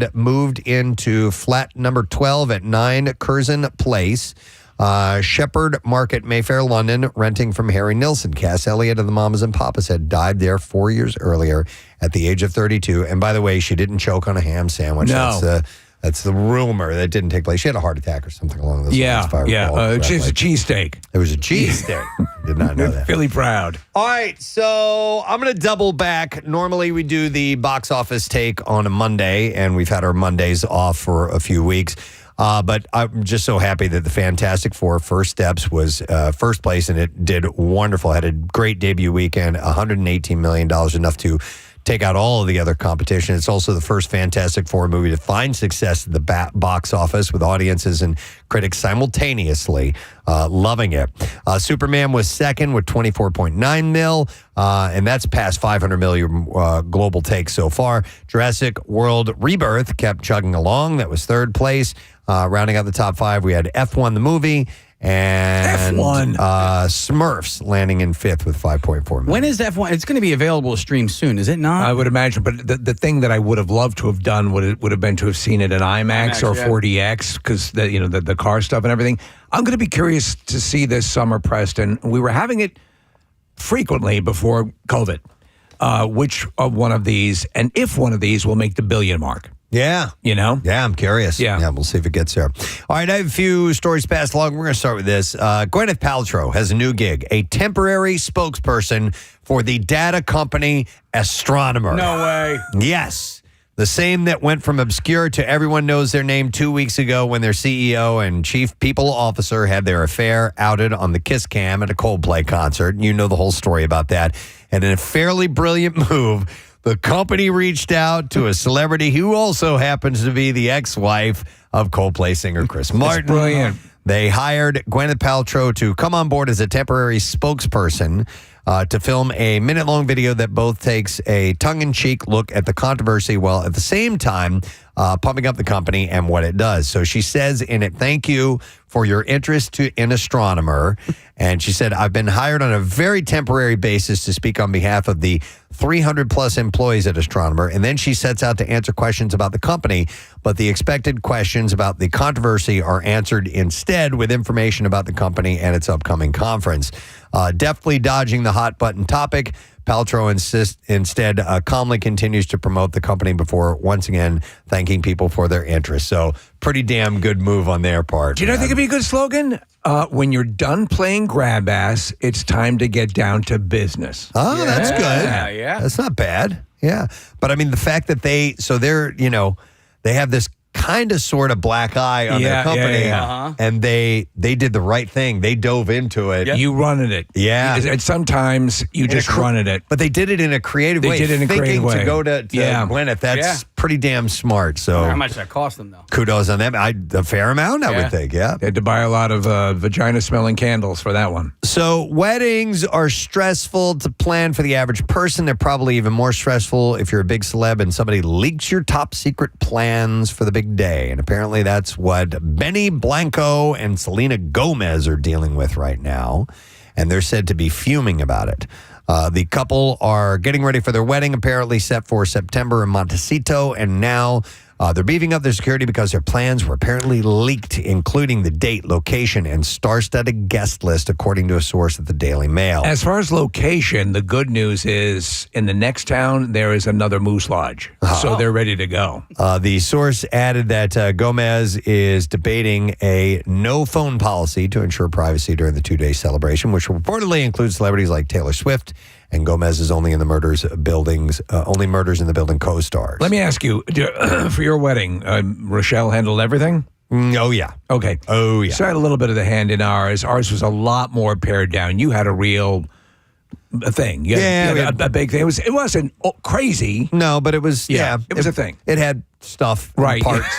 had moved into flat number 12 at 9 Curzon Place, Shepherd Market, Mayfair, London, renting from Harry Nilsson. Cass Elliott of the Mamas and Papas had died there 4 years earlier at the age of 32. And by the way, she didn't choke on a ham sandwich. No. That's the rumor. That didn't take place. She had a heart attack or something along those lines. It's a cheesesteak. It was a cheesesteak. Did not know that. Really proud. All right, so I'm going to double back. Normally we do the box office take on a Monday, and we've had our Mondays off for a few weeks. But I'm just so happy that the Fantastic Four First Steps was first place, and it did wonderful. Had a great debut weekend, $118 million, enough to take out all of the other competition. It's also the first Fantastic Four movie to find success at the box office with audiences and critics simultaneously loving it. Superman was second with 24.9 mil, and that's past 500 million global takes so far. Jurassic World Rebirth kept chugging along. That was third place. Rounding out the top five, we had F1 the movie, and F1. Smurfs landing in fifth with 5.4 million. When is F1? It's going to be available to stream soon, is it not? I would imagine, but the thing that I would have loved to have done would have been to have seen it in IMAX or 4DX, because the car stuff and everything. I'm going to be curious to see this summer, Preston. We were having it frequently before COVID. Which of one of these, and if one of these will make the billion mark? Yeah. Yeah, I'm curious. Yeah, we'll see if it gets there. All right, I have a few stories passed along. We're going to start with this. Gwyneth Paltrow has a new gig, a temporary spokesperson for the data company Astronomer. No way. Yes. The same that went from obscure to everyone knows their name 2 weeks ago when their CEO and chief people officer had their affair outed on the kiss cam at a Coldplay concert. You know the whole story about that. And in a fairly brilliant move, the company reached out to a celebrity who also happens to be the ex-wife of Coldplay singer Chris Martin. That's brilliant. They hired Gwyneth Paltrow to come on board as a temporary spokesperson to film a minute-long video that both takes a tongue-in-cheek look at the controversy while at the same time pumping up the company and what it does. So she says in it, "Thank you for your interest in Astronomer." And she said, "I've been hired on a very temporary basis to speak on behalf of the 300-plus employees at Astronomer." And then she sets out to answer questions about the company, but the expected questions about the controversy are answered instead with information about the company and its upcoming conference. Deftly dodging the hot-button topic, Paltrow instead calmly continues to promote the company before once again thanking people for their interest. So pretty damn good move on their part. Do you know, I think it'd be a good slogan? When you're done playing grab ass, it's time to get down to business. Oh, that's good. Yeah. That's not bad. Yeah. But I mean, the fact that they have this kind of sort of black eye on their company, and they did the right thing. They dove into it. You running it. Yeah. And sometimes you just running it. But they did it in a creative way. They did it in a creative way. To go to Gwyneth, that's pretty damn smart. So How much that cost them, though? Kudos on them. A fair amount, I would think, yeah. They had to buy a lot of vagina-smelling candles for that one. So weddings are stressful to plan for the average person. They're probably even more stressful if you're a big celeb and somebody leaks your top secret plans for the big day. And apparently that's what Benny Blanco and Selena Gomez are dealing with right now. And they're said to be fuming about it. The couple are getting ready for their wedding, apparently set for September in Montecito, and now they're beefing up their security because their plans were apparently leaked, including the date, location, and star-studded guest list, according to a source at the Daily Mail. As far as location, the good news is in the next town, there is another Moose Lodge. So they're ready to go. The source added that Gomez is debating a no-phone policy to ensure privacy during the two-day celebration, which reportedly includes celebrities like Taylor Swift, and Gomez is only in the murders in the building co-stars. Let me ask you, for your wedding, Rochelle handled everything? Oh, yeah. Okay. Oh, yeah. So I had a little bit of the hand in ours. Ours was a lot more pared down. You had a real thing. You had a big thing. It wasn't crazy. No, but it was, it was a thing. It had stuff, right, parts,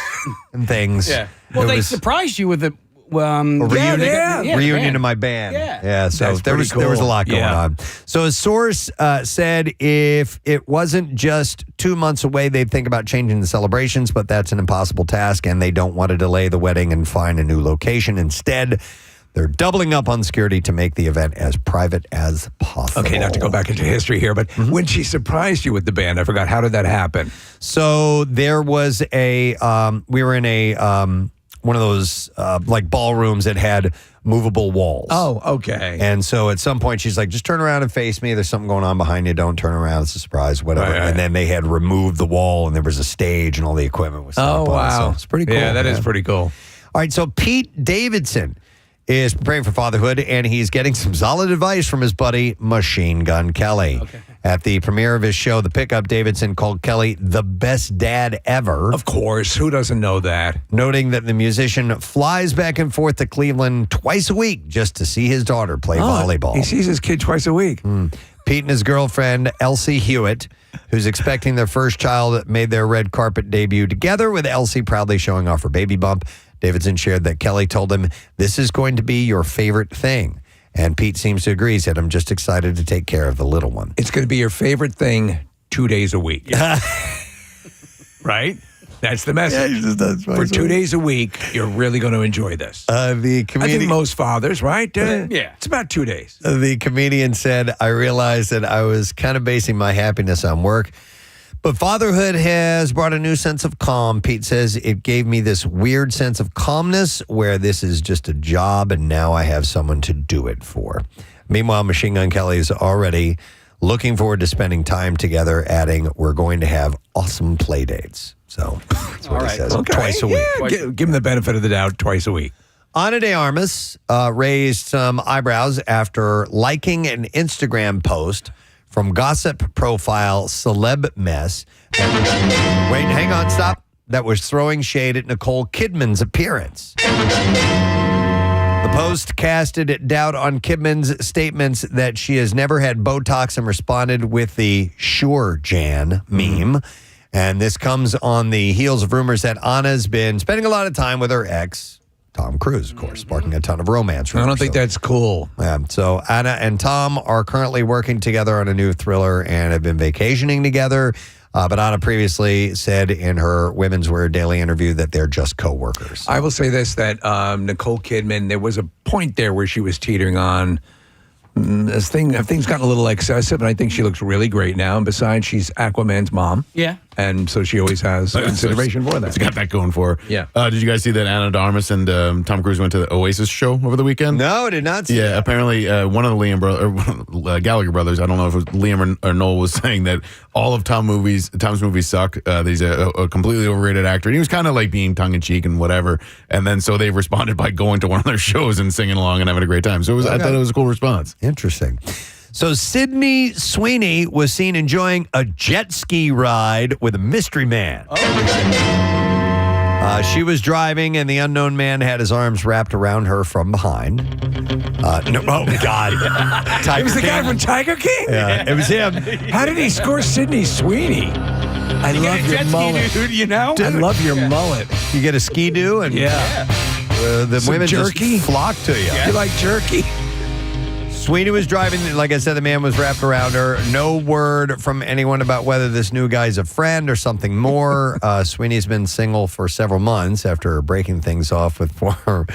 and things. Yeah. Well, they surprised you with the reunion of my band. Yeah. So there was a lot going on. So a source said if it wasn't just 2 months away, they'd think about changing the celebrations, but that's an impossible task, and they don't want to delay the wedding and find a new location. Instead, They're doubling up on security to make the event as private as possible. Okay, not to go back into history here, but when she surprised you with the band, I forgot, how did that happen? So there was we were in a one of those like ballrooms that had movable walls. Oh, okay. And so at some point she's like, just turn around and face me. There's something going on behind you. Don't turn around. It's a surprise, whatever. Right. And then they had removed the wall and there was a stage and all the equipment was set up on it. Wow. So it's pretty cool. Yeah, that is pretty cool. All right, so Pete Davidson is preparing for fatherhood, and he's getting some solid advice from his buddy, Machine Gun Kelly. Okay. At the premiere of his show, The Pickup, Davidson called Kelly the best dad ever. Of course. Who doesn't know that? Noting that the musician flies back and forth to Cleveland twice a week just to see his daughter play volleyball. He sees his kid twice a week. Pete and his girlfriend, Elsie Hewitt, who's expecting their first child, made their red carpet debut together, with Elsie proudly showing off her baby bump. Davidson shared that Kelly told him, "This is going to be your favorite thing." And Pete seems to agree. He said, "I'm just excited to take care of the little one." It's going to be your favorite thing 2 days a week. Right? That's the message. he just does For 2 days a week, you're really going to enjoy this. The I comedian, think most fathers, right? Yeah. It's about 2 days. the comedian said, "I realized that I was kind of basing my happiness on work. But fatherhood has brought a new sense of calm." Pete says, "It gave me this weird sense of calmness where this is just a job and now I have someone to do it for." Meanwhile, Machine Gun Kelly is already looking forward to spending time together, adding, "We're going to have awesome play dates." So that's what he says. Okay. Twice a week. Yeah, give him the benefit of the doubt twice a week. Ana de Armas raised some eyebrows after liking an Instagram post from gossip profile Celeb Mess. Wait, hang on, stop. That was throwing shade at Nicole Kidman's appearance. The post casted doubt on Kidman's statements that she has never had Botox and responded with the "Sure, Jan" meme. And this comes on the heels of rumors that Anna's been spending a lot of time with her ex, Tom Cruise, of course, sparking a ton of romance rumors. I don't think that's cool. Yeah, so Anna and Tom are currently working together on a new thriller and have been vacationing together. But Anna previously said in her Women's Wear Daily interview that they're just co-workers. I will say this, that Nicole Kidman, there was a point there where she was teetering on things gotten a little excessive, and I think she looks really great now. And besides, she's Aquaman's mom. Yeah. And so she always has consideration for that. It's got that going for her. Yeah. Did you guys see that Ana de Armas and Tom Cruise went to the Oasis show over the weekend? No, did not see Yeah, that. apparently one of the Gallagher brothers, I don't know if it was Liam or Noel, was saying that all of Tom's movies suck. That he's a completely overrated actor. And he was kind of like being tongue-in-cheek and whatever. And then so they responded by going to one of their shows and singing along and having a great time. So I thought it was a cool response. Interesting. So Sydney Sweeney was seen enjoying a jet ski ride with a mystery man. She was driving, and the unknown man had his arms wrapped around her from behind. No, oh, God. It was the guy from Tiger King? Yeah, it was him. How did he score Sydney Sweeney? I love your mullet. Dude, you know? I love your mullet. You get a ski-doo, and the Some women jerky? just flock to you. You like jerky? Sweeney was driving. Like I said, the man was wrapped around her. No word from anyone about whether this new guy's a friend or something more. Sweeney's been single for several months after breaking things off with former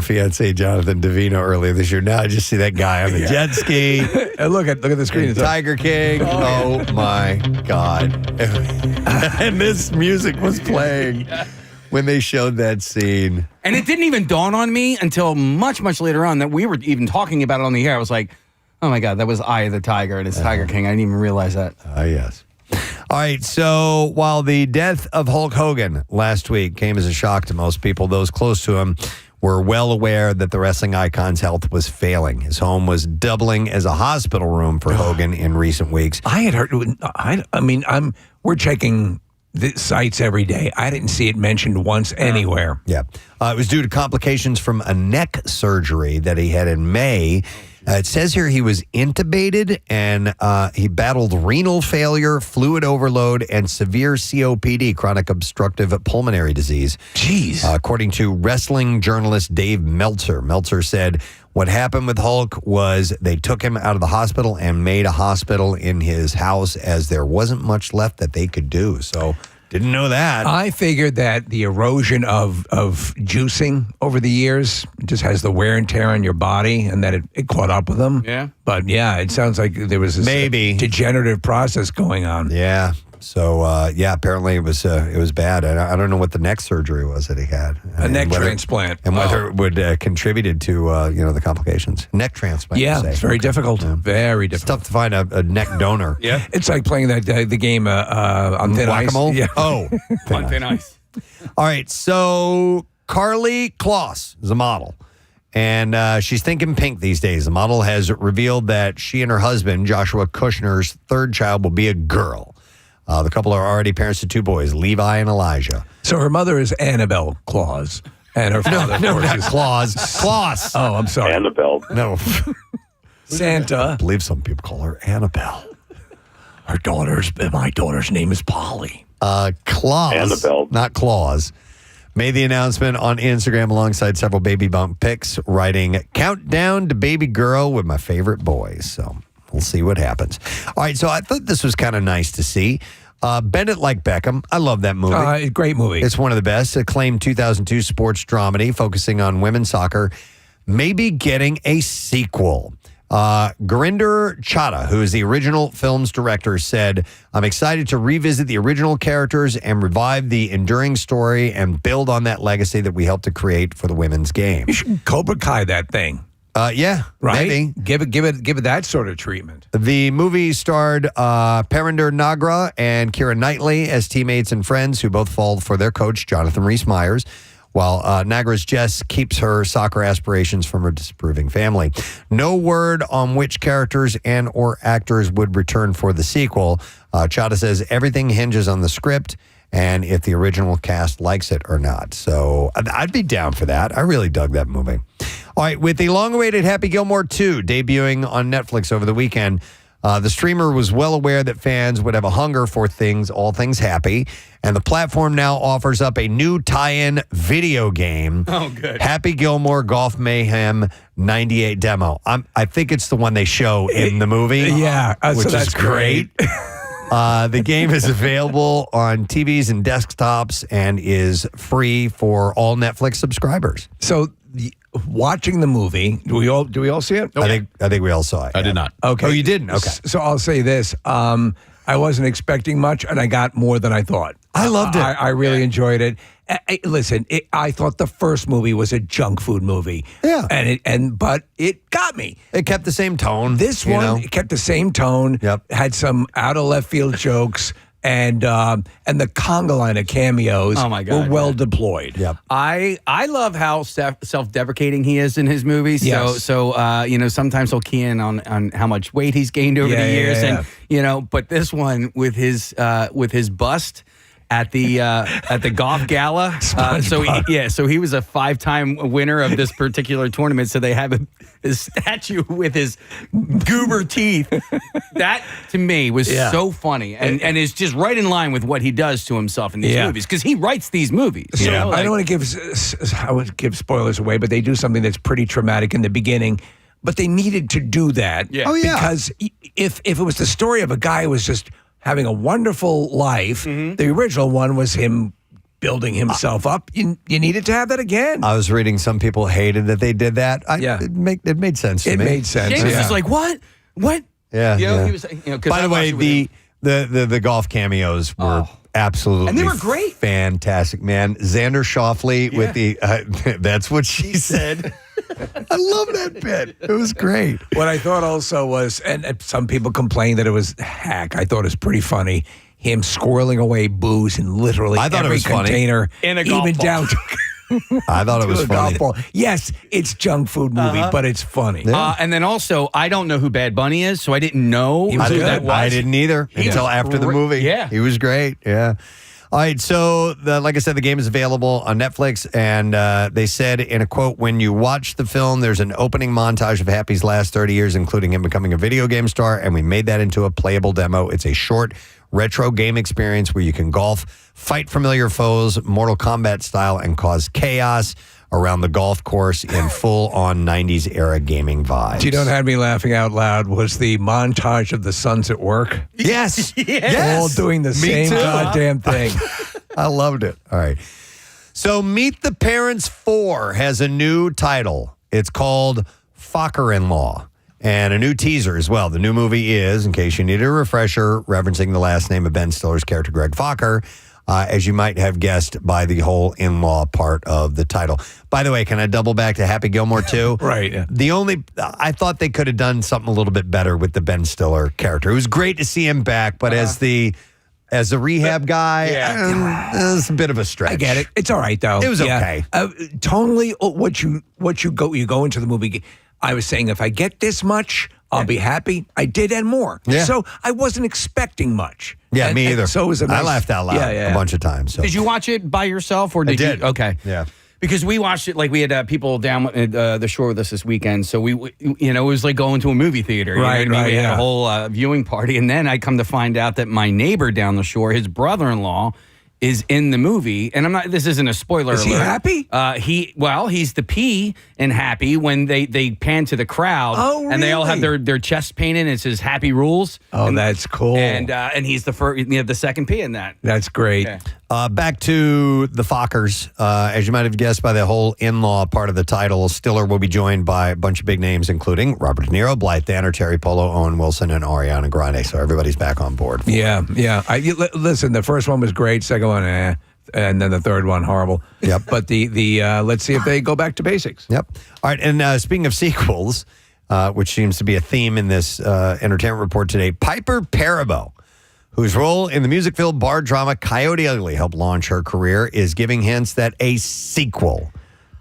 fiancé Jonathan Davino earlier this year. Now I just see that guy on the jet ski. Look at the screen. Tiger King. Oh my God. And this music was playing when they showed that scene. And it didn't even dawn on me until much, much later on that we were even talking about it on the air. I was like, oh my God, that was Eye of the Tiger and it's Tiger King. I didn't even realize that. Yes. All right, so while the death of Hulk Hogan last week came as a shock to most people, those close to him were well aware that the wrestling icon's health was failing. His home was doubling as a hospital room for Hogan in recent weeks. I had heard, we're checking the sites every day. I didn't see it mentioned once anywhere. Yeah. It was due to complications from a neck surgery that he had in May. It says here he was intubated and he battled renal failure, fluid overload, and severe COPD, chronic obstructive pulmonary disease. Jeez. According to wrestling journalist Dave Meltzer. Meltzer said what happened with Hulk was they took him out of the hospital and made a hospital in his house as there wasn't much left that they could do. So Didn't know that. I figured that the erosion of juicing over the years just has the wear and tear on your body, and that it caught up with them. Yeah. But yeah, it sounds like there was this degenerative process going on. Yeah. So apparently it was bad. I don't know what the neck surgery was that he had. A neck transplant, and whether it would contributed to the complications. Neck transplant. Yeah, it's very difficult. Yeah. Very difficult. It's tough to find a neck donor. Yeah, it's like playing the game on thin Whack-a-mole? ice. Yeah. Oh, on thin ice. All right, so Carly Kloss is a model. And she's thinking pink these days. The model has revealed that she and her husband, Joshua Kushner's third child, will be a girl. The couple are already parents to 2 boys, Levi and Elijah. So her mother is Annabelle Claus, and her father, no, not Claus. Claus. Oh, I'm sorry. Annabelle. No. Santa. I believe some people call her Annabelle. My daughter's name is Polly. Claus. Annabelle. Not Claus. Made the announcement on Instagram alongside several baby bump pics, writing, "Countdown to baby girl with my favorite boys." So we'll see what happens. All right, so I thought this was kind of nice to see. Bennett Like Beckham. I love that movie. Great movie. It's one of the best. Acclaimed 2002 sports dramedy focusing on women's soccer. Maybe getting a sequel. Gurinder Chadha, who is the original film's director, said, "I'm excited to revisit the original characters and revive the enduring story and build on that legacy that we helped to create for the women's game." You should Cobra Kai that thing. Yeah, right. Maybe. Give it that sort of treatment. The movie starred Parinder Nagra and Keira Knightley as teammates and friends who both fall for their coach, Jonathan Rhys-Meyers, while Nagra's Jess keeps her soccer aspirations from her disapproving family. No word on which characters and or actors would return for the sequel. Chadha says everything hinges on the script and if the original cast likes it or not. So I'd be down for that. I really dug that movie. All right, with the long-awaited Happy Gilmore 2 debuting on Netflix over the weekend, the streamer was well aware that fans would have a hunger for all things happy, and the platform now offers up a new tie-in video game. Oh, good. Happy Gilmore Golf Mayhem 98 demo. I think it's the one they show in the movie. Yeah, which so that's is great. The game is available on TVs and desktops and is free for all Netflix subscribers. So watching the movie, do we all see it? I think we all saw it. I did not. Okay. Oh, you didn't? Okay. So I'll say this. I wasn't expecting much, and I got more than I thought. I loved it. I really enjoyed it. Listen, I thought the first movie was a junk food movie. Yeah. But it got me. It kept the same tone. This one, it kept the same tone. Yep. Had some out of left field jokes. And the conga line of cameos were well deployed. Yep. I love how self-deprecating he is in his movies. Yes. So sometimes he'll key in on how much weight he's gained over the years, and but this one with his bust at the golf gala. So he was a 5-time winner of this particular tournament. So they have his statue with his goober teeth. That to me was so funny and is just right in line with what he does to himself in these movies because he writes these movies. So I don't want to give spoilers away, but they do something that's pretty traumatic in the beginning. But they needed to do that. Yeah. Oh, yeah. Because if it was the story of a guy who was just having a wonderful life, the original one was him building himself up. You needed to have that again. I was reading some people hated that they did that. It made sense to me. It made sense. James was just like, what? Yeah. He was. By the way, the golf cameos were absolutely and they were great, fantastic, man. Xander Schauffele with the that's what she said. I love that bit. It was great. What I thought also was, and some people complained that it was hack. I thought it was pretty funny. Him squirreling away booze in literally every container in a golf ball. down to I thought it was funny. Golf ball. Yes, it's junk food movie, but it's funny. And then also, I don't know who Bad Bunny is, so I didn't know who that was. I didn't either until after the movie. Yeah. He was great. Yeah. All right, so like I said, the game is available on Netflix, and they said in a quote, when you watch the film, there's an opening montage of Happy's last 30 years, including him becoming a video game star, and we made that into a playable demo. It's a short, retro game experience where you can golf, fight familiar foes, Mortal Kombat style, and cause chaos. around the golf course in full-on 90s era gaming vibes. You know what had me laughing out loud was the montage of the sons at work. Yes. Yes. All doing the Me same too. goddamn thing. I loved it. All right. So Meet the Parents 4 has a new title. It's called Focker-in-Law. And a new teaser as well. The new movie is, in case you need a refresher, referencing the last name of Ben Stiller's character, Greg Focker, as you might have guessed by the whole in-law part of the title. By the way, can I double back to Happy Gilmore 2? Right. Yeah. I thought they could have done something a little bit better with the Ben Stiller character. It was great to see him back, but as the rehab guy, it was a bit of a stretch. I get it. It's all right though. It was okay. Tonally, what you go into the movie. I was saying if I get this much, I'll be happy. I did and more. Yeah. So I wasn't expecting much. Yeah, me either. So it was I laughed out loud a bunch of times. So. Did you watch it by yourself or did did. you? Okay. Yeah. Because we watched it, like we had people down at the shore with us this weekend. So it was like going to a movie theater. You know what I mean? We had a whole viewing party. And then I come to find out that my neighbor down the shore, his brother-in-law, is in the movie, and this isn't a spoiler alert. Is he happy? He's the P in Happy when they pan to the crowd. Oh, really? And they all have their chest painted. It says Happy Rules. Oh, that's cool. And he's the first, the second P in that. That's great. Okay. Back to the Fockers. As you might have guessed by the whole in-law part of the title, Stiller will be joined by a bunch of big names, including Robert De Niro, Blythe Danner, Terry Polo, Owen Wilson, and Ariana Grande. So everybody's back on board. Yeah. Listen, the first one was great. Second one, and then the third one, horrible. Yep. But the let's see if they go back to basics. Yep. All right. And speaking of sequels, which seems to be a theme in this entertainment report today, Piper Perabo, whose role in the music-filled bar drama Coyote Ugly helped launch her career, is giving hints that a sequel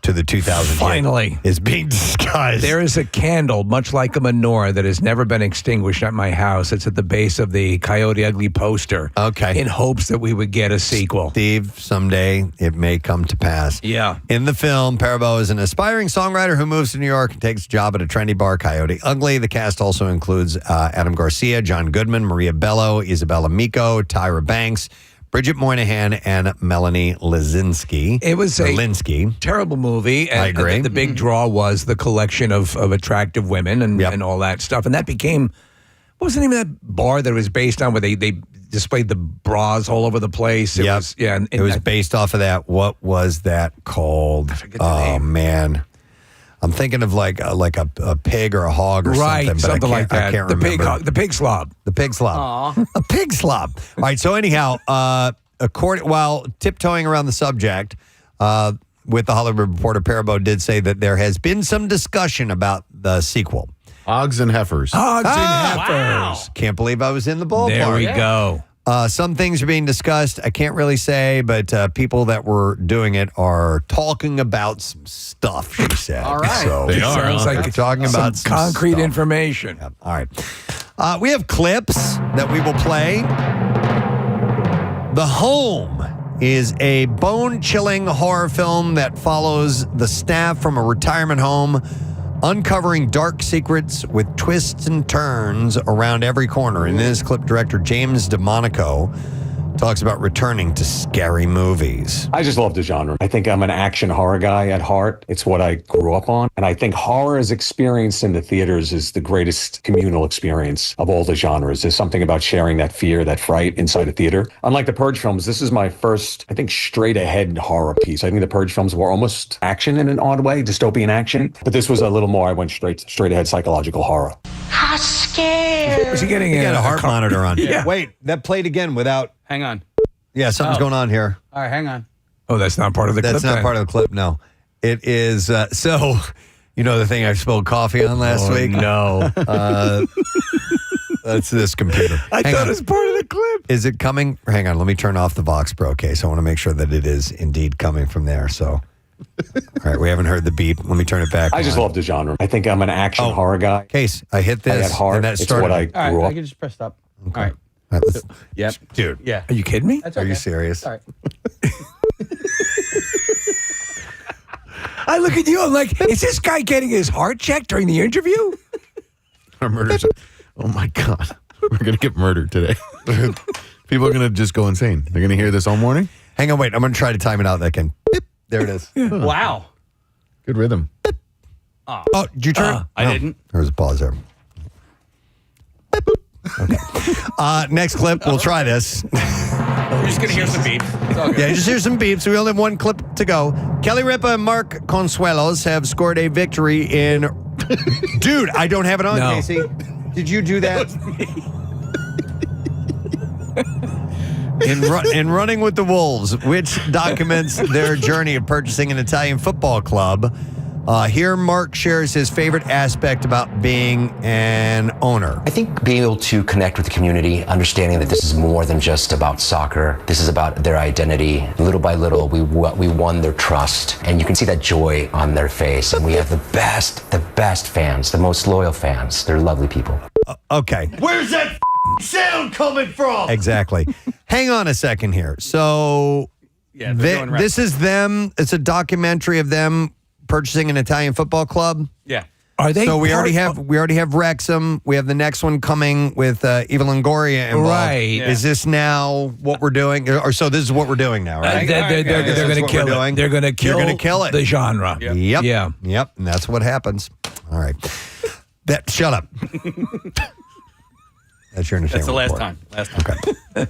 to the 2000 finally is being discussed. There is a candle, much like a menorah, that has never been extinguished at my house. It's at the base of the Coyote Ugly poster. Okay. In hopes that we would get a sequel. Steve, someday it may come to pass. Yeah. In the film, Perabo is an aspiring songwriter who moves to New York and takes a job at a trendy bar, Coyote Ugly. The cast also includes Adam Garcia, John Goodman, Maria Bello, Isabella Miko, Tyra Banks, Bridget Moynihan, and Melanie Lisinski. It was a Linsky. terrible movie. And I agree. The big draw was the collection of attractive women and all that stuff. And that became, what was the name of that bar that it was based on where they displayed the bras all over the place? It was, it was based off of that. What was that called? I forget the name. Man. I'm thinking of like a pig or a hog or something. But something like that. I can't remember. The pig slob. The pig slob. A pig slob. All right. So anyhow, while tiptoeing around the subject, with the Hollywood Reporter, Perabo did say that there has been some discussion about the sequel. Hogs and heifers. Hogs and heifers. Wow. Can't believe I was in the ballpark. There we go. Some things are being discussed. I can't really say, but people that were doing it are talking about some stuff, she said. All right. So They are, Sounds huh? like talking about some concrete stuff. information. Yeah. All right. We have clips that we will play. The Home is a bone-chilling horror film that follows the staff from a retirement home uncovering dark secrets with twists and turns around every corner. In this clip, director James DeMonico talks about returning to scary movies. I just love the genre. I think I'm an action horror guy at heart. It's what I grew up on. And I think horror as experienced in the theaters is the greatest communal experience of all the genres. There's something about sharing that fear, that fright inside a theater. Unlike the Purge films, this is my first, I think, straight-ahead horror piece. I think the Purge films were almost action in an odd way, dystopian action. But this was a little more, I went straight-ahead psychological horror. How scared. Was he getting He got a heart monitor on. Yeah. Wait, that played again without... Hang on. Yeah, something's going on here. All right, hang on. Oh, that's not part of the clip. That's not part of the clip, no. It is, so, you know the thing I spilled coffee on last week? No. That's this computer. I Hang thought on. it was part of the clip. Is it coming? Hang on, let me turn off the Vox Pro case. I want to make sure that it is indeed coming from there, so. All right, we haven't heard the beep. Let me turn it back I just on. love the genre. I think I'm an action horror guy. Case, I hit this, At heart, and that it's started. what I All grew right, I up. can just press stop. All right. All right, let's- Yep. Dude, Yeah. Are you kidding me? That's are okay. you serious? All right. I look at you, I'm like, is this guy getting his heart checked during the interview? Our murders. Oh my God. We're going to get murdered today. People are going to just go insane. They're going to hear this all morning. Hang on, wait. I'm going to try to time it out. That can. Beep. There it is. Wow. Good rhythm. Oh, did you turn? I didn't. There was a pause there. Okay. Next clip. We'll try this. We're just going to hear some beeps. It's all good. Yeah, just hear some beeps. We only have one clip to go. Kelly Ripa and Mark Consuelos have scored a victory in... Dude, I don't have it on, No. Casey. Did you do that? In Running with the Wolves, which documents their journey of purchasing an Italian football club. Here, Mark shares his favorite aspect about being an owner. I think being able to connect with the community, understanding that this is more than just about soccer. This is about their identity. Little by little, we won their trust, and you can see that joy on their face. And we have the best fans, the most loyal fans. They're lovely people. Okay. Where's that sound coming from? Exactly. Hang on a second here. So, Yeah, they're doing right. this is them. It's a documentary of them purchasing an Italian football club. Yeah. Are they? So we already have Wrexham. We have the next one coming with Eva Longoria involved. Right. Yeah. Is this now what we're doing? Or so this is what we're doing now, right? They're This is going to what kill we're it. doing. They're going to You're kill. gonna kill it. The genre. Yep. Yep. Yeah. Yep. And that's what happens. All right. Shut up. That's your entertainment That's the last report. time. Last time. Okay.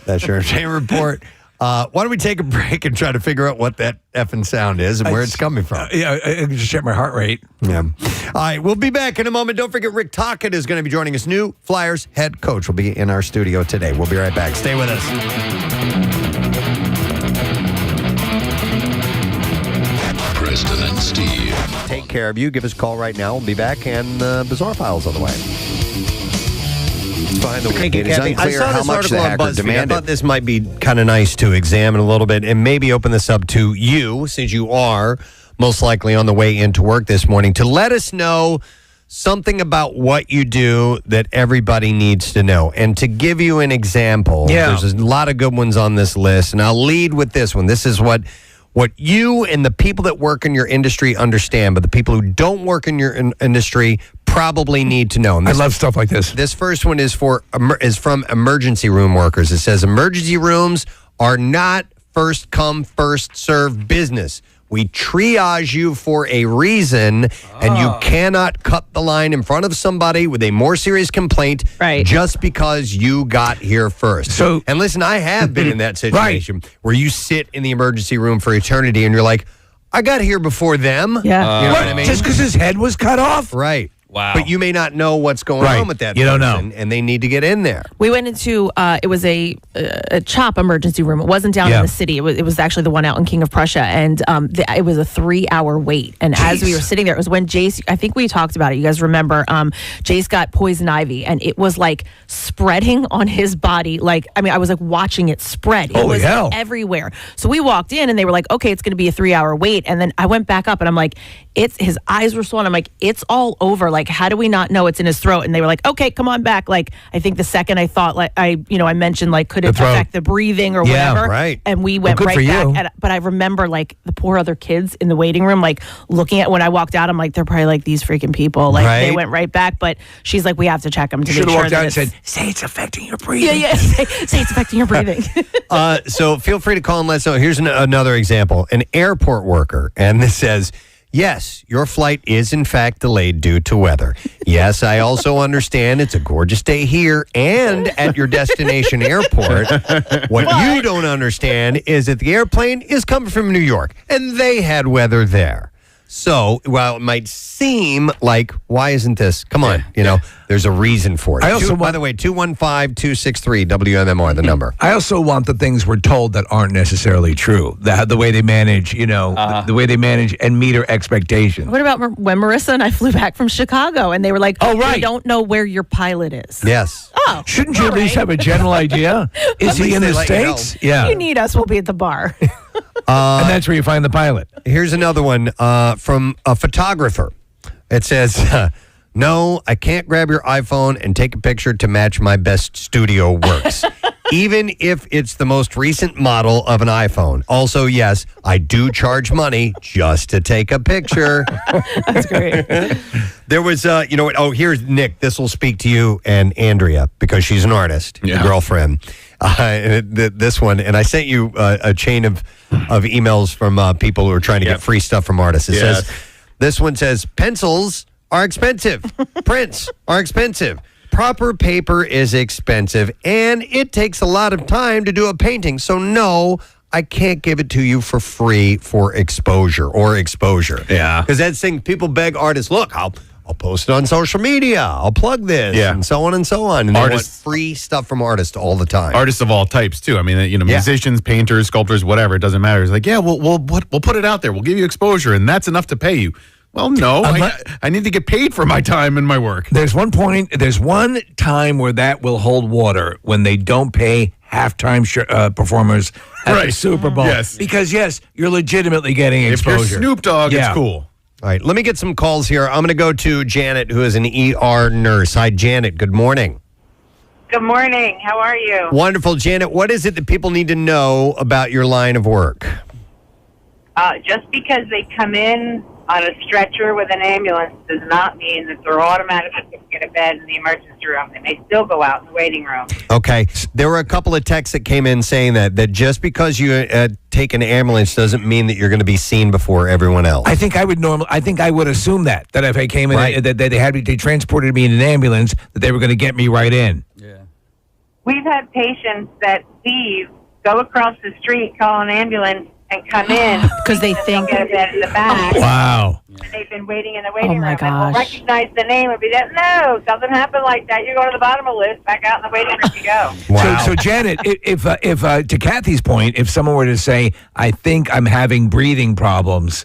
That's your entertainment report. Why don't we take a break and try to figure out what that effing sound is and where it's coming from? Yeah, I just check my heart rate. Yeah. All right, we'll be back in a moment. Don't forget, Rick Tocchet is going to be joining us. New Flyers head coach will be in our studio today. We'll be right back. Stay with us. Preston and Steve. Take care of you. Give us a call right now. We'll be back, and Bizarre Files on the way. Behind the Thank you, it is Kathy. unclear I saw how this much the article on hacker BuzzFeed. I demanded. I thought thought this might be kind of nice to examine a little bit and maybe open this up to you, since you are most likely on the way into work this morning, to let us know something about what you do that everybody needs to know. And to give you an example, there's a lot of good ones on this list, and I'll lead with this one. This is what you and the people that work in your industry understand, but the people who don't work in your industry probably need to know. And I love stuff like this. This first one is from emergency room workers. It says emergency rooms are not first come, first serve business. We triage you for a reason, and you cannot cut the line in front of somebody with a more serious complaint just because you got here first. So, and listen, I have been in that situation where you sit in the emergency room for eternity, and you're like, I got here before them. Yeah. You know what I mean? Just because his head was cut off? Right. Wow. But you may not know what's going on with that You don't person, and they need to get in there. We went into it was a CHOP emergency room. It wasn't down in the city. It was actually the one out in King of Prussia, and it was a 3-hour wait. And as we were sitting there, it was when Jace. I think we talked about it. You guys remember? Jace got poison ivy, and it was like spreading on his body. I was like watching it spread. It was hell. everywhere. So we walked in, and they were like, "Okay, it's going to be a 3-hour wait." And then I went back up, and I'm like, his eyes were swollen. I'm like, it's all over. Like, how do we not know it's in his throat? And they were like, okay, come on back. Like, I think the second I thought, I mentioned, could it affect the breathing or whatever? Right. And we went right back. But I remember, the poor other kids in the waiting room, looking at when I walked out, I'm like, they're probably these freaking people. They went right back. But she's like, we have to check them to make sure walked out that and said, say it's affecting your breathing. Yeah. Say it's affecting your breathing. So feel free to call and let us know. Here's another example. An airport worker, and this says, yes, your flight is in fact delayed due to weather. Yes, I also understand it's a gorgeous day here and at your destination airport. What you don't understand is that the airplane is coming from New York, and they had weather there. So, while it might seem like, why isn't this? Come on, there's a reason for it. By the way, 215-263-WMMR, the number. I also want the things we're told that aren't necessarily true. The way they manage, the way they manage and meet our expectations. What about when Marissa and I flew back from Chicago, and they were like, oh, right. we don't know where your pilot is. Yes. Oh, shouldn't you at least have a general idea? Is he in the States? Yeah. You need us, we'll be at the bar. And that's where you find the pilot. Here's another one from a photographer. It says, no, I can't grab your iPhone and take a picture to match my best studio works, even if it's the most recent model of an iPhone. Also, yes, I do charge money just to take a picture. That's great. There was, here's Nick. This will speak to you and Andrea because she's an artist, your girlfriend. This one, and I sent you a chain of emails from people who are trying to get free stuff from artists. It says, this one says, pencils are expensive. Prints are expensive. Proper paper is expensive, and it takes a lot of time to do a painting. So no, I can't give it to you for free for exposure. Yeah. Because that's thing people beg artists, look, I'll post it on social media. I'll plug this and so on and so on. And they want free stuff from artists all the time. Artists of all types, too. I mean, musicians, painters, sculptors, whatever. It doesn't matter. It's like, we'll put it out there. We'll give you exposure, and that's enough to pay you. Well, no, I need to get paid for my time and my work. There's one time where that will hold water when they don't pay halftime performers at the Super Bowl. Yes. Because, you're legitimately getting exposure. If you're Snoop Dogg, it's cool. All right, let me get some calls here. I'm going to go to Janet, who is an ER nurse. Hi, Janet. Good morning. Good morning. How are you? Wonderful. Janet, what is it that people need to know about your line of work? Just because they come in on a stretcher with an ambulance does not mean that they're automatically going to get a bed in the emergency room. They may still go out in the waiting room. Okay. There were a couple of texts that came in saying that just because you take an ambulance doesn't mean that you're going to be seen before everyone else. I think I would assume that if I came in, that they transported me in an ambulance, that they were going to get me right in. Yeah. We've had patients that leave, go across the street, call an ambulance, and come in because they think get a bed in the back. Wow. And they've been waiting in the waiting room. my And we'll gosh. recognize the name and be that, no, doesn't happen like that. You go to the bottom of the list, back out in the waiting room you go. Wow. So Janet, if to Kathy's point, if someone were to say, I think I'm having breathing problems,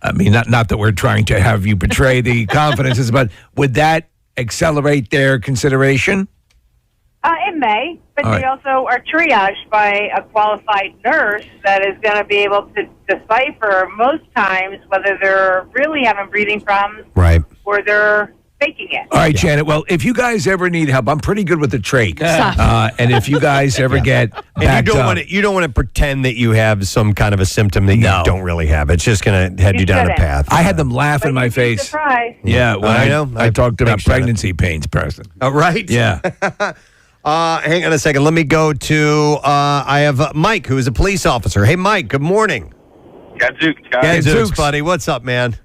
I mean, not that we're trying to have you betray the confidences, but would that accelerate their consideration? It may, but All they also are triaged by a qualified nurse that is going to be able to decipher most times whether they're really having breathing problems or they're faking it. All right, Janet. Well, if you guys ever need help, I'm pretty good with the trach. And if you guys ever get backed you don't want to pretend that you have some kind of a symptom that you don't really have. It's just going to head you down a path. I had them laugh in my face. Surprised. Yeah, when I know. I talked about pregnancy pains, Preston. Right? Yeah. Hang on a second. Let me go to, I have Mike, who is a police officer. Hey, Mike, good morning. Gadzooks, guys. Gadzooks, buddy. What's up, man?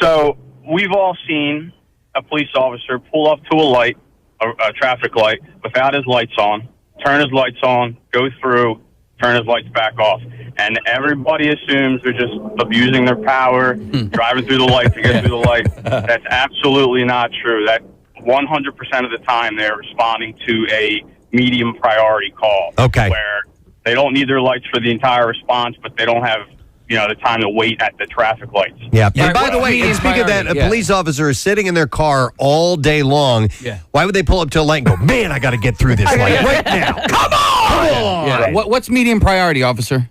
So we've all seen a police officer pull up to a light, a traffic light, without his lights on, turn his lights on, go through, turn his lights back off. And everybody assumes they're just abusing their power, driving through the light to get through the light. That's absolutely not true. That 100% of the time they're responding to a medium priority call. Okay. Where they don't need their lights for the entire response, but they don't have, the time to wait at the traffic lights. Yeah. And by the way, and speaking of that, a police officer is sitting in their car all day long. Yeah. Why would they pull up to a light and go, man, I got to get through this light right now. Come on! Yeah. What's medium priority, officer?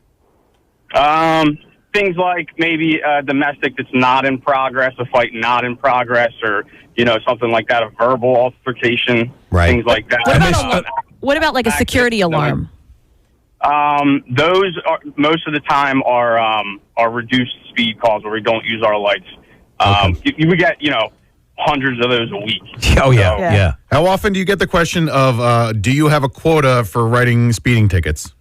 Things like maybe domestic that's not in progress, a fight not in progress, or something like that, a verbal altercation, things like that. What about like a security alarm? Those are most of the time are reduced speed calls where we don't use our lights. We get hundreds of those a week. Oh yeah. How often do you get the question of do you have a quota for writing speeding tickets?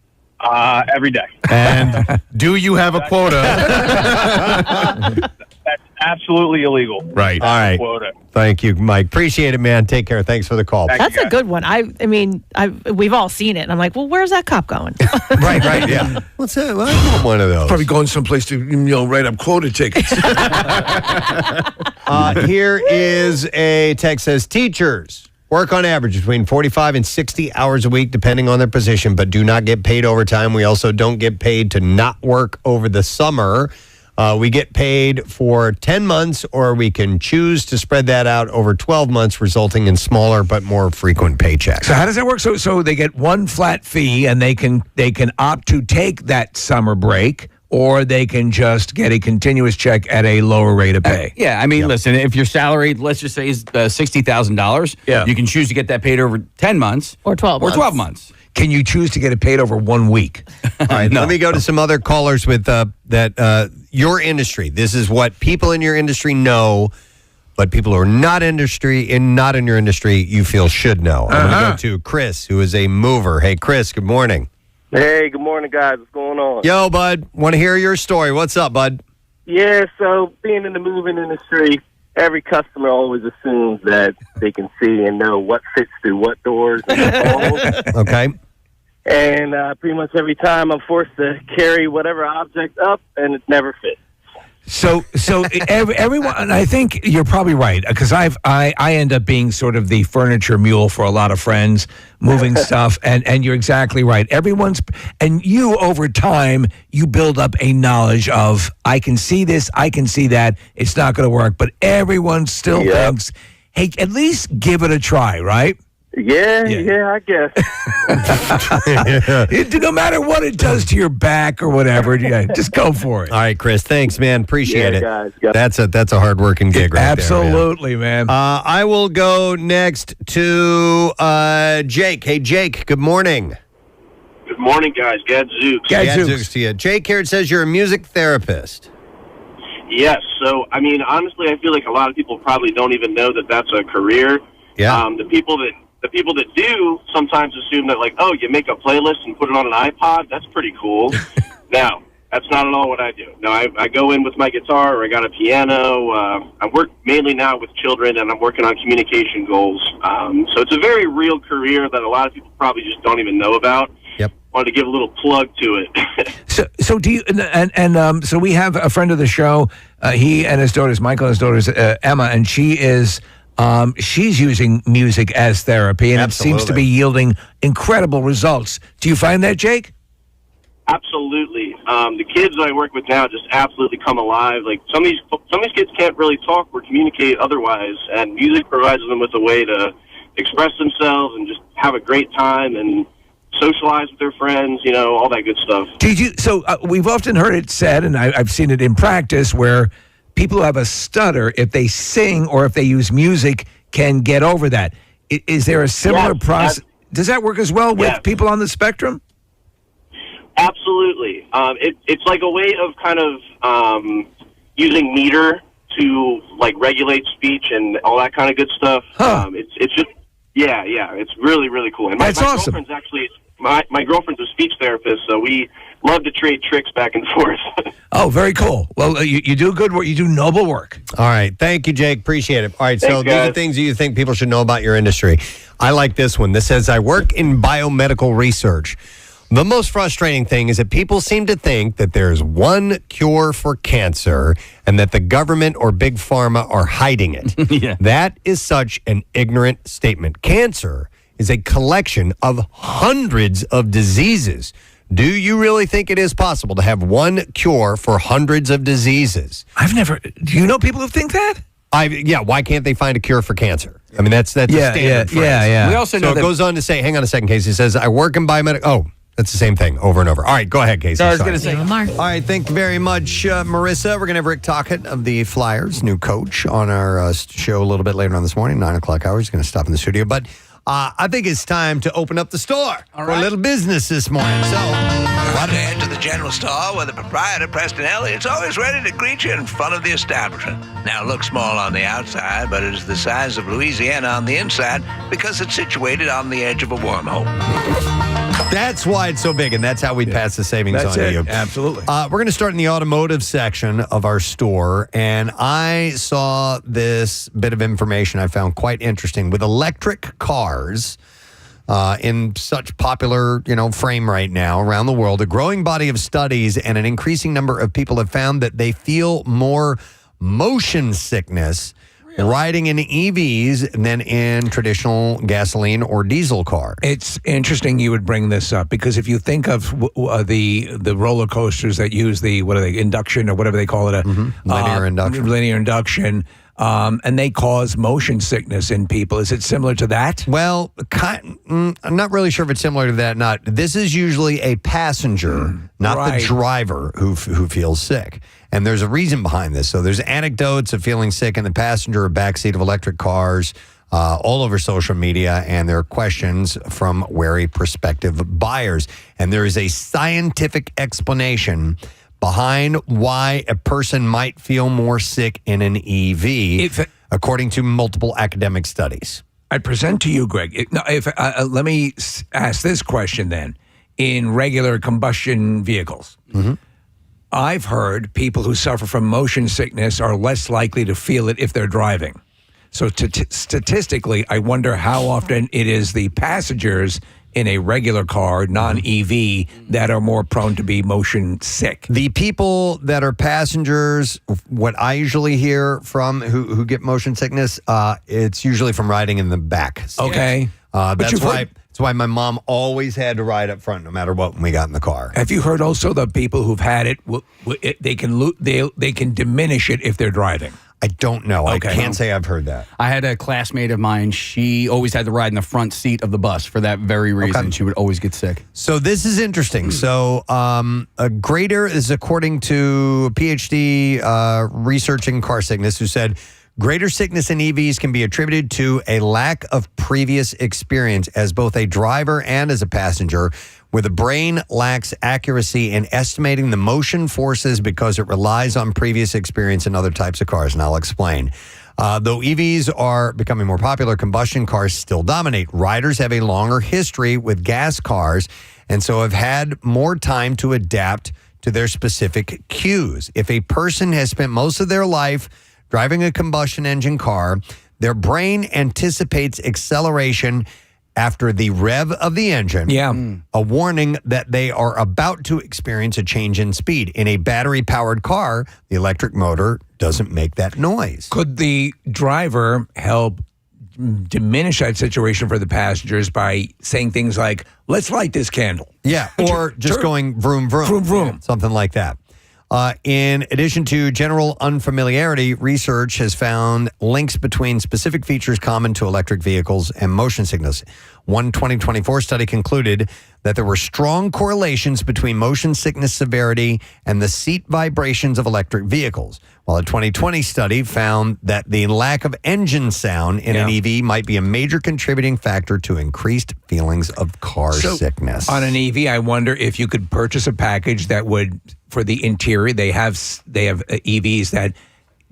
Every day. And do you have a quota? That's absolutely illegal. Right. All right. Quota. Thank you, Mike. Appreciate it, man. Take care. Thanks for the call. That's a good one. I mean, we've all seen it, and I'm like, well, where's that cop going? Right. Yeah. What's that? Well, I want one of those. Probably going someplace to write up quota tickets. Here is a text says teachers work on average between 45 and 60 hours a week, depending on their position, but do not get paid overtime. We also don't get paid to not work over the summer. We get paid for 10 months, or we can choose to spread that out over 12 months, resulting in smaller but more frequent paychecks. So how does that work? So they get one flat fee, and they can opt to take that summer break, or they can just get a continuous check at a lower rate of pay. Listen, if your salary, let's just say, is $60,000, you can choose to get that paid over 10 months. Or 12 months. Or 12 months. Can you choose to get it paid over 1 week? All right, let me go to some other callers with your industry. This is what people in your industry know but people who are not in your industry, you feel should know. I'm going to go to Chris, who is a mover. Hey, Chris, good morning. Hey, good morning, guys. What's going on? Yo, bud. Want to hear your story. What's up, bud? Yeah, so being in the moving industry, every customer always assumes that they can see and know what fits through what doors and walls. Okay. And pretty much every time I'm forced to carry whatever object up, and it never fits. So everyone, and I think you're probably right, because I end up being sort of the furniture mule for a lot of friends, moving stuff, and you're exactly right. And you, over time, you build up a knowledge of, I can see this, I can see that, it's not going to work, but everyone still thinks, hey, at least give it a try, right? Yeah, I guess. No matter what it does to your back or whatever, just go for it. All right, Chris. Thanks, man. Appreciate it. Guys. That's a hard-working gig right Absolutely, there, man. I will go next to Jake. Hey, Jake, good morning. Good morning, guys. Gadzooks. Gadzooks to you. Jake here, it says you're a music therapist. Yes. So, I mean, honestly, I feel like a lot of people probably don't even know that that's a career. Yeah. The people that do sometimes assume that, like, oh, you make a playlist and put it on an iPod. That's pretty cool. No, that's not at all what I do. No, I go in with my guitar, or I got a piano. I work mainly now with children, and I'm working on communication goals. So it's a very real career that a lot of people probably just don't even know about. Yep. Wanted to give a little plug to it. So do you? And so we have a friend of the show. He and his daughters, Michael and his daughters, Emma, and she is. She's using music as therapy, and it seems to be yielding incredible results. Do you find that, Jake? Absolutely. The kids that I work with now just absolutely come alive. Like some of these kids can't really talk or communicate otherwise, and music provides them with a way to express themselves and just have a great time and socialize with their friends. You know, all that good stuff. So we've often heard it said, and I've seen it in practice, where people who have a stutter, if they sing or if they use music, can get over that. Is there a similar process? Does that work as well with people on the spectrum? Absolutely. It's like a way of kind of using meter to like regulate speech and all that kind of good stuff. Huh. It's just it's really, really cool. And That's awesome. Girlfriend's actually my girlfriend's a speech therapist, so we love to trade tricks back and forth. Oh, very cool. Well, you do good work. You do noble work. All right. Thank you, Jake. Appreciate it. All right. Thanks, so these are things you think people should know about your industry. I like this one. This says, I work in biomedical research. The most frustrating thing is that people seem to think that there's one cure for cancer and that the government or big pharma are hiding it. That is such an ignorant statement. Cancer is a collection of hundreds of diseases. Do you really think it is possible to have one cure for hundreds of diseases? Do you know people who think that? Why can't they find a cure for cancer? I mean, that's a standard phrase. Yeah. We also know so it goes on to say, hang on a second, Casey. It says, I work in biomedical. Oh, that's the same thing over and over. All right, go ahead, Casey. I was going to say, all right, thank you very much, Marissa. We're going to have Rick Tocchet of the Flyers, new coach, on our show a little bit later on this morning, 9 o'clock hour. He's going to stop in the studio. But I think it's time to open up the store for a little business this morning. So, Run ahead to the general store where the proprietor, Preston Elliott's always ready to greet you in front of the establishment. Now, it looks small on the outside, but it is the size of Louisiana on the inside because it's situated on the edge of a wormhole. That's why it's so big, and that's how we pass the savings on to you. Absolutely. We're going to start in the automotive section of our store, and I saw this bit of information I found quite interesting. With electric cars in such popular, frame right now around the world, a growing body of studies and an increasing number of people have found that they feel more motion sickness riding in EVs than in traditional gasoline or diesel cars. It's interesting you would bring this up because if you think of the roller coasters that use the induction or whatever they call it, linear induction, and they cause motion sickness in people. Is it similar to that? Well, I'm not really sure if it's similar to that. This is usually a passenger, not the driver who feels sick. And there's a reason behind this. So there's anecdotes of feeling sick in the passenger or backseat of electric cars all over social media, and there are questions from wary prospective buyers. And there is a scientific explanation behind why a person might feel more sick in an EV. according to multiple academic studies. I present to you, Greg. Let me ask this question then. In regular combustion vehicles, I've heard people who suffer from motion sickness are less likely to feel it if they're driving. So statistically, I wonder how often it is the passengers in a regular car, non-EV, that are more prone to be motion sick. The people that are passengers, what I usually hear from who get motion sickness, it's usually from riding in the back seat. Okay. That's why my mom always had to ride up front no matter what when we got in the car. Have you heard also the people who've had it, they can diminish it if they're driving? I don't know. Okay. I can't say I've heard that. I had a classmate of mine. She always had to ride in the front seat of the bus for that very reason. Okay. She would always get sick. So this is interesting. So a greater is according to a PhD researching car sickness who said, greater sickness in EVs can be attributed to a lack of previous experience as both a driver and as a passenger, where the brain lacks accuracy in estimating the motion forces because it relies on previous experience in other types of cars. And I'll explain. Though EVs are becoming more popular, combustion cars still dominate. Riders have a longer history with gas cars and so have had more time to adapt to their specific cues. If a person has spent most of their life driving a combustion engine car, their brain anticipates acceleration after the rev of the engine, a warning that they are about to experience a change in speed. In a battery-powered car, the electric motor doesn't make that noise. Could the driver help diminish that situation for the passengers by saying things like, let's light this candle? Yeah, or just going vroom, vroom. Vroom, vroom. Something like that. In addition to general unfamiliarity, research has found links between specific features common to electric vehicles and motion sickness. One 2024 study concluded that there were strong correlations between motion sickness severity and the seat vibrations of electric vehicles, while a 2020 study found that the lack of engine sound in an EV might be a major contributing factor to increased feelings of car sickness. On an EV, I wonder if you could purchase a package that would, for the interior, they have EVs that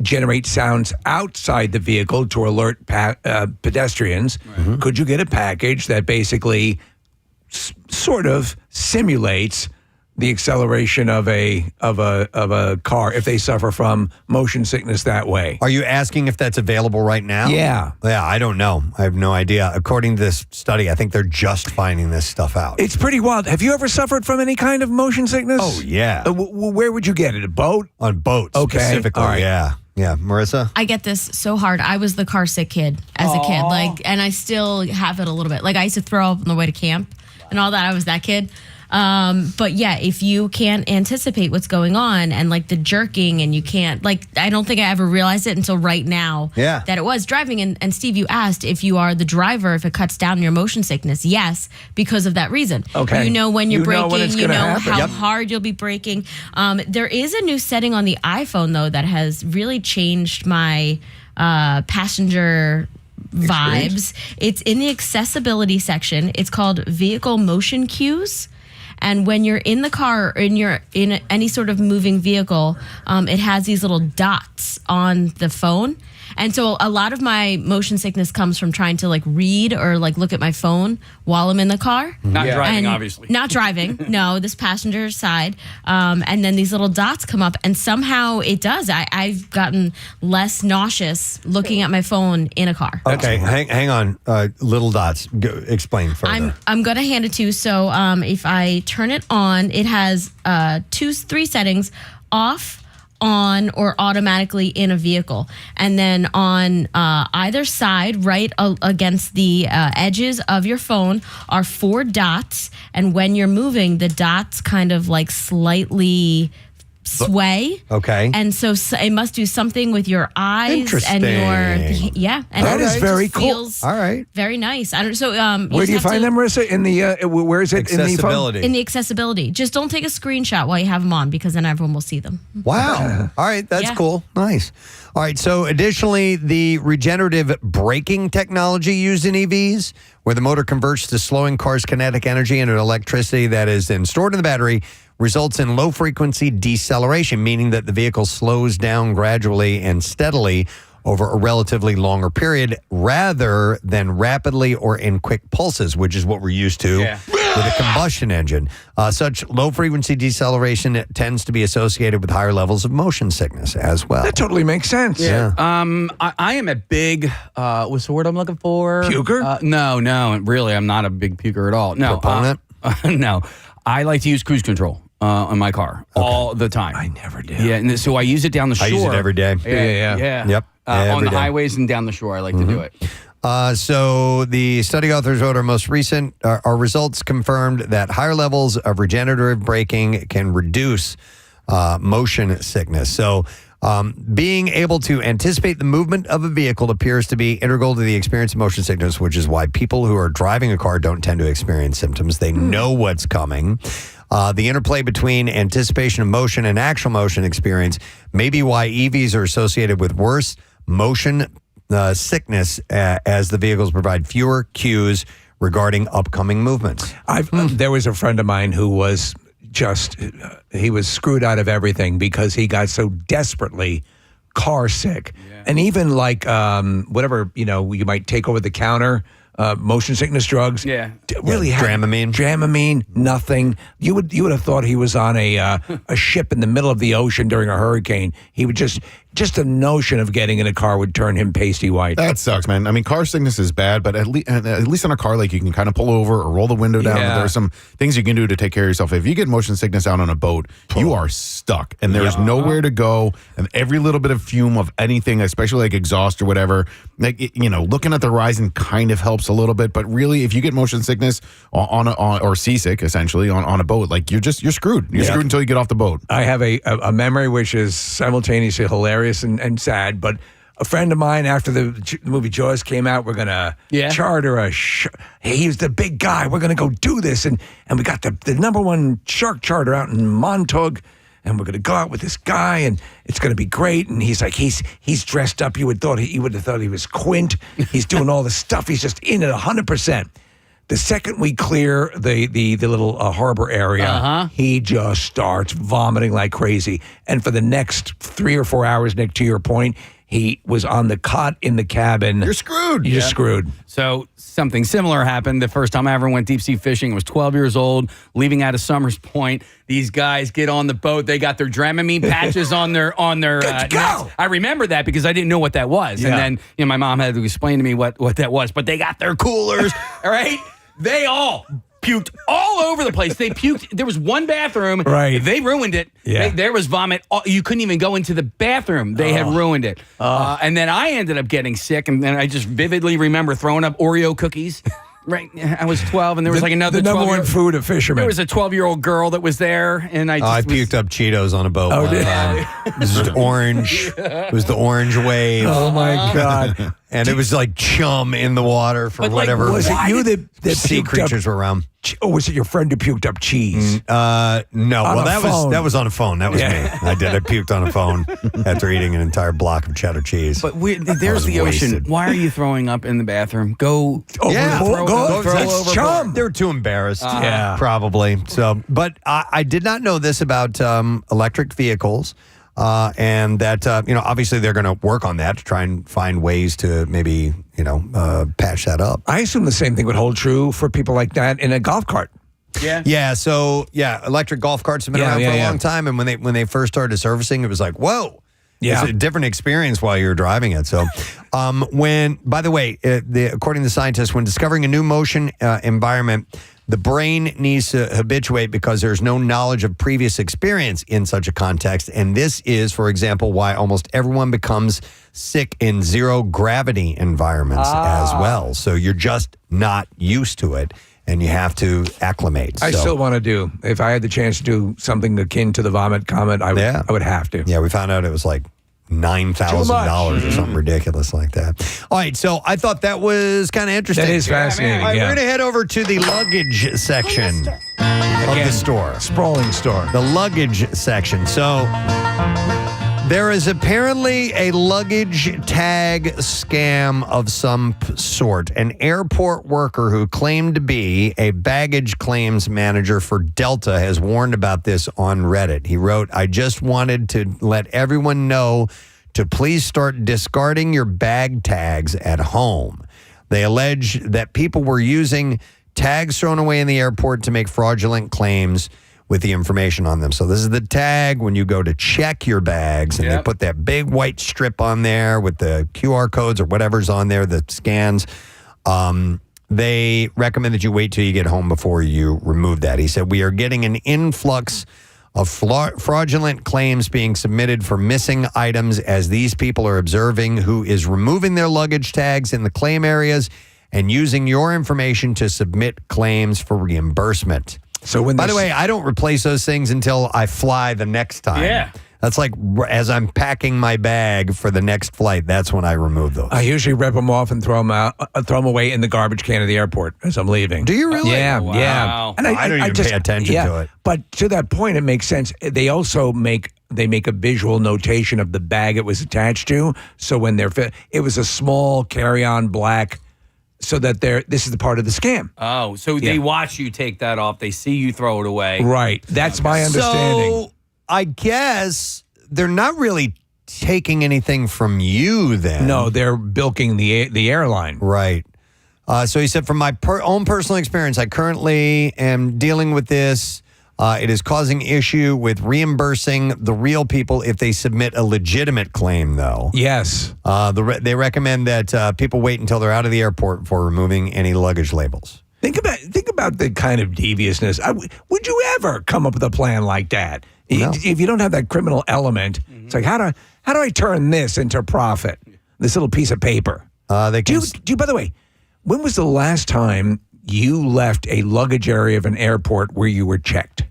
generate sounds outside the vehicle to alert pedestrians. Mm-hmm. Could you get a package that basically sort of simulates the acceleration of a car if they suffer from motion sickness that way? Are you asking if that's available right now? Yeah. Yeah, I don't know. I have no idea. According to this study, I think they're just finding this stuff out. It's pretty wild. Have you ever suffered from any kind of motion sickness? Oh, yeah. Where would you get it? A boat? On boats, specifically, right. Yeah. Yeah, Marissa? I get this so hard. I was the car sick kid as a kid, and I still have it a little bit. Like, I used to throw up on the way to camp and all that. I was that kid. But yeah, if you can't anticipate what's going on and like the jerking and you can't, like, I don't think I ever realized it until right now that it was driving. And Steve, you asked if you are the driver, if it cuts down your motion sickness. Yes, because of that reason. Okay. You know when you're braking, you know happen. how hard you'll be braking. There is a new setting on the iPhone though that has really changed my passenger vibes. It's in the accessibility section. It's called vehicle motion cues. And when you're in the car or you're in any sort of moving vehicle, it has these little dots on the phone. And so a lot of my motion sickness comes from trying to like read or like look at my phone while I'm in the car. Not driving, obviously. Not driving. No, this passenger side. And then these little dots come up and somehow it does. I've gotten less nauseous looking at my phone in a car. Okay, hang on. Little dots. Explain further. I'm going to hand it to you. So if I turn it on, it has 3 settings: off, on, or automatically in a vehicle. And then on either side, right against the edges of your phone, are 4 dots. And when you're moving, the dots kind of like slightly sway. Okay. And so it must do something with your eyes and your and that is very cool. Feels all right. Very nice. I don't. So where do you find them, Marissa? In the where is it? Accessibility. In the accessibility. Just don't take a screenshot while you have them on because then everyone will see them. Wow. All right, that's cool. Nice. All right, so additionally, the regenerative braking technology used in EVs, where the motor converts the slowing car's kinetic energy into electricity that is then stored in the battery, results in low-frequency deceleration, meaning that the vehicle slows down gradually and steadily over a relatively longer period rather than rapidly or in quick pulses, which is what we're used to with a combustion engine. Such low-frequency deceleration tends to be associated with higher levels of motion sickness as well. That totally makes sense. Yeah. I am a big, what's the word I'm looking for? Puker? No, really, I'm not a big puker at all. No. Proponent? No. I like to use cruise control on my car all the time. I never do. Yeah, and so I use it down the shore. I use it every day. Yeah. Yep. On Every the day. highways and down the shore, I like to do it. So the study authors wrote our most recent, our results confirmed that higher levels of regenerative braking can reduce motion sickness. So being able to anticipate the movement of a vehicle appears to be integral to the experience of motion sickness, which is why people who are driving a car don't tend to experience symptoms. They know what's coming. The interplay between anticipation of motion and actual motion experience may be why EVs are associated with worse motion sickness as the vehicles provide fewer cues regarding upcoming movements. There was a friend of mine who was he was screwed out of everything because he got so desperately car sick. And even like whatever, you might take over the counter, motion sickness drugs. Really had Dramamine, nothing. You would have thought he was on a ship in the middle of the ocean during a hurricane. He would just the notion of getting in a car would turn him pasty white. That sucks, man. I mean, car sickness is bad, but at least on a car, like you can kind of pull over or roll the window down. There are some things you can do to take care of yourself. If you get motion sickness out on a boat, you are stuck, and there's nowhere to go. And every little bit of fume of anything, especially like exhaust or whatever, like looking at the horizon kind of helps a little bit. But really, if you get motion sickness or seasick, essentially on a boat, like you're screwed. You're screwed until you get off the boat. I have a memory which is simultaneously hilarious and sad, but a friend of mine, after the movie Jaws came out, we're going to charter hey, he's the big guy. We're going to go do this. And we got the #1 shark charter out in Montauk, and we're going to go out with this guy, and it's going to be great. And he's like, he's dressed up. You would have thought he was Quint. He's doing all the stuff. He's just in it 100%. The second we clear the little harbor area, he just starts vomiting like crazy. And for the next 3 or 4 hours, Nick, to your point, he was on the cot in the cabin. You're screwed. You're screwed. So something similar happened the first time I ever went deep sea fishing. I was 12 years old, leaving out of Summers Point. These guys get on the boat. They got their Dramamine patches on their necks. I remember that because I didn't know what that was. And then my mom had to explain to me what that was. But they got their coolers, all right? They all puked all over the place. They puked. There was one bathroom. Right. They ruined it. Yeah. There was vomit. You couldn't even go into the bathroom. They had ruined it. And then I ended up getting sick, and then I just vividly remember throwing up Oreo cookies. Right, I was 12, and there was like another. The #1 food of fishermen. There was a 12-year-old girl that was there, and I puked up Cheetos on a boat one time. It was just orange. It was the orange wave. Oh my God! And it was like chum in the water for whatever. Was it you that sea creatures were around? Or was it your friend who puked up cheese? No. Well, that was on a phone. That was me. I puked on a phone after eating an entire block of cheddar cheese. But there's the ocean. Why are you throwing up in the bathroom? Go over. Chum. They were too embarrassed. Probably. So, but I did not know this about electric vehicles. And that, obviously they're going to work on that to try and find ways to maybe, patch that up. I assume the same thing would hold true for people like that in a golf cart. Yeah. So, electric golf carts have been around for a long time. And when they first started servicing, it was like, whoa. Yeah. It's a different experience while you're driving it. So, by the way, according to scientists, when discovering a new motion environment, the brain needs to habituate because there's no knowledge of previous experience in such a context. And this is, for example, why almost everyone becomes sick in zero gravity environments as well. So you're just not used to it, and you have to acclimate. I still want to do, if I had the chance to do something akin to the vomit comment, I would have to. Yeah, we found out it was like $9,000 or something ridiculous like that. All right, so I thought that was kind of interesting. That is fascinating. All right, we're going to head over to the luggage section of the store. Sprawling store. The luggage section. So there is apparently a luggage tag scam of some sort. An airport worker who claimed to be a baggage claims manager for Delta has warned about this on Reddit. He wrote, "I just wanted to let everyone know to please start discarding your bag tags at home. They allege that people were using tags thrown away in the airport to make fraudulent claims with the information on them. So this is the tag when you go to check your bags, and they put that big white strip on there with the QR codes or whatever's on there, the scans. They recommend that you wait till you get home before you remove that. He said, we are getting an influx of fraudulent claims being submitted for missing items as these people are observing who is removing their luggage tags in the claim areas and using your information to submit claims for reimbursement. So by the way, I don't replace those things until I fly the next time. Yeah. That's like as I'm packing my bag for the next flight, that's when I remove those. I usually rip them off and throw them away in the garbage can of the airport as I'm leaving. Do you really? Yeah, Wow. yeah. And I don't even pay attention to it. But to that point, it makes sense. They also make a visual notation of the bag it was attached to. So when it was a small carry-on black, so that this is the part of the scam. Oh, so they watch you take that off. They see you throw it away. Right. That's my understanding. So I guess they're not really taking anything from you then. No, they're bilking the airline. Right. So he said, from my own personal experience, I currently am dealing with this. It is causing issue with reimbursing the real people if they submit a legitimate claim, though. Yes. They recommend that people wait until they're out of the airport before removing any luggage labels. Think about the kind of deviousness. Would you ever come up with a plan like that? No. If you don't have that criminal element, it's like, how do I turn this into profit? This little piece of paper. By the way, when was the last time you left a luggage area of an airport where you were checked?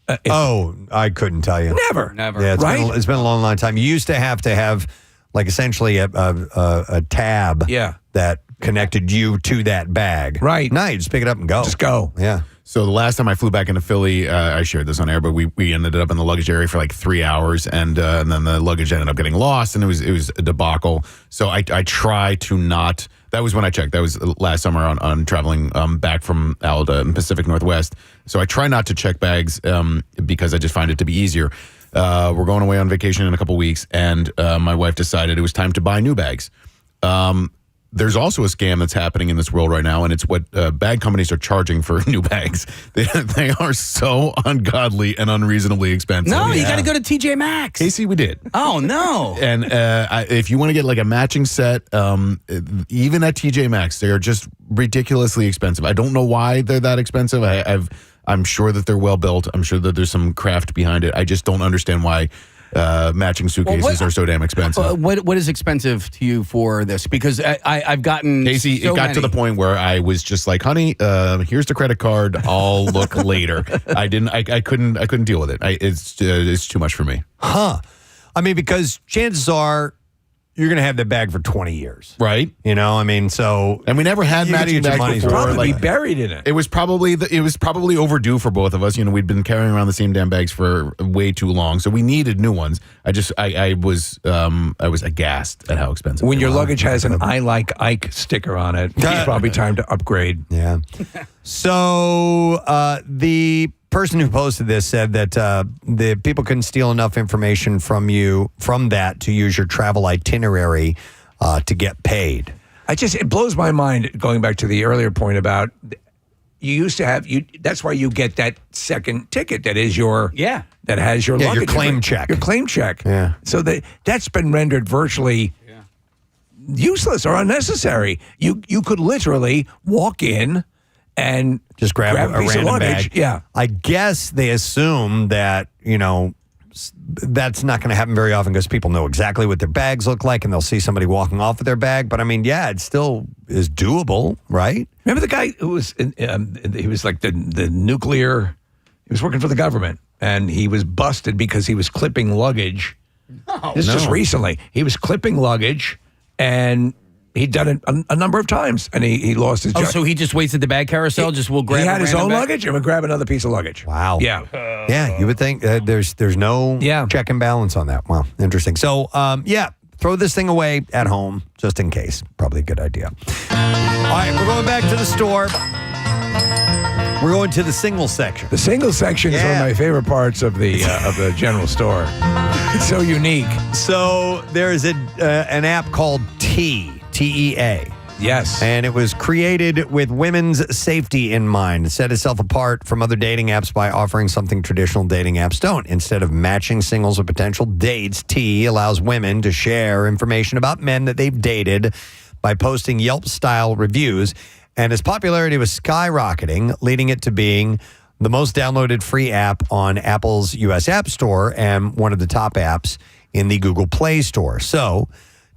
I couldn't tell you. Never. Yeah, right? It's been a long time. You used to have like essentially a tab that connected you to that bag. Right. Now you just pick it up and go. Just go. Yeah. So the last time I flew back into Philly, I shared this on air, but we ended up in the luggage area for like 3 hours, and then the luggage ended up getting lost, and it was a debacle. So I try to not. That was when I checked. That was last summer on traveling back from Alda in Pacific Northwest. So I try not to check bags because I just find it to be easier. We're going away on vacation in a couple weeks, and my wife decided it was time to buy new bags. There's also a scam that's happening in this world right now, and it's what bag companies are charging for new bags. They are so ungodly and unreasonably expensive. No, you got to go to TJ Maxx. Casey, we did. Oh, no. And if you want to get like a matching set, even at TJ Maxx, they are just ridiculously expensive. I don't know why they're that expensive. I'm sure that they're well built. I'm sure that there's some craft behind it. I just don't understand why matching suitcases are so damn expensive. What is expensive to you for this? Because I've gotten Casey, so it got many. to the point where I was just like, honey, here's the credit card. I'll look later. I couldn't deal with it. It's too much for me. Huh. I mean, because chances are you're going to have that bag for 20 years. Right. You know, I mean, so. And we never had matching bags before. Probably buried in it. It was probably overdue for both of us. You know, we'd been carrying around the same damn bags for way too long, so we needed new ones. I was aghast at how expensive. When your luggage has an "I like Ike" sticker on it, it's probably time to upgrade. Yeah. So the person who posted this said that the people couldn't steal enough information from that to use your travel itinerary to get paid. It blows my mind, going back to the earlier point about you used to have that's why you get that second ticket that is that has your luggage. Your claim check. Your claim check. Yeah. So that's been rendered virtually useless or unnecessary. You could literally walk in and just grab a piece random of luggage. bag. Yeah. I guess they assume that, that's not going to happen very often because people know exactly what their bags look like and they'll see somebody walking off with their bag. But I mean, it still is doable, right? Remember the guy who was, he was like the nuclear, he was working for the government and he was busted because he was clipping luggage. This is just recently. He was clipping luggage and he'd done it a number of times, and he lost his job. So he just waits at the bag carousel? We'll grab. He had his own bag? luggage, and would grab another piece of luggage. Wow. Yeah. Yeah, you would think there's no check and balance on that. Wow, interesting. So, throw this thing away at home just in case. Probably a good idea. All right, we're going back to the store. We're going to the single section. The single section is one of my favorite parts of the general store. It's so unique. So there's an app called TEA. Yes. And it was created with women's safety in mind. It set itself apart from other dating apps by offering something traditional dating apps don't. Instead of matching singles with potential dates, T allows women to share information about men that they've dated by posting Yelp-style reviews. And its popularity was skyrocketing, leading it to being the most downloaded free app on Apple's U.S. App Store and one of the top apps in the Google Play Store. So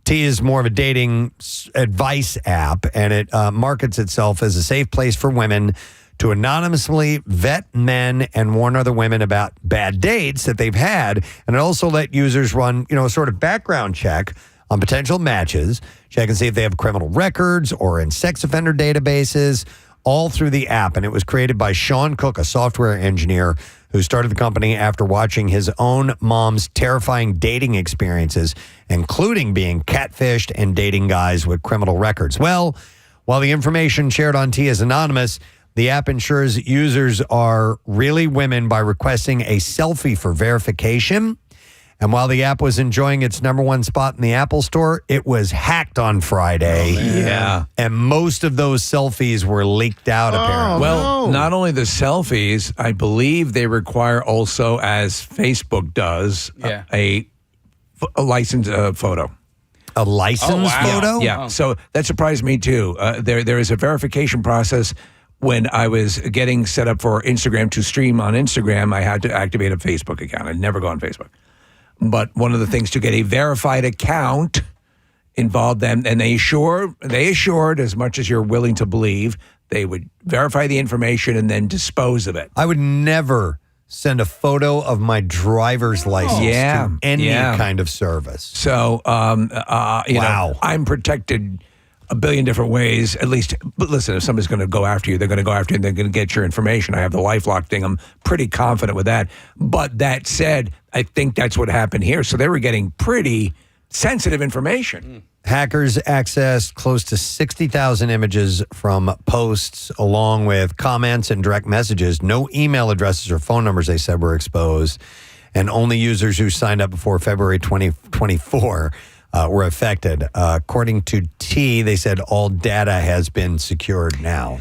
T is more of a dating advice app, and it markets itself as a safe place for women to anonymously vet men and warn other women about bad dates that they've had. And it also let users run, a sort of background check on potential matches, check and see if they have criminal records or in sex offender databases, all through the app. And it was created by Sean Cook, a software engineer who started the company after watching his own mom's terrifying dating experiences, including being catfished and dating guys with criminal records. Well, while the information shared on T is anonymous, the app ensures users are really women by requesting a selfie for verification. And while the app was enjoying its #1 spot in the Apple Store, it was hacked on Friday. Yeah. And most of those selfies were leaked out, apparently. Well, not only the selfies, I believe they require also, as Facebook does, a licensed photo. A licensed photo? Yeah. So that surprised me, too. There is a verification process. When I was getting set up for Instagram to stream on Instagram, I had to activate a Facebook account. I'd never go on Facebook. But one of the things to get a verified account involved them, and they assured, as much as you're willing to believe, they would verify the information and then dispose of it. I would never send a photo of my driver's license to any kind of service. So, you know, I'm protected a billion different ways, at least. But listen, if somebody's going to go after you, they're going to go after you and they're going to get your information. I have the LifeLock thing. I'm pretty confident with that. But that said, I think that's what happened here. So they were getting pretty sensitive information. Hackers accessed close to 60,000 images from posts, along with comments and direct messages. No email addresses or phone numbers, they said, were exposed. And only users who signed up before February 2024 were affected. According to T, they said all data has been secured now.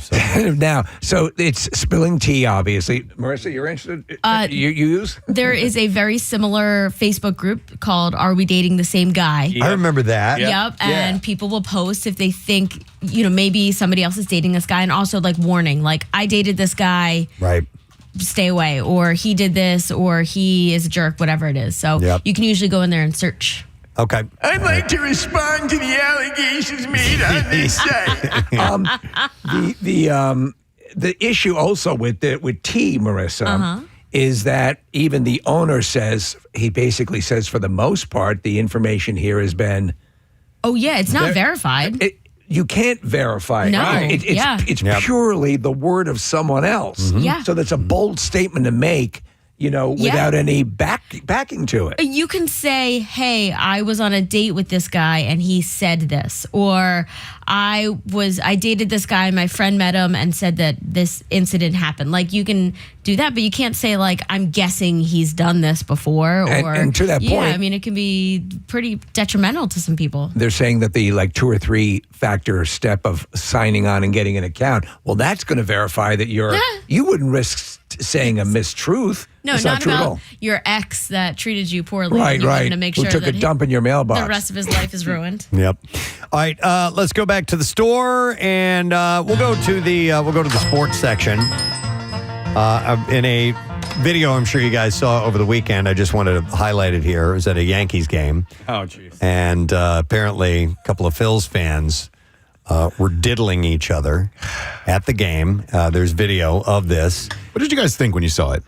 So it's spilling tea, obviously. Marissa, you're interested? You use? There is a very similar Facebook group called Are We Dating the Same Guy? I remember that. Yep. And people will post if they think, you know, maybe somebody else is dating this guy, and also like warning, like, I dated this guy. Right. Stay away. Or he did this, or he is a jerk, whatever it is. So you can usually go in there and search. Okay. I'd like to respond to the allegations made on this site. The issue also with T, Marissa, is that even the owner says, he basically says, for the most part, the information here has been. Oh yeah, it's not verified. You can't verify it. No. Right? It's purely the word of someone else. Yeah. So that's a bold statement to make, you know, without any backing to it. You can say, hey, I was on a date with this guy and he said this. Or I dated this guy, my friend met him and said that this incident happened. Like, you can do that, but you can't say, like, I'm guessing he's done this before. And to that point. Yeah, I mean, it can be pretty detrimental to some people. They're saying that the 2 or 3 factor step of signing on and getting an account, well, that's going to verify that you wouldn't risk saying a mistruth. No, it's not true at about all. your ex that treated you poorly. Right, and you're right. going to make sure Who took that a dump in your mailbox. the rest of his life is ruined. Yep. All right, let's go back to the store, and we'll go to the sports section. In a video I'm sure you guys saw over the weekend, I just wanted to highlight it here. It was at a Yankees game. Oh, jeez. And apparently a couple of Phils fans were diddling each other at the game. There's video of this. What did you guys think when you saw it?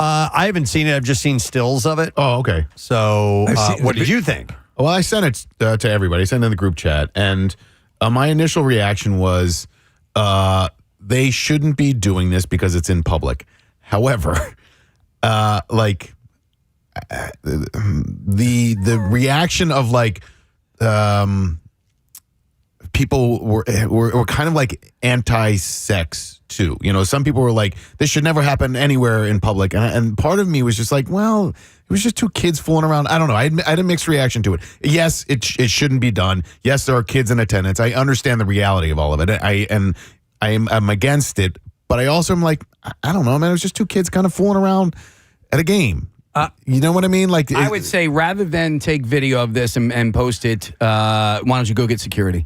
I haven't seen it. I've just seen stills of it. Oh, okay. So what did you think? Well, I sent it to everybody. I sent it in the group chat. And my initial reaction was they shouldn't be doing this because it's in public. However, the reaction of people were kind of like anti-sex too. You know, some people were like, this should never happen anywhere in public. And part of me was just like, well, it was just two kids fooling around. I don't know. I had a mixed reaction to it. Yes, it shouldn't be done. Yes, there are kids in attendance. I understand the reality of all of it. I'm against it. But I also am like, I don't know, man. It was just two kids kind of fooling around at a game. You know what I mean? Like, I would say rather than take video of this and post it, why don't you go get security?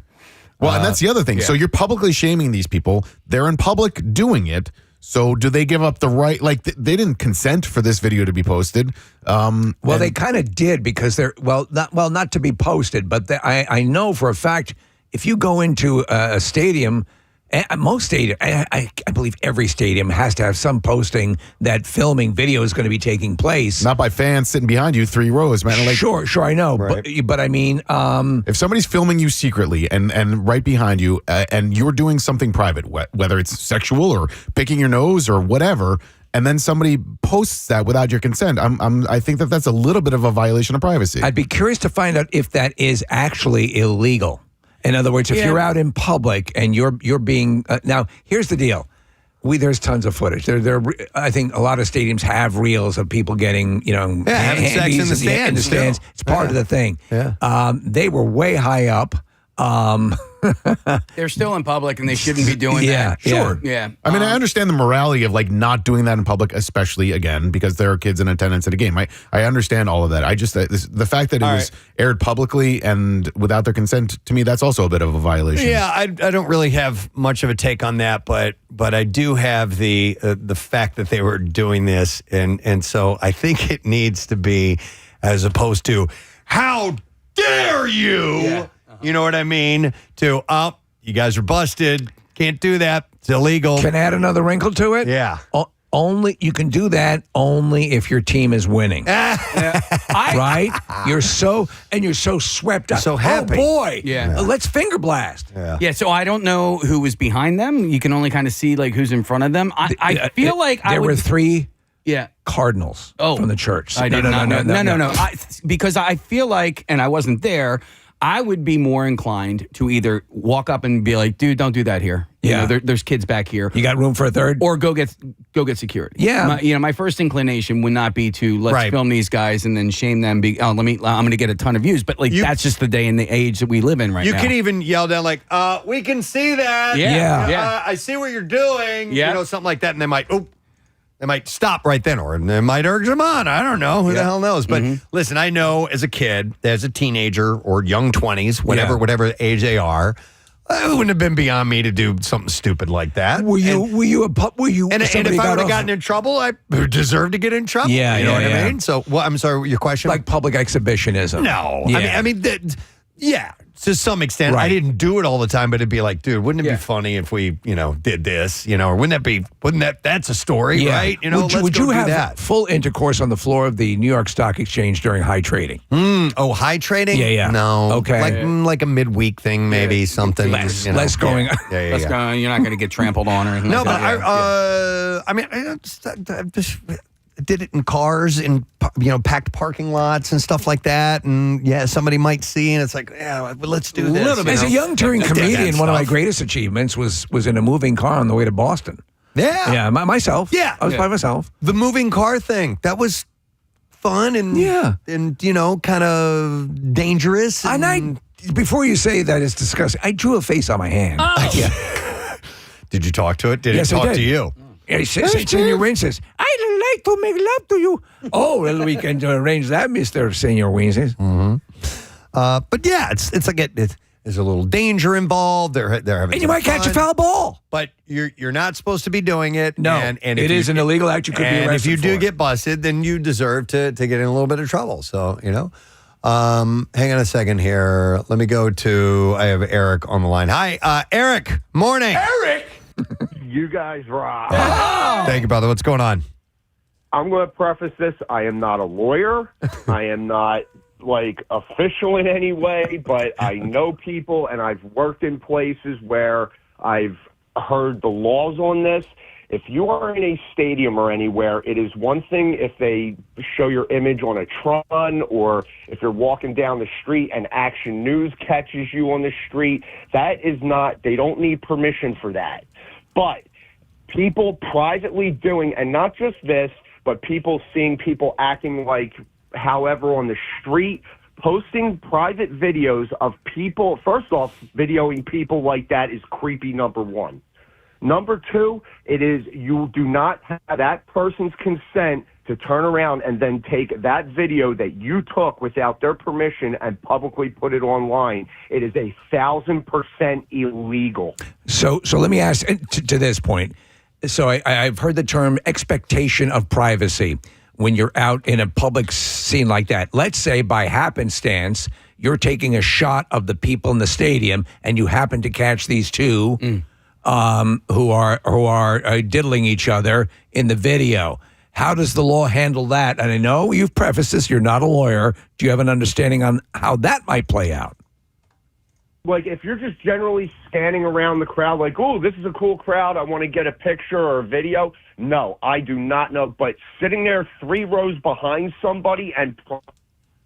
Well, and that's the other thing. Yeah. So you're publicly shaming these people. They're in public doing it. So do they give up the right? Like, they didn't consent for this video to be posted. Well, they kind of did because they're not to be posted, but I know for a fact if you go into a stadium. Most stadium, I believe every stadium has to have some posting that filming video is going to be taking place. Not by fans sitting behind you 3 rows, man. Like, sure, I know. Right. But I mean... if somebody's filming you secretly and right behind you and you're doing something private, whether it's sexual or picking your nose or whatever, and then somebody posts that without your consent, I think that's a little bit of a violation of privacy. I'd be curious to find out if that is actually illegal. In other words, if you're out in public and you're being now, here's the deal: there's tons of footage. I think a lot of stadiums have reels of people getting having sex in the stands. It's part of the thing. Yeah. They were way high up. They're still in public and they shouldn't be doing that. Sure. Yeah. I mean, I understand the morality of like not doing that in public, especially again because there are kids in attendance at a game. I understand all of that. I just the fact that it was aired publicly and without their consent, to me, that's also a bit of a violation. Yeah, I don't really have much of a take on that, but I do have the fact that they were doing this, and so I think it needs to be as opposed to how dare you. Yeah. You know what I mean? You guys are busted. Can't do that. It's illegal. Can I add another wrinkle to it? Yeah. Only you can do that only if your team is winning. Right? You're so swept up. So happy. Oh boy. Yeah. Let's finger blast. Yeah. So I don't know who was behind them. You can only kind of see like who's in front of them. I feel like there were 3 Yeah. cardinals from the church. I did not know. No. Because I feel like, and I wasn't there, I would be more inclined to either walk up and be like, dude, don't do that here. You know, there's kids back here. You got room for a third? Or go get security. Yeah. My first inclination would not be to let's film these guys and then shame them. I'm going to get a ton of views. But that's just the day and the age that we live in right now. You could even yell down like, we can see that. Yeah. I see what you're doing. Yeah. You know, something like that. And they might stop right then, or they might urge them on. I don't know. Who the hell knows? But listen, I know as a kid, as a teenager or young 20s, whatever age they are, it wouldn't have been beyond me to do something stupid like that. Were you? And if I would have gotten in trouble, I deserved to get in trouble. Yeah, you know what I mean? So, I'm sorry, your question? Like public exhibition-ism. No. Yeah. I mean, to some extent. I didn't do it all the time, but it'd be like, dude, wouldn't it be funny if we, did this, or that's a story, right? Would you have full intercourse on the floor of the New York Stock Exchange during high trading? High trading? Yeah. No. Okay. Like a midweek thing, maybe something. Less going on. Less going on. You're not going to get trampled on or anything No, like that. I just did it in cars in packed parking lots and stuff like that, and somebody might see, and it's like, let's do this. As a young touring comedian, one of my greatest achievements was in a moving car on the way to Boston. Yeah, myself. Yeah, I was by myself. The moving car thing, that was fun and kind of dangerous. And before you say that it's disgusting, I drew a face on my hand. Oh. Did you talk to it? Did it talk to you? It says, Senor Wayne says, I'd like to make love to you. Oh, well, we can arrange that, Mr. Senor Wayne says. Mm-hmm. But yeah, it's like there's a little danger involved. They're having and you might catch a foul ball. But you're not supposed to be doing it. No, and it is an illegal act. You could be arrested if you do for. get busted, then you deserve to get in a little bit of trouble. So, hang on a second here. Let me go to, I have Eric on the line. Hi, Eric. Morning. Eric! You guys rock. Thank you, brother. What's going on? I'm going to preface this. I am not a lawyer. I am not, official in any way, but I know people, and I've worked in places where I've heard the laws on this. if you are in a stadium or anywhere, it is one thing if they show your image on a Tron or if you're walking down the street and Action News catches you on the street. That is not, they don't need permission for that. But people privately doing, and not just this, but people seeing people acting like however on the street, posting private videos of people. First off, videoing people like that is creepy, number one. Number two, it is you do not have that person's consent to turn around and then take that video that you took without their permission and publicly put it online. It is 1,000% illegal. So let me ask to this point. So I've heard the term expectation of privacy when you're out in a public scene like that. Let's say by happenstance, you're taking a shot of the people in the stadium and you happen to catch these two who are diddling each other in the video. How does the law handle that? And I know you've prefaced this, you're not a lawyer. Do you have an understanding on how that might play out? Like, if you're just generally standing around the crowd like, oh, this is a cool crowd, I want to get a picture or a video. No, I do not know. But sitting there 3 rows behind somebody and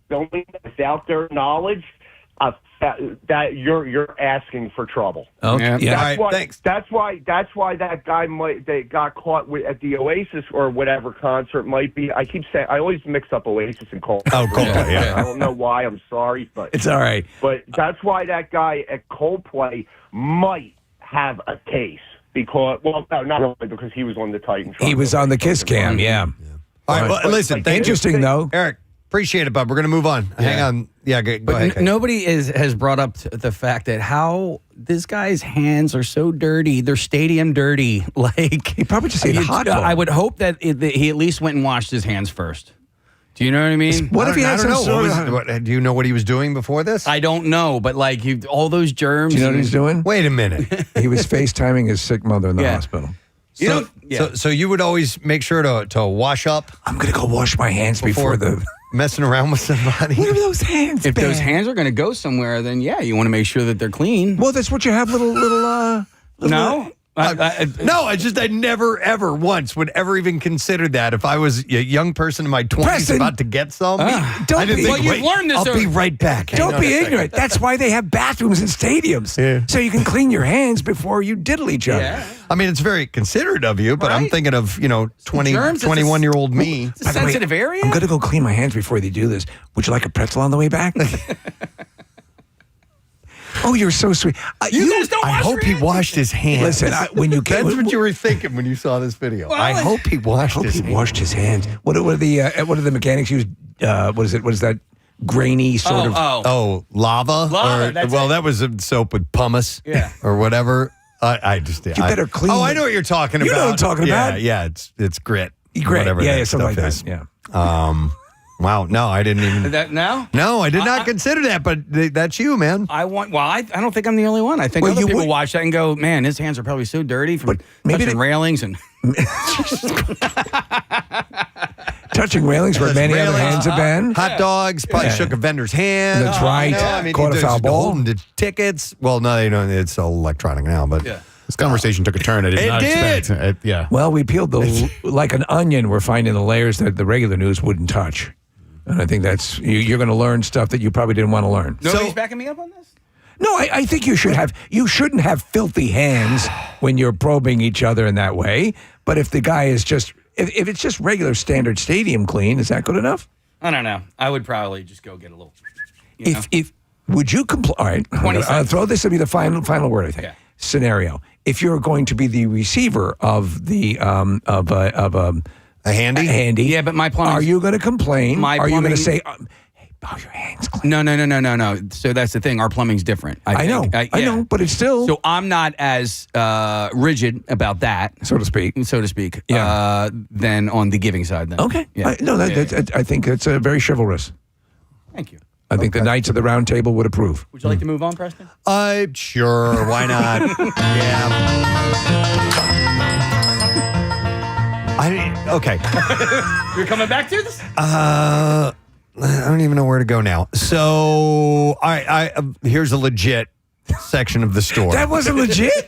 filming without their knowledge, that you're asking for trouble. Okay. Yeah. Thanks. That's why that guy that got caught at the Oasis or whatever concert might be. I keep saying, I always mix up Oasis and Coldplay. Oh, Coldplay, yeah. I don't know why. I'm sorry, but it's all right. But that's why that guy at Coldplay might have a case because, well, no, not really, because he was on the Titan. He was on the Kiss Cam, yeah. All right, well, listen, interesting though, Eric. Appreciate it, bub. We're going to move on. Hang on. Yeah, go ahead. Nobody has brought up the fact that how this guy's hands are so dirty. They're stadium dirty. Like, he probably just ate a hot dog. I would hope that he at least went and washed his hands first. Do you know what I mean? What if he had some sort of... Do you know what he was doing before this? I don't know, but like all those germs. Do you know what he's doing? Wait a minute. He was FaceTiming his sick mother in the hospital. So you would always make sure to wash up? I'm going to go wash my hands before the... Messing around with somebody. What are those hands? If those hands are going to go somewhere, then yeah, you want to make sure that they're clean. Well, that's what you have. Little no. I never ever once would ever even consider that if I was a young person in my 20s about to get some. You've learned this. I'll be right back. Don't be ignorant. That's why they have bathrooms in stadiums. Yeah. So you can clean your hands before you diddle each other. Yeah. I mean, it's very considerate of you, but I'm thinking of, 21-year-old me. It's a sensitive area. I'm going to go clean my hands before they do this. Would you like a pretzel on the way back? Oh, you're so sweet. You guys don't I hope he washed his hands. Listen, when you that's what you were thinking when you saw this video. Well, I hope he washed his hands. What do the mechanics use? What is it? What is that grainy sort of? Oh, lava. That was a soap with pumice. Yeah. Or whatever. I just you better clean. I know what you're talking about. You know what I'm talking about? Yeah. It's grit. Whatever. Yeah, something like that. Yeah. Wow, no, I didn't even. That now? No, I did not consider that, but that's you, man. I don't think I'm the only one. I think other people watch that and go, man, his hands are probably so dirty from touching railings and. Touching railings where many other hands have been. Hot dogs, probably shook a vendor's hand. That's right. I mean, caught a foul ball. Holding the tickets. Well, no, it's all electronic now, but. Yeah. This conversation took a turn I did not expect. Yeah. Well, we peeled like an onion. We're finding the layers that the regular news wouldn't touch. And I think that's you're going to learn stuff that you probably didn't want to learn. Nobody's backing me up on this? No, I think you shouldn't have filthy hands when you're probing each other in that way. But if the guy is just if it's just regular standard stadium clean, is that good enough? I don't know. I would probably just go get a little. If would you comply? All right, I'll throw this to be the final word. I think scenario. If you're going to be the receiver of the a handy? Yeah, but my plumbing. Are you going to complain? Are you going to say, hey, bow your hands clean? No. So that's the thing. Our plumbing's different. I know, but it's still. So I'm not as rigid about that, so to speak. Than on the giving side. Then. Okay. Yeah. I think it's very chivalrous. Thank you. I think the Knights of the Round Table would approve. Would you like to move on, Preston? Sure. Why not? Okay. You're coming back to this? I don't even know where to go now. So, all right, here's a legit section of the story. That wasn't legit?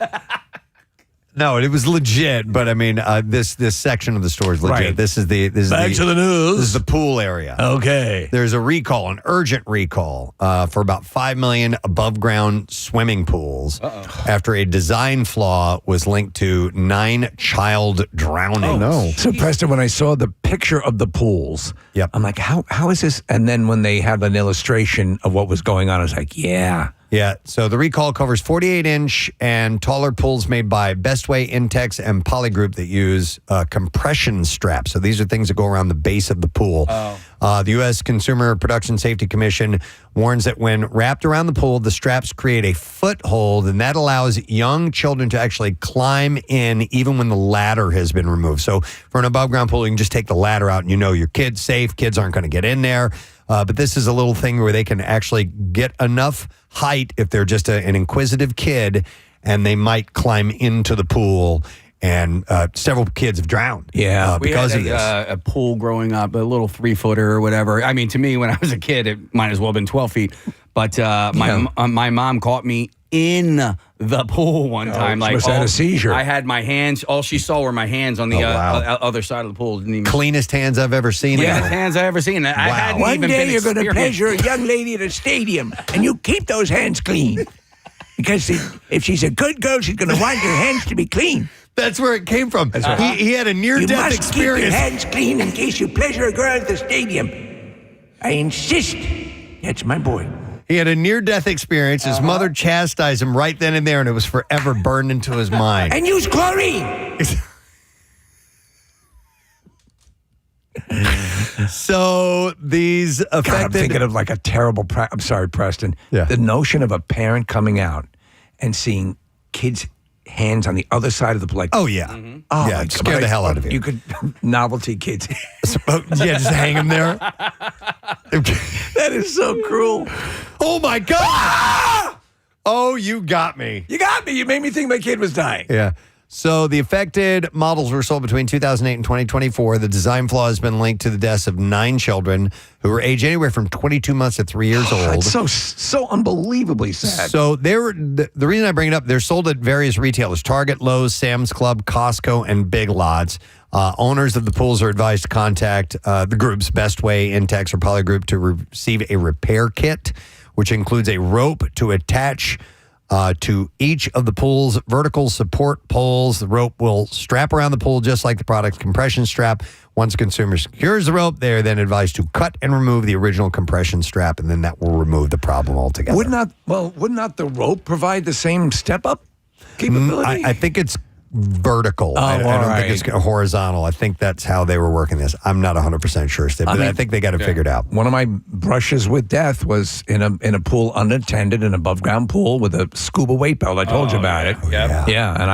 No, it was legit, but I mean, this section of the store is legit. Right. This is the Back to the news. This is the pool area. Okay. There's a recall, an urgent recall, for about 5 million above ground swimming pools after a design flaw was linked to 9 child drownings. Oh, no. So, Preston, when I saw the picture of the pools, I'm like, how is this? And then when they had an illustration of what was going on, I was like, yeah. Yeah, so the recall covers 48-inch and taller pools made by Bestway, Intex, and Polygroup that use compression straps. So these are things that go around the base of the pool. The U.S. Consumer Production Safety Commission warns that when wrapped around the pool, the straps create a foothold, and that allows young children to actually climb in even when the ladder has been removed. So for an above-ground pool, you can just take the ladder out and you know your kid's safe. Kids aren't going to get in there. But this is a little thing where they can actually get enough height if they're just an inquisitive kid, and they might climb into the pool. And several kids have drowned because of this. A pool growing up, a little 3-footer or whatever. I mean, to me, when I was a kid, it might as well have been 12 feet. But my mom caught me in the pool one time. She must have had a seizure. I had my hands. All she saw were my hands on the other side of the pool. Didn't even, cleanest hands I've ever seen. Cleanest hands I've ever seen. I hadn't One even day been you're going to experienced. pleasure a young lady at a stadium, and you keep those hands clean. Because if she's a good girl, she's going to want your hands to be clean. That's where it came from. He had a near-death experience. You must keep your hands clean in case you pleasure a girl at the stadium. I insist. That's my boy. He had a near-death experience. His mother chastised him right then and there, and it was forever burned into his mind. And use chlorine. So these affected... God, I'm thinking of like a terrible... I'm sorry, Preston. Yeah. The notion of a parent coming out and seeing kids' hands on the other side of the pool. Oh, yeah. Oh, yeah, like, scare the hell out of you. You could... Novelty kids. Yeah, just hang him there. That is so cruel. Oh, my God. Ah! Oh, you got me. You got me. You made me think my kid was dying. Yeah. So the affected models were sold between 2008 and 2024. The design flaw has been linked to the deaths of 9 children who were aged anywhere from 22 months to 3 years old. That's so unbelievably sad. So the reason I bring it up, they're sold at various retailers: Target, Lowe's, Sam's Club, Costco, and Big Lots. Owners of the pools are advised to contact the groups Bestway, Intex, or Polygroup to receive a repair kit, which includes a rope to attach to each of the pool's vertical support poles. The rope will strap around the pool just like the product's compression strap. Once a consumer secures the rope, they are then advised to cut and remove the original compression strap, and then that will remove the problem altogether. Would not the rope provide the same step-up capability? I think it's vertical. Oh, I don't right. think it's horizontal. I think that's how they were working this. I'm not 100% sure, Steve, but I think they got it figured out. One of my brushes with death was in a pool unattended, an above ground pool with a scuba weight belt. I told you about it. Yeah, and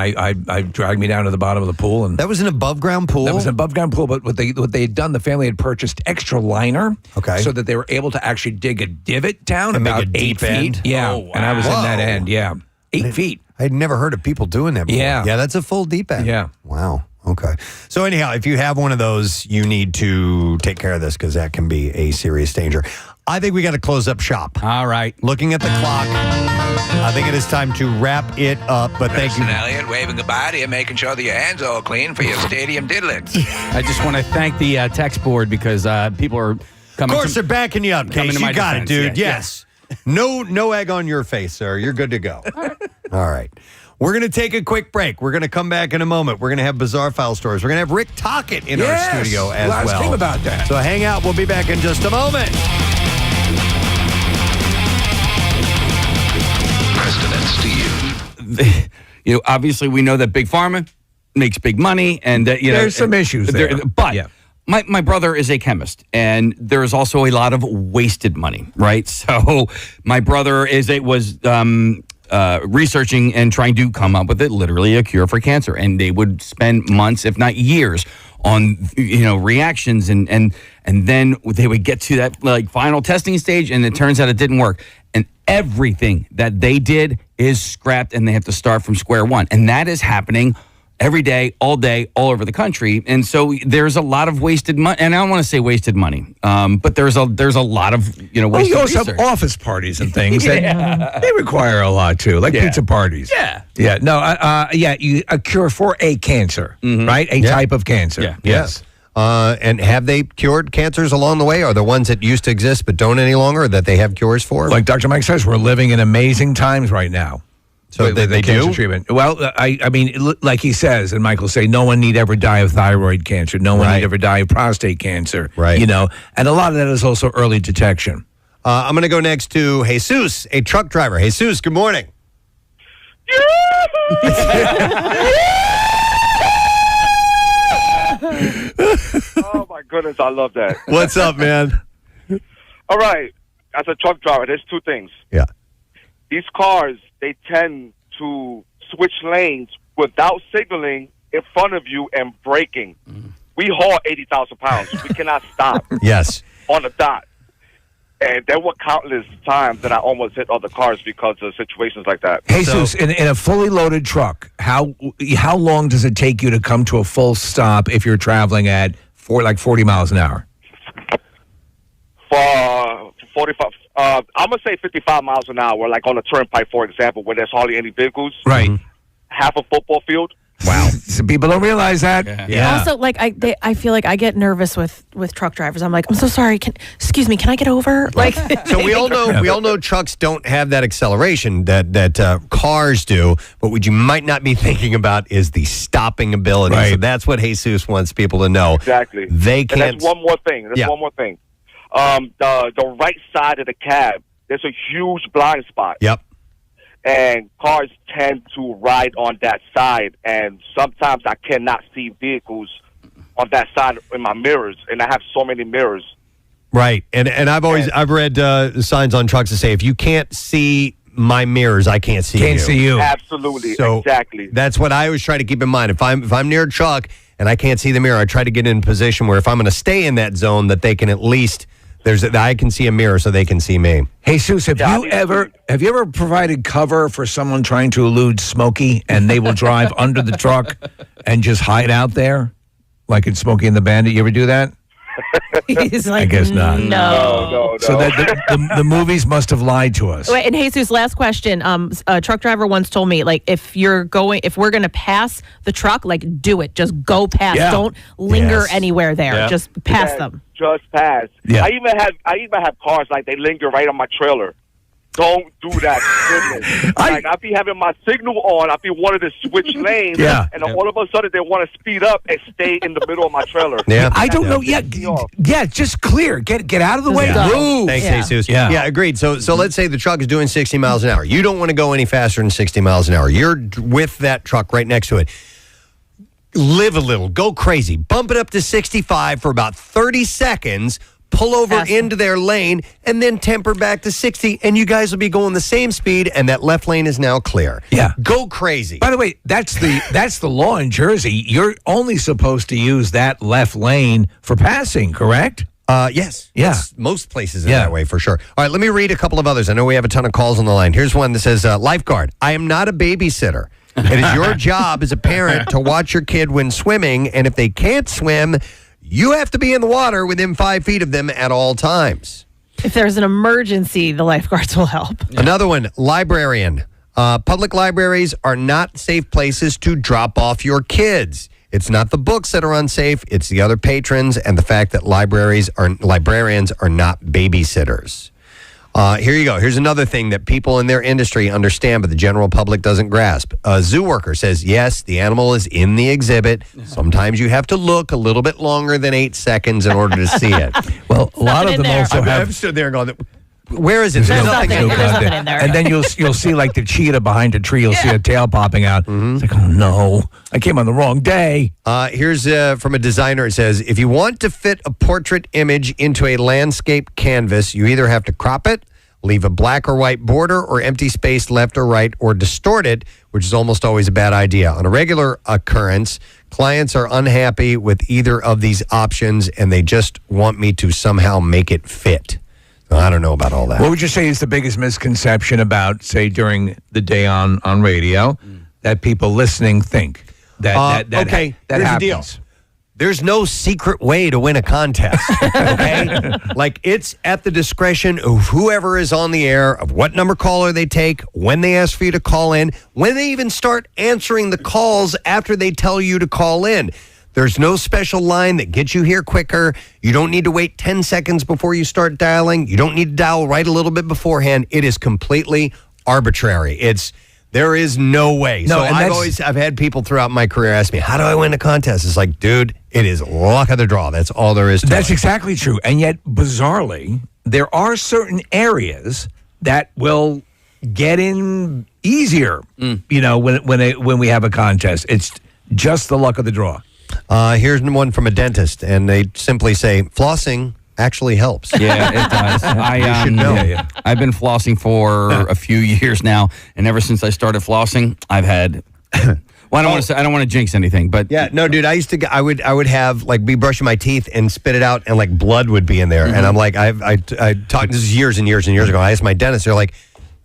I dragged me down to the bottom of the pool, and that was an above ground pool. That was an above ground pool, but what they had done, the family had purchased extra liner, so that they were able to actually dig a divot down and about make a 8 deep feet. end. Yeah, Oh, wow. and I was in that end. Yeah, 8 feet. I had never heard of people doing that before. Yeah. Yeah, that's a full deep end. Yeah. Wow. Okay. So anyhow, if you have one of those, you need to take care of this because that can be a serious danger. I think we got to close up shop. All right. Looking at the clock, I think it is time to wrap it up. But thank you. Preston Elliott waving goodbye to you, making sure that your hands are all clean for your stadium diddlings. I just want to thank the text board because people are coming. Of course, they're backing you up, coming Case. to You my got defense. it, dude. Yeah. Yes. No egg on your face, sir. You're good to go. All right. We're going to take a quick break. We're going to come back in a moment. We're going to have Bizarre File Stories. We're going to have Rick Tocchet in our studio as well. I was thinking about that. So hang out. We'll be back in just a moment. Preston and Steve. Obviously, we know that Big Pharma makes big money, and There's some issues there. But my brother is a chemist, and there is also a lot of wasted money, right? So my brother was researching and trying to come up with literally a cure for cancer, and they would spend months, if not years, on reactions, and then they would get to that final testing stage, and it turns out it didn't work, and everything that they did is scrapped, and they have to start from square one, and that is happening every day, all over the country. And so there's a lot of wasted money. And I don't want to say wasted money, but there's a lot of, wasted you also research. have office parties and things that they require a lot too, like pizza parties. Yeah. Yeah. No, a cure for a cancer, right? A type of cancer. Yeah. Yes. And have they cured cancers along the way? Are there ones that used to exist but don't any longer that they have cures for? Like Dr. Mike says, we're living in amazing times right now. So they cancer do? Treatment. Well, I mean, like he says, and Michael say, no one need ever die of thyroid cancer. No one need ever die of prostate cancer. Right. And a lot of that is also early detection. I'm going to go next to Jesus, a truck driver. Jesus, good morning. Oh my goodness, I love that. What's up, man? All right, as a truck driver, there's two things. Yeah. These cars, they tend to switch lanes without signaling in front of you and braking. We haul 80,000 pounds. We cannot stop. Yes. On the dot. And there were countless times that I almost hit other cars because of situations like that. Jesus, in a fully loaded truck, how long does it take you to come to a full stop if you're traveling at 40 miles an hour? For 45, I'm going to say 55 miles an hour, like on a turnpike, for example, where there's hardly any vehicles. Right. Half a football field. Wow. Some people don't realize that. Yeah. Also, like I feel like I get nervous with truck drivers. I'm like, I'm so sorry. Excuse me, can I get over? Like, so we all know trucks don't have that acceleration that cars do. But what you might not be thinking about is the stopping ability. Right. So that's what Jesus wants people to know. Exactly. They can't. And that's one more thing. The right side of the cab, there's a huge blind spot. Yep. And cars tend to ride on that side, and sometimes I cannot see vehicles on that side in my mirrors, and I have so many mirrors. Right, and I've read signs on trucks that say if you can't see my mirrors, I can't see you. Can't see you. Absolutely, so exactly. That's what I always try to keep in mind. If I'm near a truck and I can't see the mirror, I try to get in a position where if I'm going to stay in that zone, that they can at least. I can see a mirror so they can see me. Jesus, have you ever provided cover for someone trying to elude Smokey and they will drive under the truck and just hide out there? Like in Smokey and the Bandit? You ever do that? He's like, I guess not. No. So that the movies must have lied to us. Wait, and Jesus, last question. A truck driver once told me, like, if we're going to pass the truck, like, do it. Just go past. Yeah. Don't linger Yes. anywhere there. Yeah. Just pass Yeah, them. Just pass. Yeah. I even have cars like they linger right on my trailer. Don't do that. Goodness. I be having my signal on. I be wanting to switch lanes. Yeah. And all of a sudden they want to speed up and stay in the middle of my trailer. Yeah. I don't know. Yeah, just clear. Get out of the way. go. Move. Thanks, Yeah. Jesus. Yeah. Yeah, agreed. So let's say the truck is doing 60 miles an hour. You don't want to go any faster than 60 miles an hour. You're with that truck right next to it. Live a little. Go crazy. Bump it up to 65 for about 30 seconds. Pull over into their lane and then temper back to 60, and you guys will be going the same speed, and that left lane is now clear. Yeah. Go crazy. By the way, that's the law in Jersey. You're only supposed to use that left lane for passing, correct? Yes. Yeah. Most places are that way for sure. All right, let me read a couple of others. I know we have a ton of calls on the line. Here's one that says, lifeguard, I am not a babysitter. It is your job as a parent to watch your kid when swimming, and if they can't swim, you have to be in the water within 5 feet of them at all times. If there's an emergency, the lifeguards will help. Yeah. Another one, librarian. Public libraries are not safe places to drop off your kids. It's not the books that are unsafe. It's the other patrons and the fact that librarians are not babysitters. Here you go. Here's another thing that people in their industry understand, but the general public doesn't grasp. A zoo worker says, yes, the animal is in the exhibit. Sometimes you have to look a little bit longer than 8 seconds in order to see it. Well, a lot of them also have. I've stood there going, where is it? There's nothing in there. And then you'll see like the cheetah behind a tree. You'll see a tail popping out. It's like, oh no, I came on the wrong day. Here's from a designer. It says, if you want to fit a portrait image into a landscape canvas, you either have to crop it, leave a black or white border, or empty space left or right, or distort it, which is almost always a bad idea. On a regular occurrence, clients are unhappy with either of these options, and they just want me to somehow make it fit. I don't know about all that. What would you say is the biggest misconception about, say, during the day on radio that people listening think? that okay, that here's happens. the deal. There's no secret way to win a contest, okay? Like, it's at the discretion of whoever is on the air, of what number caller they take, when they ask for you to call in, when they even start answering the calls after they tell you to call in. There's no special line that gets you here quicker. You don't need to wait 10 seconds before you start dialing. You don't need to dial right a little bit beforehand. It is completely arbitrary. There is no way. No, So and I've had people throughout my career ask me, how do I win a contest? It's like, dude, it is luck of the draw. That's all there is to it. That's exactly true. And yet, bizarrely, there are certain areas that will get in easier, when we have a contest. It's just the luck of the draw. Here's one from a dentist, and they simply say, flossing actually helps. Yeah, it does. You should know. I've been flossing for a few years now, and ever since I started flossing, I've had. Well, I don't want to jinx anything, but yeah, no, dude. I would have be brushing my teeth and spit it out, and blood would be in there, and I'm like, I talked. This is years and years and years ago. I asked my dentist, they're like,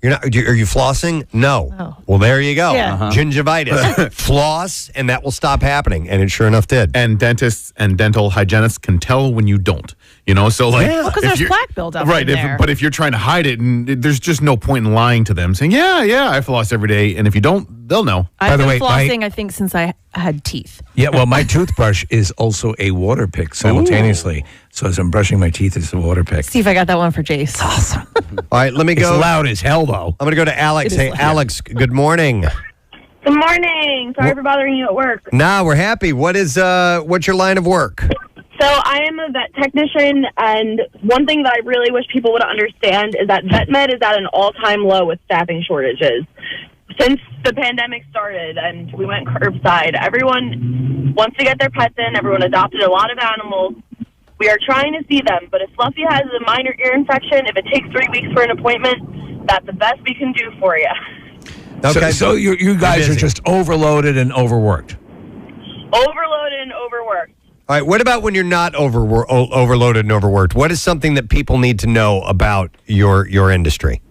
are you flossing? No. Oh. Well, there you go. Yeah. Gingivitis. Floss, and that will stop happening, and it sure enough did. And dentists and dental hygienists can tell when you don't. So because there's plaque buildup right? in there. But if you're trying to hide it, and there's just no point in lying to them, saying, "Yeah, I floss every day," and if you don't, they'll know. I've By the been way, flossing, I think, since I had teeth. Yeah, well, my toothbrush is also a water pick simultaneously. So as I'm brushing my teeth, it's a water pick. Steve, I got that one for Jace. Awesome. All right, let me go. It's loud as hell, though. I'm going to go to Alex. Hey, Alex, good morning. Good morning. Sorry for bothering you at work. Nah, we're happy. What's your line of work? So I am a vet technician, and one thing that I really wish people would understand is that vet med is at an all-time low with staffing shortages. Since the pandemic started and we went curbside, everyone wants to get their pets in. Everyone adopted a lot of animals. We are trying to see them, but if Fluffy has a minor ear infection, if it takes 3 weeks for an appointment, that's the best we can do for you. Okay. So you guys are just overloaded and overworked. Overloaded and overworked. All right, what about when you're not overloaded and overworked? What is something that people need to know about your industry?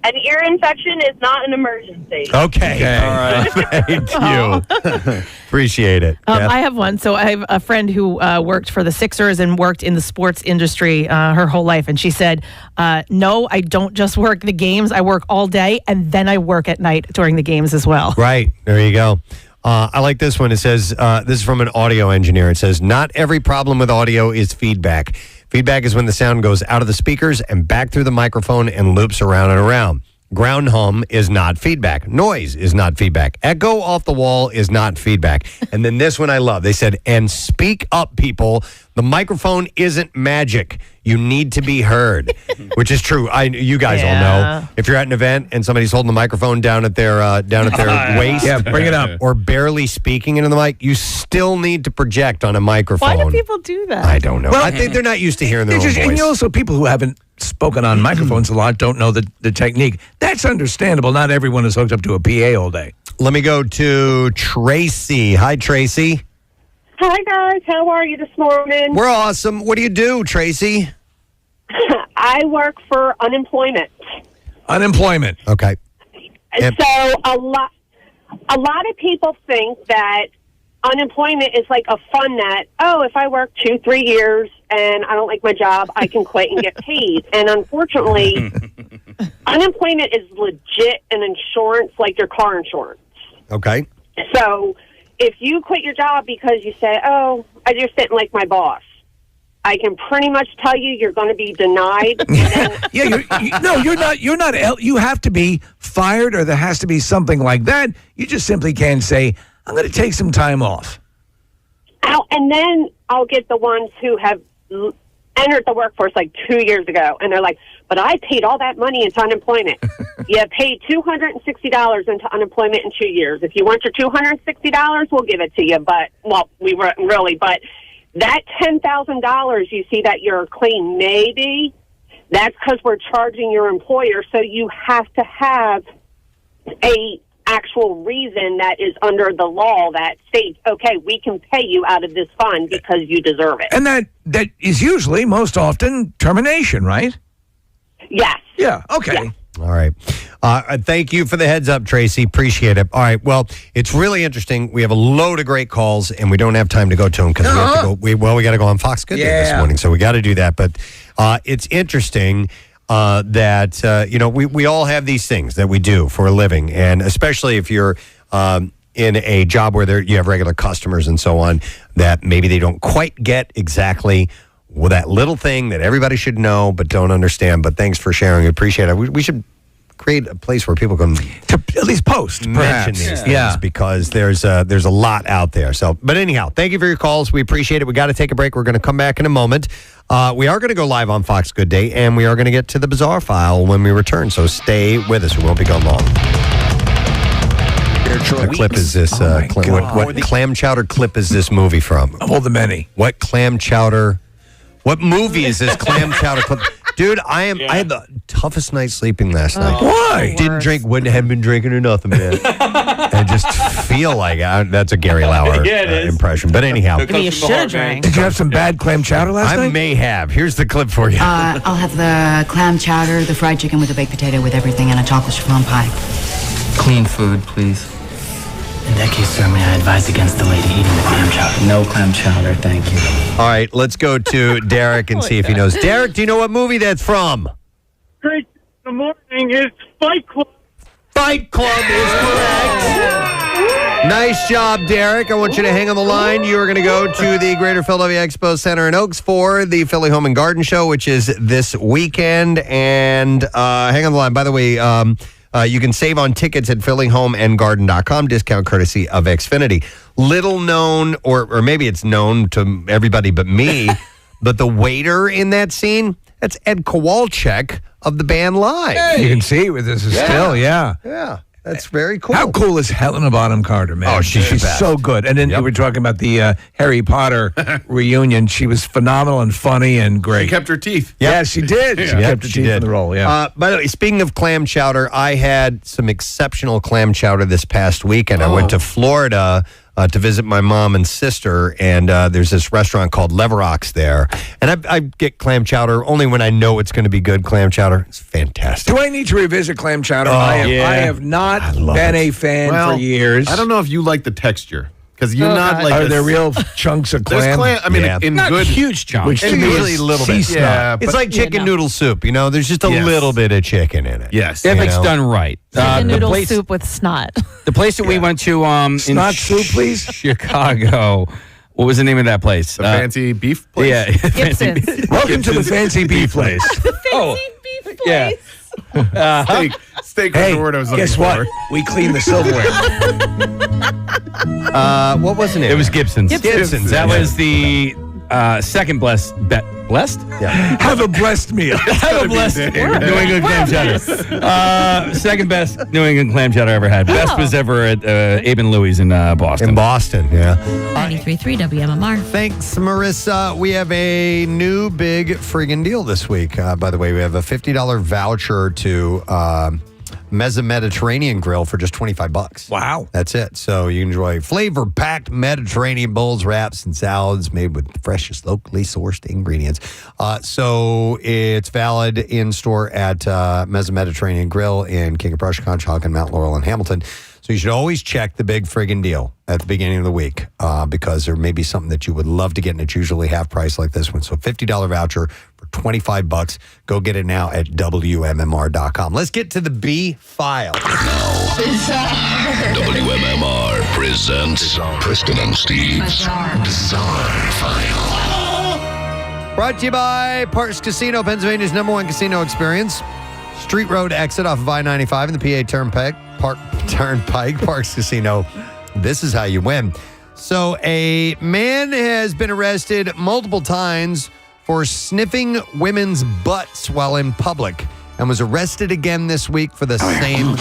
An ear infection is not an emergency. Okay. All right. Thank you. Appreciate it. I have one. So I have a friend who worked for the Sixers and worked in the sports industry her whole life. And she said, no, I don't just work the games. I work all day, and then I work at night during the games as well. Right. There you go. I like this one. It says, this is from an audio engineer. It says, not every problem with audio is feedback. Feedback is when the sound goes out of the speakers and back through the microphone and loops around and around. Ground hum is not feedback. Noise is not feedback. Echo off the wall is not feedback. And then this one I love. They said, and speak up, people. The microphone isn't magic. You need to be heard, which is true. You guys all know. If you're at an event and somebody's holding the microphone down at their waist, bring it up, or barely speaking into the mic, you still need to project on a microphone. Why do people do that? I don't know. Well, I think they're not used to hearing their own voice. And also, people who haven't spoken on microphones a lot don't know the technique. That's understandable. Not everyone is hooked up to a PA all day. Let me go to Tracy. Hi, Tracy. Hi, guys. How are you this morning? We're awesome. What do you do, Tracy? I work for unemployment. Unemployment. Okay. So a lot of people think that unemployment is like a fun net. Oh, if I work 2-3 years and I don't like my job, I can quit and get paid. And unfortunately, unemployment is legit an insurance like your car insurance. Okay. So if you quit your job because you say, oh, I just didn't like my boss, I can pretty much tell you you're going to be denied. You're not. You have to be fired, or there has to be something like that. You just simply can't say, I'm going to take some time off. And then I'll get the ones who have entered the workforce like 2 years ago, and they're like, but I paid all that money into unemployment. You paid $260 into unemployment in 2 years. If you want your $260, we'll give it to you. But that $10,000 you see that your claim may be, that's because we're charging your employer. So you have to have a actual reason that is under the law that states, okay, we can pay you out of this fund because you deserve it. And that is usually, most often, termination, right? Yes. Yeah, okay. Yes. All right. Thank you for the heads up, Tracy. Appreciate it. All right. Well, it's really interesting. We have a load of great calls, and we don't have time to go to them because we have to go. We got to go on Fox Good Day this morning, so we got to do that. But it's interesting that we all have these things that we do for a living, and especially if you're in a job where you have regular customers and so on, that maybe they don't quite get exactly. Well, that little thing that everybody should know but don't understand. But thanks for sharing. Appreciate it. We should create a place where people can at least post, mention these things because there's a lot out there. So, but anyhow, thank you for your calls. We appreciate it. We got to take a break. We're going to come back in a moment. We are going to go live on Fox Good Day, and we are going to get to the bizarre file when we return. So stay with us. We won't be gone long. What clip is this? What clam chowder clip is this movie from? Of all the many. What clam chowder? What movie is this clam chowder clip? Dude, I had the toughest night sleeping last night. Why? Didn't drink, hadn't been drinking or nothing, man. I just feel like that's a Gary Lauer impression. But anyhow. Maybe you should have drank. Did you have some bad clam chowder last night? I may have. Here's the clip for you. I'll have the clam chowder, the fried chicken with the baked potato with everything, and a chocolate chiffon pie. Clean food, please. In that case, sir, may I advise against the lady eating the clam chowder? No clam chowder, thank you. All right, let's go to Derek and see if he knows. Derek, do you know what movie that's from? Great. The morning is Fight Club. Fight Club is correct. Nice job, Derek. I want you to hang on the line. You are going to go to the Greater Philadelphia Expo Center in Oaks for the Philly Home and Garden Show, which is this weekend. And hang on the line. By the way, you can save on tickets at phillyhomeandgarden.com. Discount courtesy of Xfinity. Little known, or maybe it's known to everybody but me, but the waiter in that scene, that's Ed Kowalczyk of the band Live. Hey. You can see with this is still, Yeah, that's very cool. How cool is Helena Bonham Carter, man? Oh, she's so good. And then we were talking about the Harry Potter reunion. She was phenomenal and funny and great. She kept her teeth. Yeah, she did. She kept her teeth in the role, By the way, speaking of clam chowder, I had some exceptional clam chowder this past weekend. I went to Florida to visit my mom and sister, and there's this restaurant called Leverock's there. And I get clam chowder only when I know it's going to be good clam chowder. It's fantastic. Do I need to revisit clam chowder? I have not been a fan for years. I don't know if you like the texture. Because you're not like. Are there real chunks of clam? I mean, in not good huge chunks. Which It's usually a little bit. Yeah, it's like chicken noodle soup. You know, there's just a little bit of chicken in it. Yes, if it's done right. Chicken noodle soup with snot. The place that we went to snot soup, please, Chicago. What was the name of that place? The fancy beef place. Yeah, Gibson's. Welcome to the fancy beef place. The fancy beef place. Yeah. Steak was the word I was looking guess for. What? We clean the silverware. What was the name? It was Gibson's. Gibson's. That was the second blessed? Yeah. Have a blessed meal. Have a blessed New England clam chowder. Second best New England clam chowder I ever had. Best was ever at Abe and Louie's in Boston. In Boston, yeah. 93.3 WMMR. Thanks, Marissa. We have a new big friggin' deal this week. By the way, we have a $50 voucher to Meza Mediterranean Grill for just $25. Wow. That's it. So you enjoy flavor-packed Mediterranean bowls, wraps, and salads made with the freshest locally sourced ingredients. So it's valid in store at Meza Mediterranean Grill in King of Prussia, Conshohocken, Mount Laurel, and Hamilton. So you should always check the big friggin' deal at the beginning of the week because there may be something that you would love to get, and it's usually half price like this one. So $50 voucher for $25. Go get it now at WMMR.com. Let's get to the B file. WMMR presents Preston and Steve's Bizarre File. Brought to you by Parks Casino, Pennsylvania's #1 casino experience. Street Road exit off of I-95 in the PA Turnpike, Parks Casino. This is how you win. So a man has been arrested multiple times for sniffing women's butts while in public and was arrested again this week for the same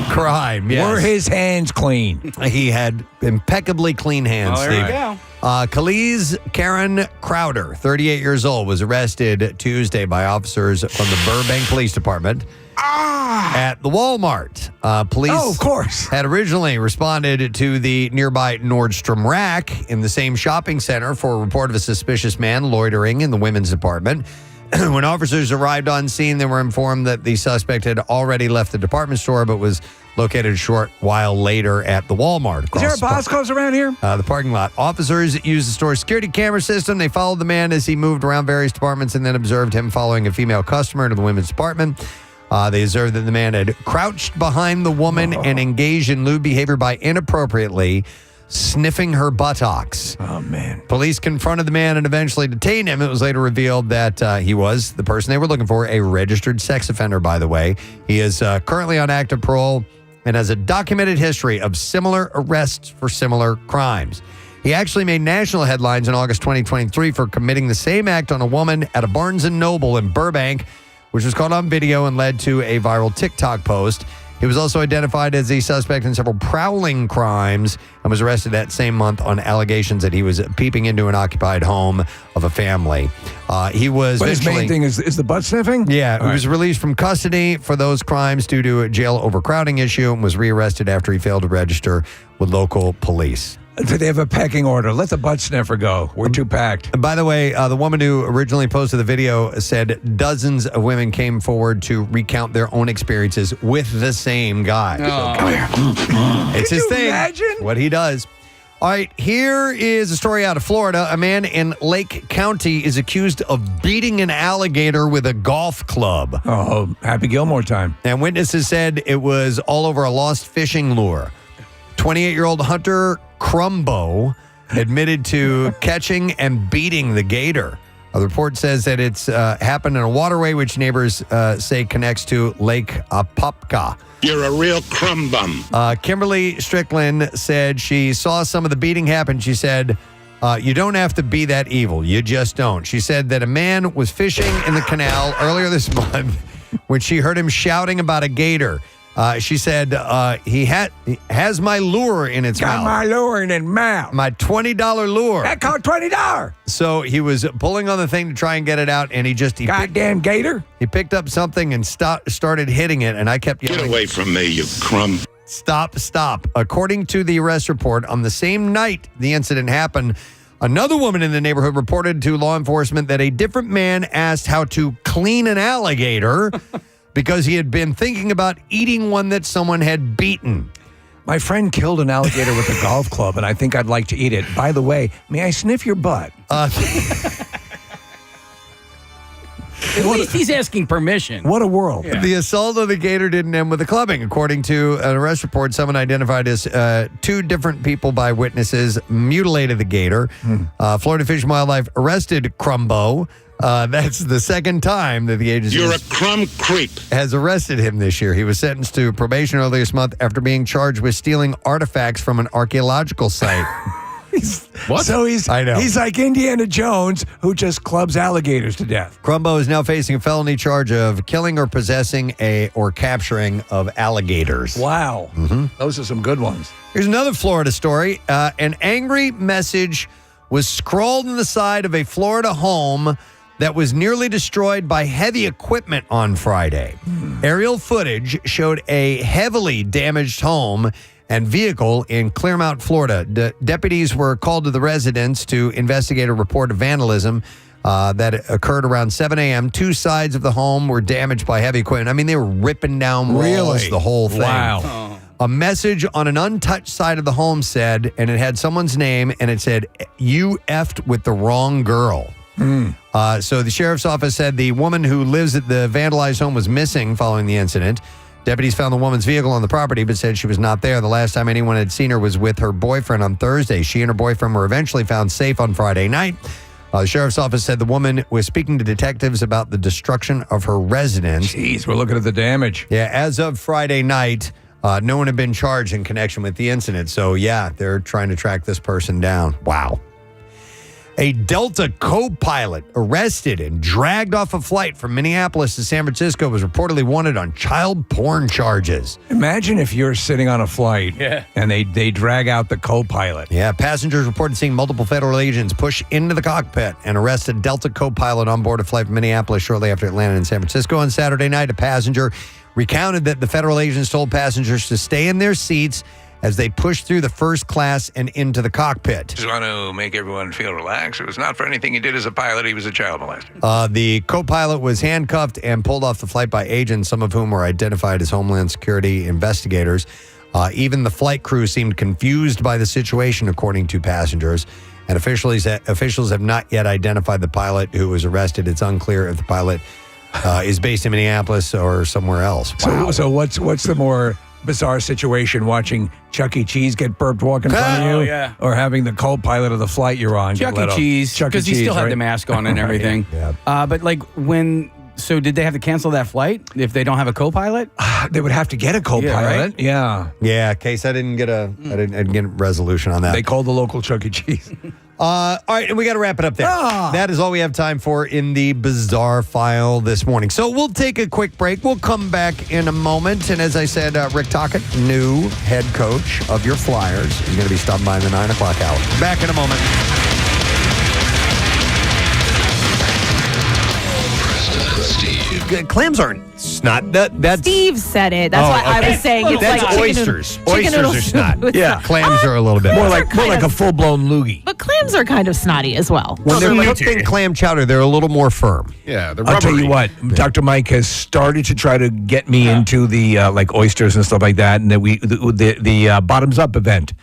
crime. Yes. Were his hands clean? He had impeccably clean hands. Oh, there you go. Khalees Karen Crowder, 38 years old, was arrested Tuesday by officers from the Burbank Police Department at the Walmart. Police of course, had originally responded to the nearby Nordstrom rack in the same shopping center for a report of a suspicious man loitering in the women's department. When officers arrived on scene, they were informed that the suspect had already left the department store, but was located a short while later at the Walmart. Is there a Bosco's around here? The parking lot. Officers used the store's security camera system. They followed the man as he moved around various departments and then observed him following a female customer to the women's department. They observed that the man had crouched behind the woman and engaged in lewd behavior by inappropriately sniffing her buttocks. Oh, man. Police confronted the man and eventually detained him. It was later revealed that he was the person they were looking for, a registered sex offender, by the way. He is currently on active parole and has a documented history of similar arrests for similar crimes. He actually made national headlines in August 2023 for committing the same act on a woman at a Barnes & Noble in Burbank, which was caught on video and led to a viral TikTok post. He was also identified as a suspect in several prowling crimes and was arrested that same month on allegations that he was peeping into an occupied home of a family. He was. But his main thing is the butt sniffing? Yeah, he was released from custody for those crimes due to a jail overcrowding issue and was rearrested after he failed to register with local police. Do they have a pecking order? Let the butt sniffer go. We're too packed. And by the way, the woman who originally posted the video said dozens of women came forward to recount their own experiences with the same guy. Oh. Come here. It's his thing. Imagine? What he does. All right, here is a story out of Florida. A man in Lake County is accused of beating an alligator with a golf club. Oh, Happy Gilmore time. And witnesses said it was all over a lost fishing lure. 28-year-old Hunter Crumbo admitted to catching and beating the gator. The report says that it's happened in a waterway which neighbors say connects to Lake Apopka. You're a real crumb bum. Kimberly Strickland said she saw some of the beating happen. She said, you don't have to be that evil. You just don't. She said that a man was fishing in the canal earlier this month when she heard him shouting about a gator. She said he has my lure in its mouth. Got my lure in its mouth. My $20 lure. That cost $20. So he was pulling on the thing to try and get it out, and he goddamn gator. He picked up something and started hitting it, and I kept yelling, "Get away from me, you crumb!" Stop! According to the arrest report, on the same night the incident happened, another woman in the neighborhood reported to law enforcement that a different man asked how to clean an alligator. Because he had been thinking about eating one that someone had beaten. My friend killed an alligator with a golf club, and I think I'd like to eat it. By the way, may I sniff your butt? At least he's asking permission. What a world. Yeah. The assault on the gator didn't end with a clubbing. According to an arrest report, someone identified as two different people by witnesses mutilated the gator. Florida Fish and Wildlife arrested Crumbo. That's the second time that the agency You're a crumb creep. has arrested him this year. He was sentenced to probation earlier this month after being charged with stealing artifacts from an archaeological site. What? So he's like Indiana Jones who just clubs alligators to death. Crumbo is now facing a felony charge of killing or possessing or capturing of alligators. Wow. Those are some good ones. Here's another Florida story. An angry message was scrawled in the side of a Florida home that was nearly destroyed by heavy equipment on Friday. Aerial footage showed a heavily damaged home and vehicle in Clearmount, Florida. Deputies were called to the residence to investigate a report of vandalism that occurred around 7 a.m. Two sides of the home were damaged by heavy equipment. I mean, they were ripping down walls, the whole thing. Wow. A message on an untouched side of the home said, and it had someone's name, and it said, "You effed with the wrong girl." So the sheriff's office said the woman who lives at the vandalized home was missing following the incident. Deputies found the woman's vehicle on the property, but said she was not there. The last time anyone had seen her was with her boyfriend on Thursday. She and her boyfriend were eventually found safe on Friday night. The sheriff's office said the woman was speaking to detectives about the destruction of her residence. Jeez, we're looking at the damage. Yeah, as of Friday night, no one had been charged in connection with the incident. So, yeah, they're trying to track this person down. Wow. A Delta co-pilot arrested and dragged off a flight from Minneapolis to San Francisco was reportedly wanted on child porn charges. Imagine if you're sitting on a flight and they drag out the co-pilot. Yeah, passengers reported seeing multiple federal agents push into the cockpit and arrest a Delta co-pilot on board a flight from Minneapolis shortly after it landed in San Francisco on Saturday night. A passenger recounted that the federal agents told passengers to stay in their seats as they pushed through the first class and into the cockpit. Just want to make everyone feel relaxed. It was not for anything he did as a pilot. He was a child molester. The co-pilot was handcuffed and pulled off the flight by agents, some of whom were identified as Homeland Security investigators. Even the flight crew seemed confused by the situation, according to passengers. And officials have not yet identified the pilot who was arrested. It's unclear if the pilot is based in Minneapolis or somewhere else. Wow. So what's the more bizarre situation, watching Chuck E. Cheese get burped walking in front of you, or having the co-pilot of the flight you're on Chuck E. Cheese, because he still had the mask on and everything. But like so did they have to cancel that flight if they don't have a co-pilot? They would have to get a co-pilot. Yeah. Case I didn't get I didn't get a resolution on that. They called the local Chuck E. Cheese. All right, and we got to wrap it up there. That is all we have time for in the Bizarre File this morning. So we'll take a quick break. We'll come back in a moment. And as I said, Rick Tocchet, new head coach of your Flyers, is going to be stopping by in the 9 o'clock hour. Back in a moment. Clams aren't snot. That's Steve said it. That's why I was saying it's that's like oysters. Oysters are snot. Yeah, clams are a little bit more like a full blown loogie. But clams are kind of snotty as well. When they're cooked in clam chowder, they're a little more firm. Yeah, they're I'll tell you what, Dr. Mike has started to try to get me into the like oysters and stuff like that, and that the Bottoms Up event,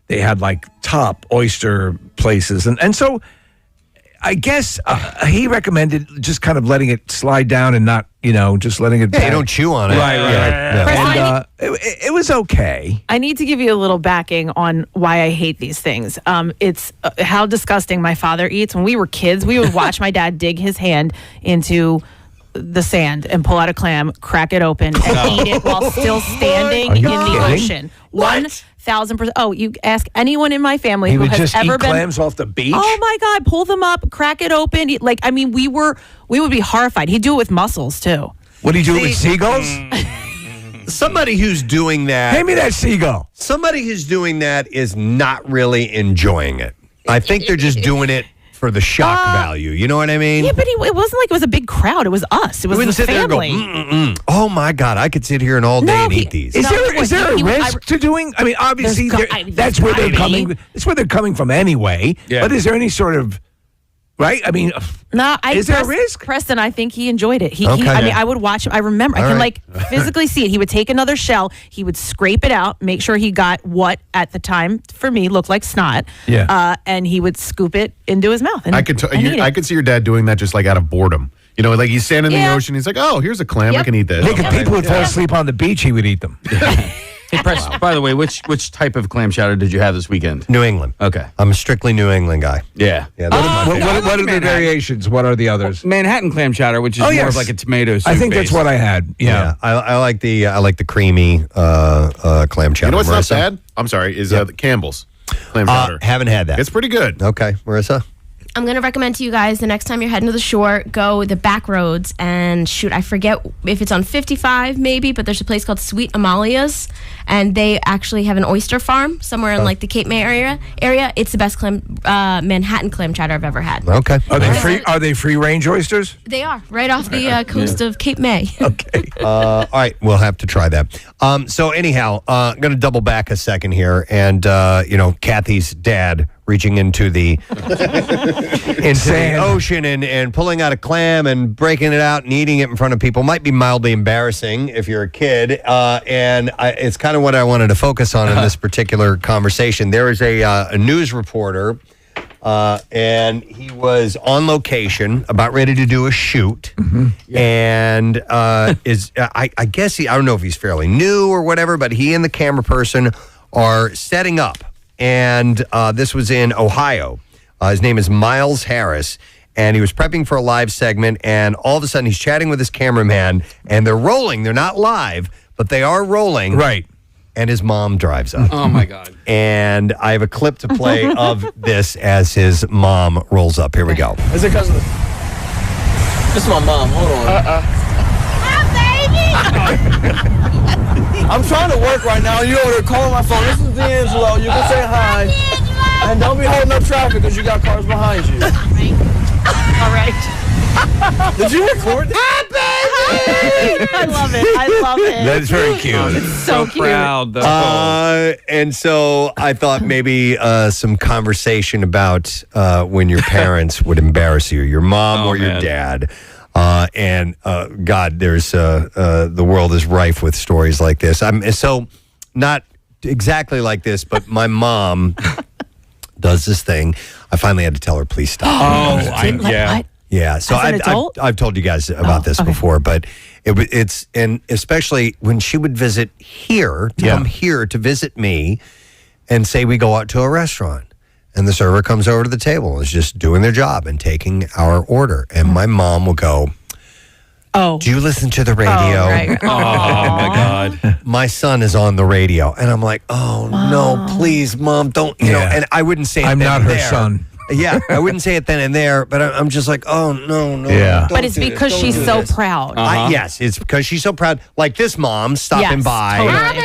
they had like top oyster places, and so I guess he recommended just kind of letting it slide down and not, just letting it. Yeah, you don't chew on it. Right. And it was okay. I need to give you a little backing on why I hate these things. It's how disgusting my father eats. When we were kids, we would watch my dad dig his hand into the sand and pull out a clam, crack it open, and eat it while still standing in the ocean. 1,000%. Oh, you ask anyone in my family who has ever been clams off the beach. Oh my God! Pull them up, crack it open. We would be horrified. He'd do it with mussels too. What do you do with seagulls? Somebody who's doing that. Hand me that seagull. Somebody who's doing that is not really enjoying it. I think they're just doing it for the shock value. You know what I mean? Yeah, but it wasn't like it was a big crowd. It was us. It was the family. Oh my God! I could sit here and all day and eat these. Is there a risk to doing? I mean, obviously, that's where they're coming. That's where they're coming from anyway. Yeah. But is there any sort of right? I mean, is there a risk? Preston, I think he enjoyed it. I would watch him. I remember. I can physically see it. He would take another shell. He would scrape it out, make sure he got what at the time for me looked like snot. Yeah. And he would scoop it into his mouth. And I could see your dad doing that just like out of boredom. Like he's standing in the ocean. He's like, oh, here's a clam. I can eat this. If people would fall asleep on the beach, he would eat them. Hey, Preston, by the way, which type of clam chowder did you have this weekend? New England. Okay. I'm a strictly New England guy. Yeah. What are the variations? What are the others? Manhattan clam chowder, which is more of like a tomato soup. I think that's what I had. Yeah. I like the creamy clam chowder. You know what's not bad? I'm sorry, is Campbell's clam chowder. Haven't had that. It's pretty good. Okay. Marissa? I'm going to recommend to you guys the next time you're heading to the shore, go the back roads and shoot. I forget if it's on 55 maybe, but there's a place called Sweet Amalia's, and they actually have an oyster farm somewhere in like the Cape May area. It's the best Manhattan clam chowder I've ever had. Okay. Are they free range oysters? They are right off the coast of Cape May. Okay. All right, we'll have to try that. So anyhow, I'm going to double back a second here, and Kathy's dad reaching into the ocean and pulling out a clam and breaking it out and eating it in front of people might be mildly embarrassing if you're a kid. It's kind of what I wanted to focus on in this particular conversation. There is a news reporter, and he was on location, about ready to do a shoot, and I guess I don't know if he's fairly new or whatever, but he and the camera person are setting up. And this was in Ohio. His name is Miles Harris, and he was prepping for a live segment, and all of a sudden he's chatting with his cameraman, and they're rolling. They're not live, but they are rolling. Right. And his mom drives up. Oh, my God. And I have a clip to play of this as his mom rolls up. Here we go. Is it cousin? This is my mom. Hold on. I'm trying to work right now. You over there calling my phone. This is D'Angelo. You can say hi. And don't be holding up traffic because you got cars behind you. All right. Did you record that? Hi, baby! I love it. I love it. That's very cute. It's so cute. Proud, though. And so I thought maybe some conversation about when your parents would embarrass you, your mom or your dad. And God, there's the world is rife with stories like this. So not exactly like this, but my mom does this thing. I finally had to tell her, please stop. What? Yeah, so I've told you guys about this before, but it's and especially when she would visit here, come here to visit me, and say we go out to a restaurant, and the server comes over to the table and is just doing their job and taking our order, and my mom will go, "Oh, do you listen to the radio?" Oh, right. Oh my God, my son is on the radio, and I'm like, "Oh no, please, Mom, don't." You know, and I wouldn't say I'm not her son. Yeah, I wouldn't say it then and there, but I'm just like, oh, no. Yeah. But it's because she's so proud. Yes, it's because she's so proud. Like this mom stopping by. Totally.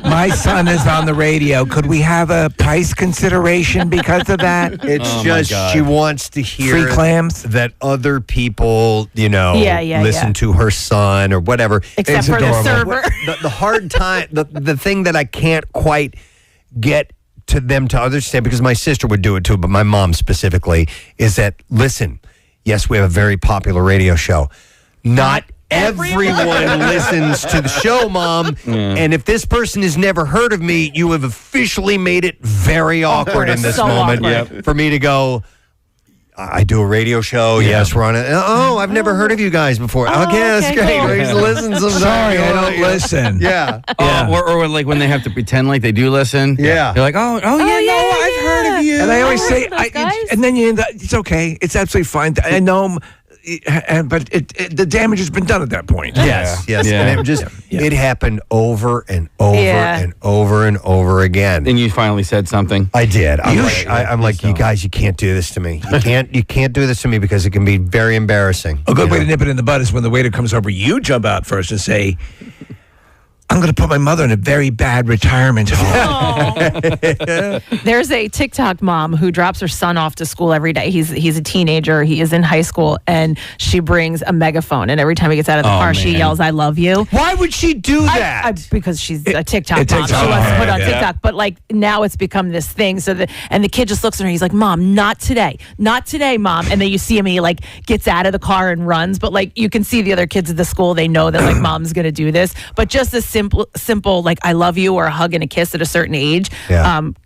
My son is on the radio. Could we have a price consideration because of that? It's just she wants to hear free clams that other people, listen to her son or whatever. Except for the server. The hard time, the thing that I can't quite get to them to understand, because my sister would do it too, but my mom specifically, is that, listen, yes, we have a very popular radio show. Not everyone listens to the show, Mom. And if this person has never heard of me, you have officially made it very awkward in this moment for me to go, I do a radio show. Yeah. Yes, we're on it. Oh, I've never heard of you guys before. Okay, that's great. Cool. I used to listen sometimes. Sorry, I don't listen. Yeah. Or like when they have to pretend like they do listen. Yeah. You're like, I've heard of you. And I always say, and then you end up, it's okay. It's absolutely fine. I know, but the damage has been done at that point. Yes. And it happened over and over and over and over again. And you finally said something. I did. I'm like, you guys, you can't do this to me. You can't do this to me because it can be very embarrassing. A good way to nip it in the bud is when the waiter comes over, you jump out first and say, I'm going to put my mother in a very bad retirement home. There's a TikTok mom who drops her son off to school every day. He's a teenager. He is in high school, and she brings a megaphone. And every time he gets out of the car, she yells, "I love you." Why would she do that? Because she's a TikTok mom. She wants to put on TikTok. But like now it's become this thing. And the kid just looks at her. He's like, "Mom, not today. Not today, Mom." And then you see him. He like gets out of the car and runs. But like you can see the other kids at the school. They know that like Mom's going to do this. But just this simple like I love you or a hug and a kiss at a certain age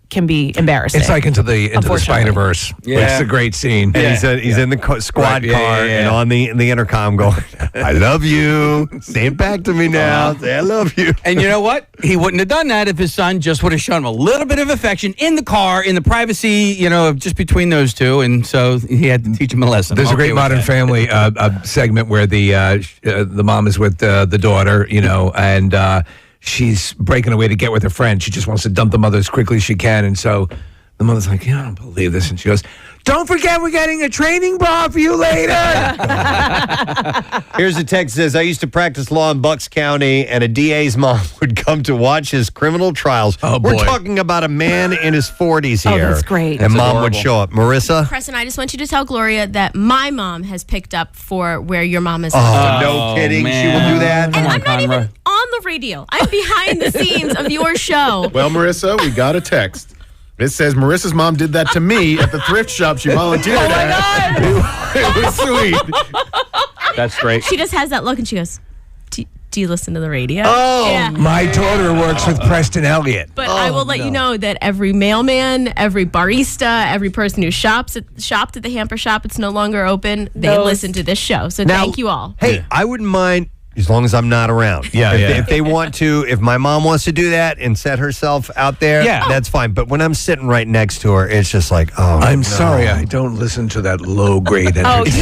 can be embarrassing. It's like into the Spider-Verse. Yeah. It's a great scene. And he's in the squad car and on the intercom going, I love you. Say it back to me now. Say I love you. And you know what? He wouldn't have done that if his son just would have shown him a little bit of affection in the car, in the privacy, just between those two. And so he had to teach him a lesson. There's a great Modern Family segment where the mom is with the daughter, and she's breaking away to get with her friend. She just wants to dump the mother as quickly as she can. And so the mother's like, I don't believe this. And she goes, don't forget we're getting a training bra for you later. Here's a text that says, I used to practice law in Bucks County, and a DA's mom would come to watch his criminal trials. We're talking about a man in his 40s here. Oh, that's great. And mom would show up. Marissa? Preston, I just want you to tell Gloria that my mom has picked up for where your mom is. No kidding. Man. She will do that? And I'm not even on the radio. I'm behind the scenes of your show. Well, Marissa, we got a text. It says Marissa's mom did that to me at the thrift shop she volunteered at. It was sweet. That's great. She just has that look and she goes, do you listen to the radio? Oh, yeah. My daughter works with Preston Elliott. But I will let you know that every mailman, every barista, every person who shopped at the hamper shop, it's no longer open. They listen to this show. So thank you all. Hey, I wouldn't mind as long as I'm not around. If they want to, if my mom wants to do that and set herself out there, that's fine. But when I'm sitting right next to her, it's just like, I'm sorry, I don't listen to that low-grade entertainment.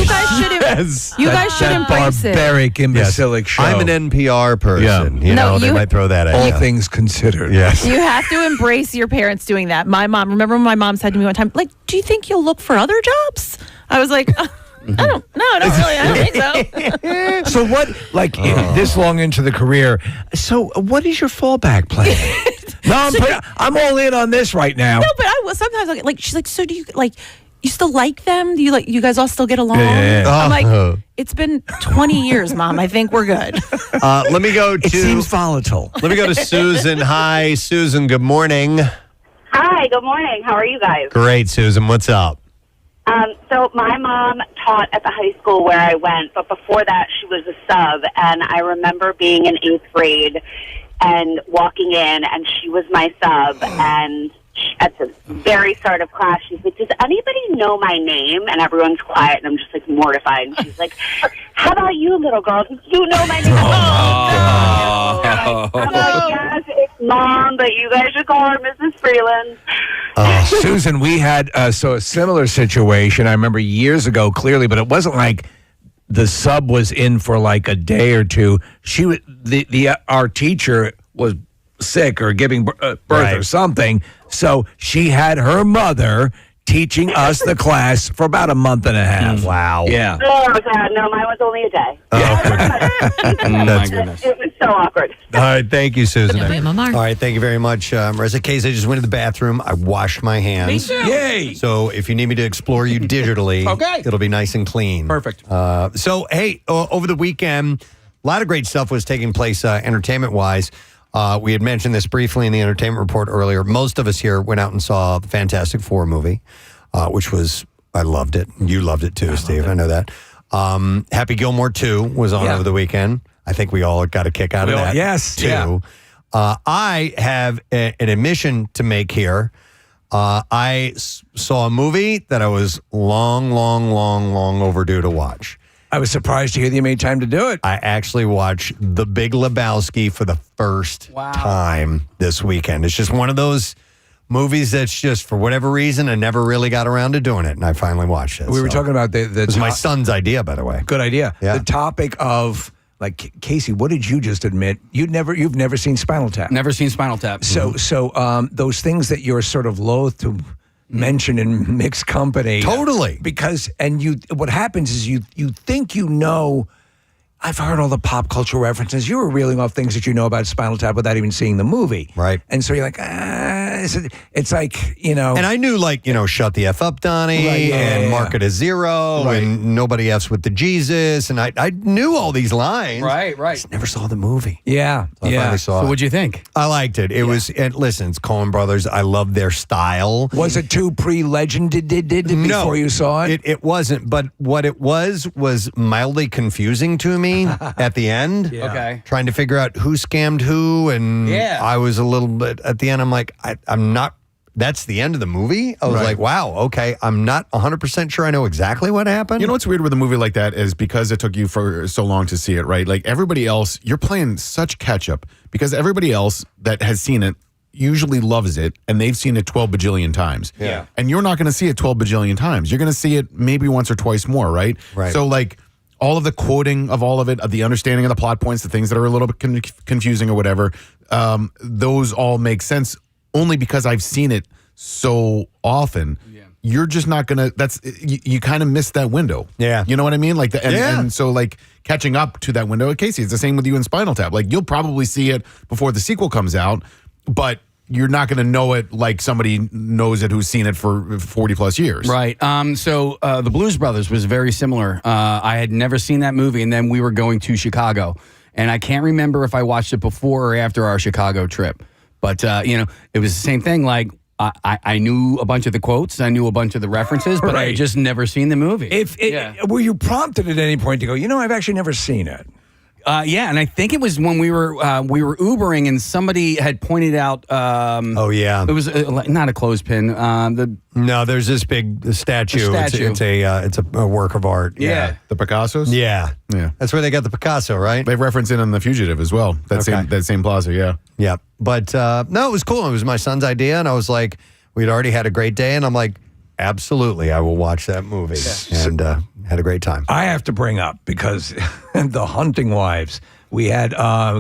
You guys should embrace it. Barbaric, imbecilic show. I'm an NPR person. They might throw that at all things considered. Yes. You have to embrace your parents doing that. My mom, remember when my mom said to me one time, like, do you think you'll look for other jobs? I was like, I don't think so. So what, this long into the career, so what is your fallback plan? No, I'm all in on this right now. No, but I will sometimes, she's like, so do you, you still like them? Do you guys all still get along? Yeah. I'm like, it's been 20 years, Mom. I think we're good. Let me go to. It seems volatile. Let me go to Susan. Hi, Susan. Good morning. Hi, good morning. How are you guys? Great, Susan. What's up? So my mom taught at the high school where I went, but before that she was a sub, and I remember being in 8th grade and walking in, and she was my sub, and at the very start of class, she's like, does anybody know my name? And everyone's quiet, and I'm just, like, mortified. And she's like, how about you, little girl? Do you know my name? I'm like, yes, it's Mom, but you guys should call her Mrs. Freeland. Susan, we had a similar situation. I remember years ago clearly, but it wasn't like the sub was in for like a day or two. She was our teacher was sick or giving birth or something, so she had her mother teaching us the class for about a month and a half. Wow. Yeah. Oh, God, no, mine was only a day. That's goodness. It was so awkward. All right, thank you, Susan. All right, thank you very much, Marissa. Case, I just went to the bathroom. I washed my hands. Me too. Yay! So if you need me to explore you digitally, Okay. it'll be nice and clean. Perfect. So, hey, over the weekend, a lot of great stuff was taking place entertainment-wise. We had mentioned this briefly in the entertainment report earlier. Most of us here went out and saw the Fantastic Four movie, which was, I loved it. You loved it too, Steve. I know that. Happy Gilmore 2 was on over the weekend. I think we all got a kick out of that. Yes. Too. Yeah. I have an admission to make here. I saw a movie that I was long overdue to watch. I was surprised to hear that you made time to do it. I actually watched The Big Lebowski for the first time this weekend. It's just one of those movies that's just, for whatever reason, I never really got around to doing it, and I finally watched it. We were talking about the it was my son's idea, by the way. Good idea. Yeah. The topic of, like, Casey, what did you just admit? You've never seen Spinal Tap. Never seen Spinal Tap. So those things that you're sort of loath to mention in mixed company. Totally. Because, what happens is you think you know, I've heard all the pop culture references. You were reeling off things that you know about Spinal Tap without even seeing the movie. Right. And so you're like, it's like, you know. And I knew, like, Shut the F Up, Donnie, and Market is Zero, and Nobody F's with the Jesus, and I knew all these lines. Right. Just never saw the movie. Yeah. So I finally saw it. So what'd you think? I liked it. It was, and listen, it's Coen Brothers. I love their style. Was it too pre-legend before you saw it? It wasn't, but what it was mildly confusing to me at the end. Yeah. Okay. Trying to figure out who scammed who, and I was a little bit, at the end, I'm like, I'm not, that's the end of the movie? I was like, wow, okay, I'm not 100% sure I know exactly what happened. You know what's weird with a movie like that is because it took you for so long to see it, right? Like everybody else, you're playing such catch up because everybody else that has seen it usually loves it and they've seen it 12 bajillion times. Yeah. And you're not going to see it 12 bajillion times. You're going to see it maybe once or twice more, right? Right. So like all of the quoting of all of it, of the understanding of the plot points, the things that are a little bit confusing or whatever, those all make sense only because I've seen it so often. You're just not gonna. You kind of miss that window. Yeah, you know what I mean. Like and so like catching up to that window. Casey, it's the same with you in Spinal Tap. Like you'll probably see it before the sequel comes out, but you're not going to know it like somebody knows it who's seen it for 40 plus years. Right. So the Blues Brothers was very similar. I had never seen that movie, and then we were going to Chicago, and I can't remember if I watched it before or after our Chicago trip. But it was the same thing. Like. I knew a bunch of the quotes, I knew a bunch of the references, but I had just never seen the movie. Were you prompted at any point to go, I've actually never seen it? Yeah, and I think it was when we were Ubering and somebody had pointed out. It was not a clothespin. No, there's this big statue. It's a work of art. Yeah. The Picassos. Yeah, that's where they got the Picasso, right? They reference it on The Fugitive as well. That same plaza. Yeah. Yeah, but no, it was cool. It was my son's idea, and I was like, we'd already had a great day, and I'm like, absolutely, I will watch that movie, and had a great time. I have to bring up, because The Hunting Wives, we had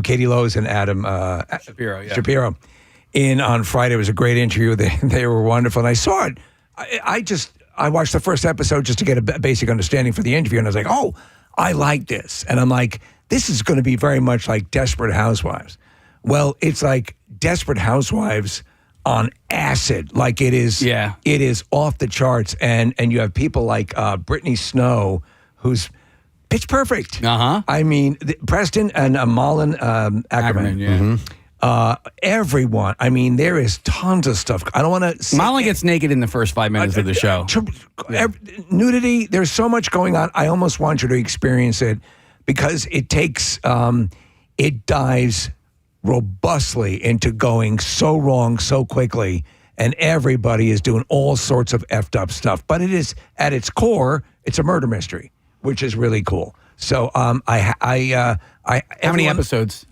Katie Lowe's and Adam Shapiro in on Friday. It was a great interview. They were wonderful, and I saw it. I watched the first episode just to get a basic understanding for the interview, and I was like, oh, I like this. And I'm like, this is going to be very much like Desperate Housewives. Well, it's like Desperate Housewives on acid. Like it is. Yeah. It is off the charts. And you have people like Brittany Snow, who's pitch perfect. I mean, Preston and Malin Ackerman. Yeah. Everyone. I mean, there is tons of stuff. I don't want to. Molly gets naked in the first 5 minutes of the show. Nudity. There's so much going on. I almost want you to experience it because it takes. It dives robustly into going so wrong so quickly, and everybody is doing all sorts of effed up stuff. But it is at its core, it's a murder mystery, which is really cool. So, how many episodes?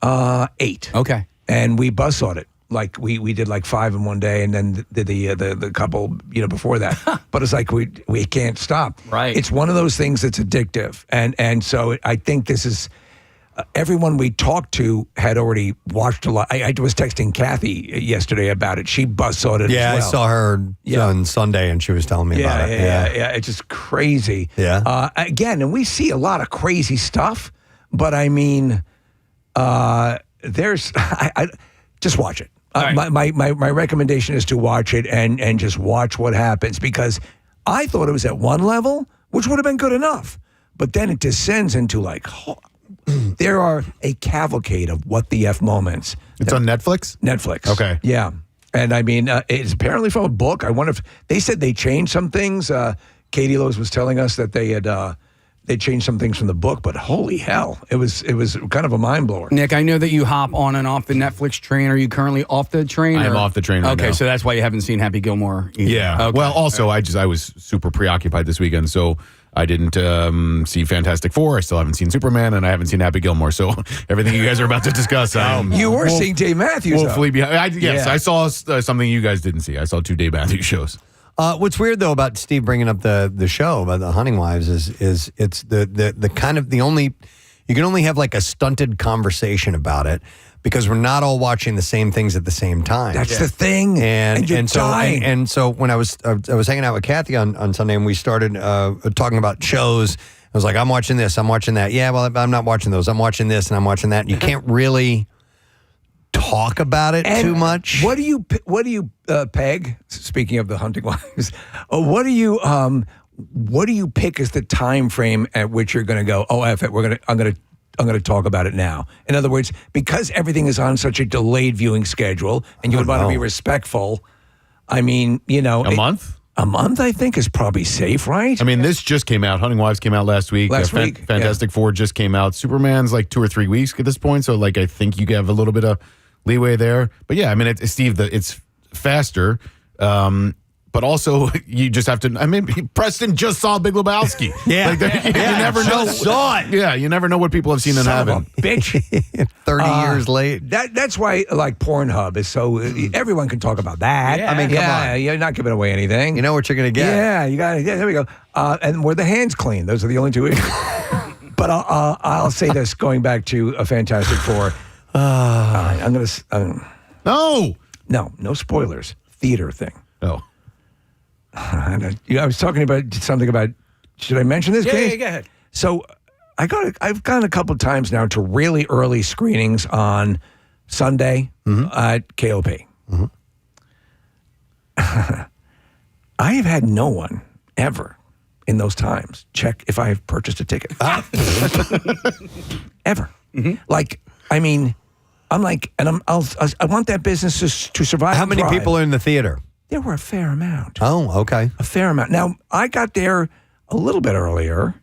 8. Okay. And we buzzsawed it. Like we did like 5 in one day, and then the couple before that. But it's like we can't stop. Right. It's one of those things that's addictive, and so I think this is. Everyone we talked to had already watched a lot. I was texting Kathy yesterday about it. She buzzsawed it. Yeah, as well. I saw her on Sunday, and she was telling me about it. Yeah. It's just crazy. Yeah. Again, and we see a lot of crazy stuff, but I mean, there's. I just watch it. Right. My recommendation is to watch it and just watch what happens, because I thought it was at one level, which would have been good enough, but then it descends into like. There are a cavalcade of what the F moments. It's on Netflix? Netflix. Okay. Yeah. And I mean, it's apparently from a book. I wonder if they said they changed some things. Katie Lowe's was telling us that they had they changed some things from the book, but holy hell, it was kind of a mind blower. Nick, I know that you hop on and off the Netflix train. Are you currently off the train? I'm off the train right now. Okay, so that's why you haven't seen Happy Gilmore either. Yeah. Okay. Well, also, I was super preoccupied this weekend, so I didn't see Fantastic Four. I still haven't seen Superman, and I haven't seen Happy Gilmore. So everything you guys are about to discuss, you were seeing Dave Matthews. Woefully behind. I saw something you guys didn't see. I saw 2 Dave Matthews shows. What's weird though about Steve bringing up the show about the Hunting Wives is it's the kind of the only you can only have like a stunted conversation about it because we're not all watching the same things at the same time. That's the thing, and you're dying. And so when I was hanging out with Kathy on Sunday and we started talking about shows, I was like, I'm watching this, I'm watching that. Yeah, well, I'm not watching those. I'm watching this and I'm watching that. And you can't really talk about it too much. What do you peg? Speaking of the Hunting Wives, what do you pick as the time frame at which you're going to go? Oh, F it. I'm going to talk about it now. In other words, because everything is on such a delayed viewing schedule, and you would want to be respectful. I mean, a month. A month, I think, is probably safe, right? I mean, this just came out. Hunting Wives came out last week. Fantastic Four just came out. Superman's like 2 or 3 weeks at this point. So, like, I think you have a little bit of leeway there. But yeah, I mean, Steve, it's faster. But also, you just have to. I mean, Preston just saw Big Lebowski. Yeah, you never know. Saw it. Yeah, you never know what people have seen and haven't. Bitch, 30 years late. That's why like Pornhub is so. Everyone can talk about that. Yeah. I mean, come on, you're not giving away anything. You know what you're gonna get. Yeah, you got it. Yeah, there we go. And were the hands clean? Those are the only 2 issues. But I'll say this, going back to a Fantastic Four. I'm gonna. No spoilers. Theater thing. Oh. I was talking about something about. Should I mention this? Yeah, go ahead. So I've gone a couple of times now to really early screenings on Sunday at KOP. Mm-hmm. I have had no one ever in those times check if I have purchased a ticket. Ever. Mm-hmm. Like, I mean, I'm like, and I want that business to survive. How many people are in the theater? There were a fair amount. Oh, okay. A fair amount. Now, I got there a little bit earlier,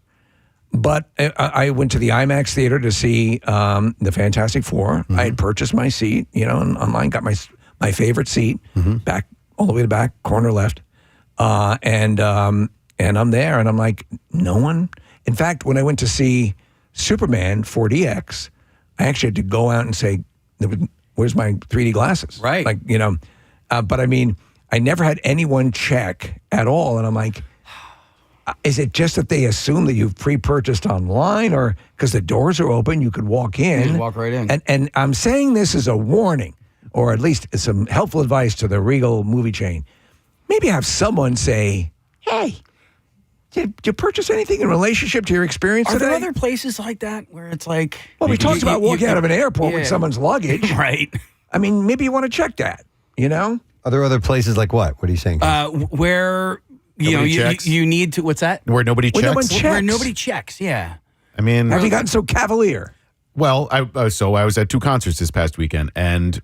but I went to the IMAX theater to see the Fantastic Four. Mm-hmm. I had purchased my seat, online, got my favorite seat, back all the way to the back, corner left. And I'm there, and I'm like, no one. In fact, when I went to see Superman 4DX, I actually had to go out and say, where's my 3D glasses? Right. Like, but I mean, I never had anyone check at all. And I'm like, is it just that they assume that you've pre-purchased online, or because the doors are open, you could walk in? You can walk right in. And I'm saying this as a warning, or at least some helpful advice to the Regal movie chain. Maybe have someone say, hey, did you purchase anything in relationship to your experience Are today? there other places like that where it's like... Well, we talked about walking out of an airport with someone's luggage. Right. I mean, maybe you want to check that. you know? Are there other places like what? What are you saying? Where you need to. What's that? Where nobody checks. Where no one checks. Where nobody checks. Yeah. I mean, have you gotten so cavalier? Well, I was at 2 concerts this past weekend, and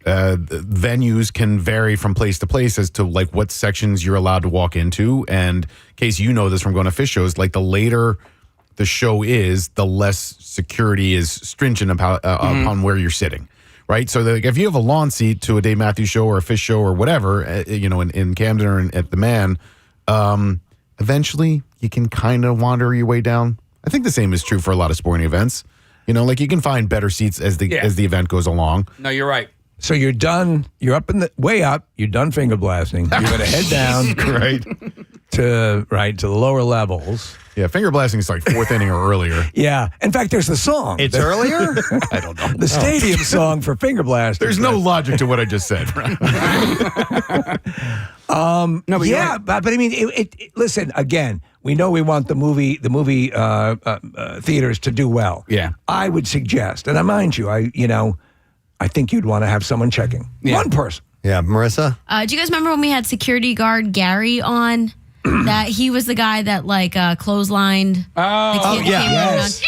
venues can vary from place to place as to like what sections you're allowed to walk into. And in case you know this from going to Phish shows, like the later the show is, the less security is stringent upon where you're sitting. Right. So like, if you have a lawn seat to a Dave Matthews show or a Phish show or whatever, in Camden or at the Man, eventually you can kind of wander your way down. I think the same is true for a lot of sporting events. Like you can find better seats as the event goes along. No, you're right. So you're done. You're way up. You're done finger blasting. You're going to head down to the lower levels. Yeah, finger blasting is like 4th inning or earlier. Yeah. In fact, there's the song. It's earlier? I don't know. The stadium song for finger blasting. There's no logic to what I just said. But I mean, listen, again, we know we want the movie theaters to do well. Yeah. I would suggest, and mind you, I think you'd want to have someone checking. Yeah. One person. Yeah, Marissa? Do you guys remember when we had security guard Gary on? That he was the guy that clotheslined. Oh, yeah. Yes.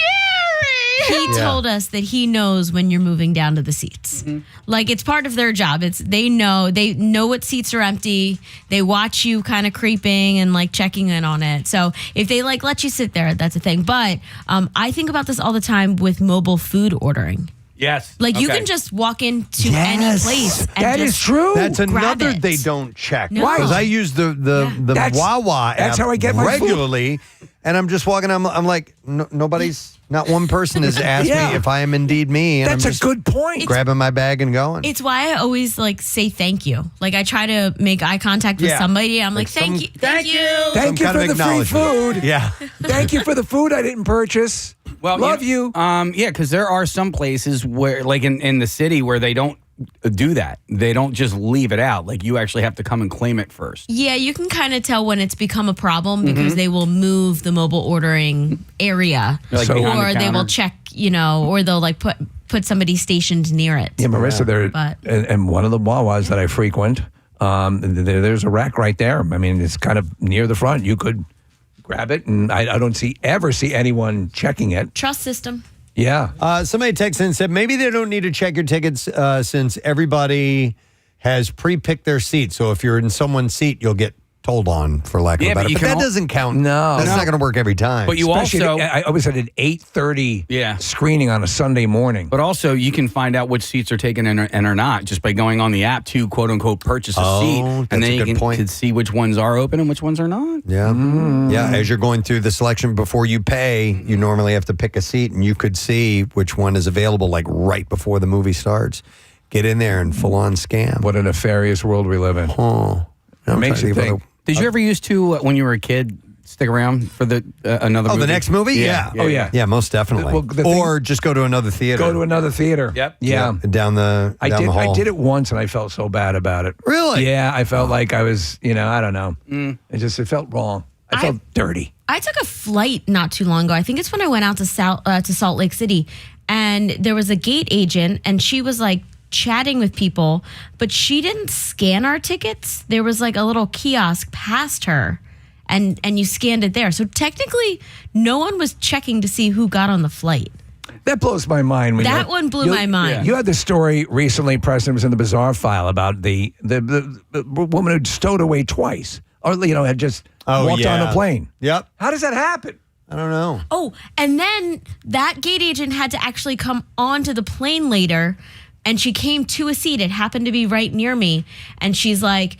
He told us that he knows when you're moving down to the seats. Mm-hmm. Like it's part of their job. They know what seats are empty. They watch you kind of creeping and like checking in on it. So if they let you sit there, that's a thing. But I think about this all the time with mobile food ordering. Yes. You can just walk into any place. And that is true. That's grab another it. they don't check. No. Because I use the Wawa app that's how I get my regularly, and I'm just walking. I'm like, not one person has asked me if I am indeed me. And That's I'm just a good point. Grabbing my bag and going. It's why I always say thank you. I try to make eye contact with somebody. I'm like thank you. Thank you for the free food. Yeah. Thank you for the food I didn't purchase. Well, love you. Yeah, because there are some places where, like in the city, where they don't do that. They don't just leave it out. Like you actually have to come and claim it first. Yeah, you can kind of tell when it's become a problem because they will move the mobile ordering area, or they will check, or they'll put somebody stationed near it. Yeah, Marissa, and one of the Wawas that I frequent, there's a rack right there. I mean, it's kind of near the front. You could grab it, and I don't ever see anyone checking it. Trust system. Yeah. Somebody texted and said maybe they don't need to check your tickets since everybody has pre-picked their seat. So if you're in someone's seat, you'll get told on, for lack of a better. But that doesn't count. No. That's not going to work every time. But you also... I was at an 8:30 screening on a Sunday morning. But also, you can find out which seats are taken and are not just by going on the app to, quote-unquote, purchase a seat. And then you can see which ones are open and which ones are not. Yeah. Yeah, as you're going through the selection, before you pay, you normally have to pick a seat, and you could see which one is available, right before the movie starts. Get in there and full-on scam. What a nefarious world we live in. Oh. It makes you think. Did you ever used to, when you were a kid, stick around for the another movie? Oh, the next movie? Yeah. Yeah, most definitely. Or just go to another theater. Go to another theater. Yep. Yeah. Down the hall. I did it once, and I felt so bad about it. Really? Yeah, I felt like I was, I don't know. It felt wrong. I felt dirty. I took a flight not too long ago. I think it's when I went out to Salt Lake City, and there was a gate agent, and she was chatting with people, but she didn't scan our tickets. There was a little kiosk past her, and you scanned it there. So technically, no one was checking to see who got on the flight. That blows my mind. That one blew my mind. You had the story recently, Preston, was in the Bizarre File about the woman who stowed away twice, or had just walked on a plane. Yep. How does that happen? I don't know. Oh, and then that gate agent had to actually come onto the plane later. And she came to a seat. It happened to be right near me. And she's like,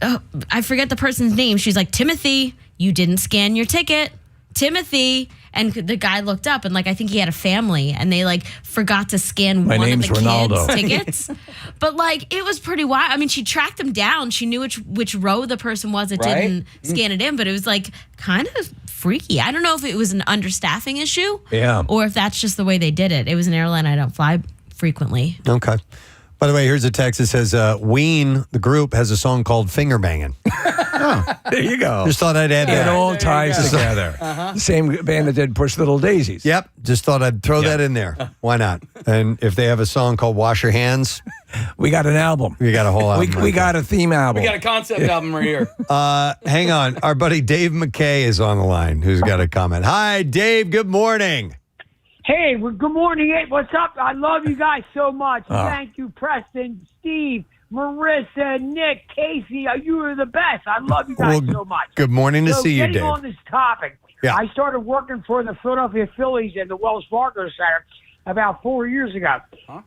I forget the person's name. She's like, Timothy, you didn't scan your ticket. Timothy. And the guy looked up, and I think he had a family, and they forgot to scan one of the kids' tickets. But it was pretty wild. I mean, she tracked him down. She knew which row the person was that didn't scan it in, but it was kind of freaky. I don't know if it was an understaffing issue, or if that's just the way they did it. It was an airline I don't fly frequently. Okay. By the way, here's a text that says, Ween, the group, has a song called Finger Bangin'. There you go. Just thought I'd add that. It all ties together. The same band that did Push Little Daisies. Yep. Just thought I'd throw that in there. Why not? And if they have a song called Wash Your Hands, we got an album. We got a whole album. We got a theme album. We got a concept album right here. Hang on. Our buddy Dave McKay is on the line, who's got a comment. Hi, Dave. Good morning. Hey, well, good morning. Hey, what's up? I love you guys so much. Thank you, Preston, Steve, Marissa, Nick, Casey. You are the best. I love you guys so much. Good morning to see you, Dave. Getting on this topic, I started working for the Philadelphia Phillies in the Wells Fargo Center about 4 years ago.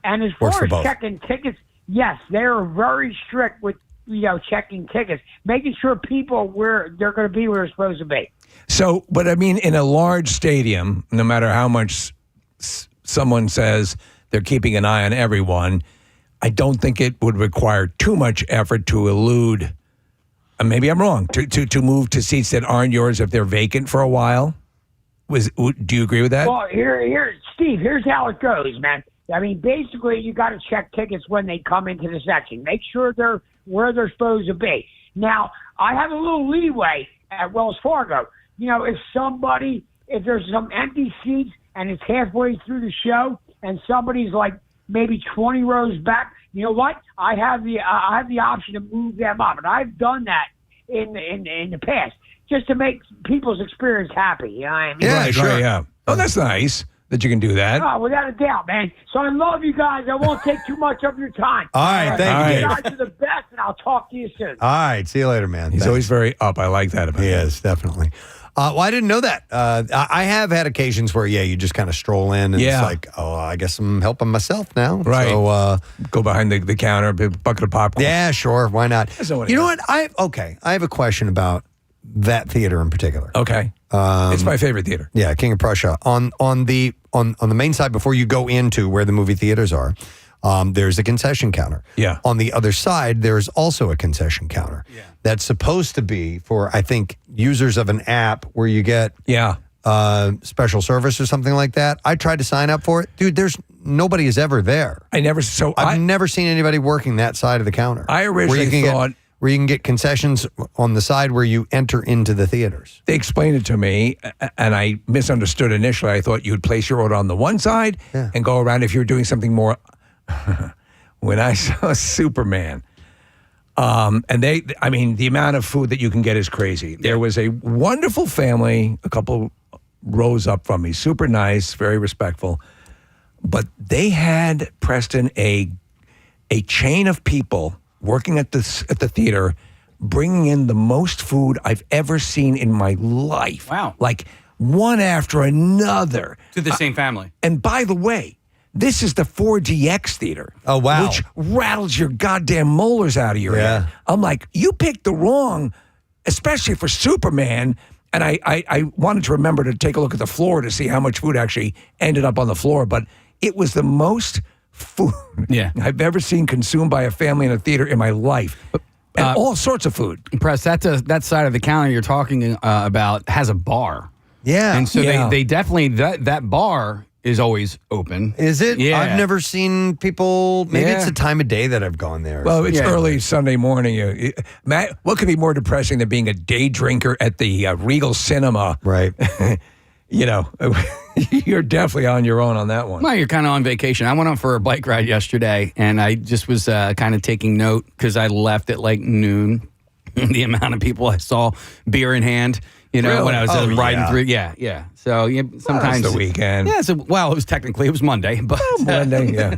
And as far as checking tickets, yes, they're very strict with checking tickets, making sure people where they're going to be where they're supposed to be. So, but I mean, in a large stadium, no matter how much someone says they're keeping an eye on everyone, I don't think it would require too much effort to elude, and maybe I'm wrong, to move to seats that aren't yours if they're vacant for a while. Do you agree with that? Well, Steve, here's how it goes, man. I mean, basically, you got to check tickets when they come into the section. Make sure they're where they're supposed to be. Now, I have a little leeway at Wells Fargo. If there's some empty seats and it's halfway through the show and somebody's like maybe 20 rows back, you know what? I have the option to move them up, and I've done that in the past just to make people's experience happy. You know what I mean? Yeah, sure. Yeah. Oh, that's nice that you can do that. Oh, without a doubt, man. So I love you guys. I won't take too much of your time. All right, thank you, You guys are the best, and I'll talk to you soon. All right, see you later, man. He's always very up. I like that about him. He is, definitely. Well, I didn't know that. I have had occasions where, you just kind of stroll in and it's like, I guess I'm helping myself now. Right. So, go behind the counter, bucket of popcorn. Yeah, sure. Why not? You know what? I have a question about that theater in particular. Okay. It's my favorite theater. Yeah, King of Prussia. On the main side, before you go into where the movie theaters are, there's a concession counter. Yeah. On the other side, there's also a concession counter. Yeah. That's supposed to be for, I think, users of an app where you get special service or something like that. I tried to sign up for it. Dude, nobody is ever there. I've never seen anybody working that side of the counter. I originally thought where you can get concessions on the side where you enter into the theaters. They explained it to me, and I misunderstood initially. I thought you would place your order on the one side and go around if you were doing something more. When I saw Superman, and the amount of food that you can get is crazy. There was a wonderful family, a couple rows up from me, super nice, very respectful, but they had, Preston, a chain of people working at the theater, bringing in the most food I've ever seen in my life. Wow. Like one after another. To the same family. And by the way, this is the 4DX theater. Oh, wow. Which rattles your goddamn molars out of your head. I'm like, you picked the wrong, especially for Superman. And I wanted to remember to take a look at the floor to see how much food actually ended up on the floor. But it was the most food I've ever seen consumed by a family in a theater in my life. And all sorts of food. Press, that side of the counter you're talking about has a bar. Yeah. And so they definitely, that bar is always open. Is it? Yeah. I've never seen people. Maybe it's the time of day that I've gone there. Well, it's early Sunday morning. Matt, what could be more depressing than being a day drinker at the Regal Cinema? Right. You're definitely on your own on that one. Well, you're kind of on vacation. I went on for a bike ride yesterday, and I just was kind of taking note because I left at like noon. The amount of people I saw, beer in hand. When I was riding through. Yeah. So sometimes the weekend. Yeah. So it was Monday, but Monday. Yeah.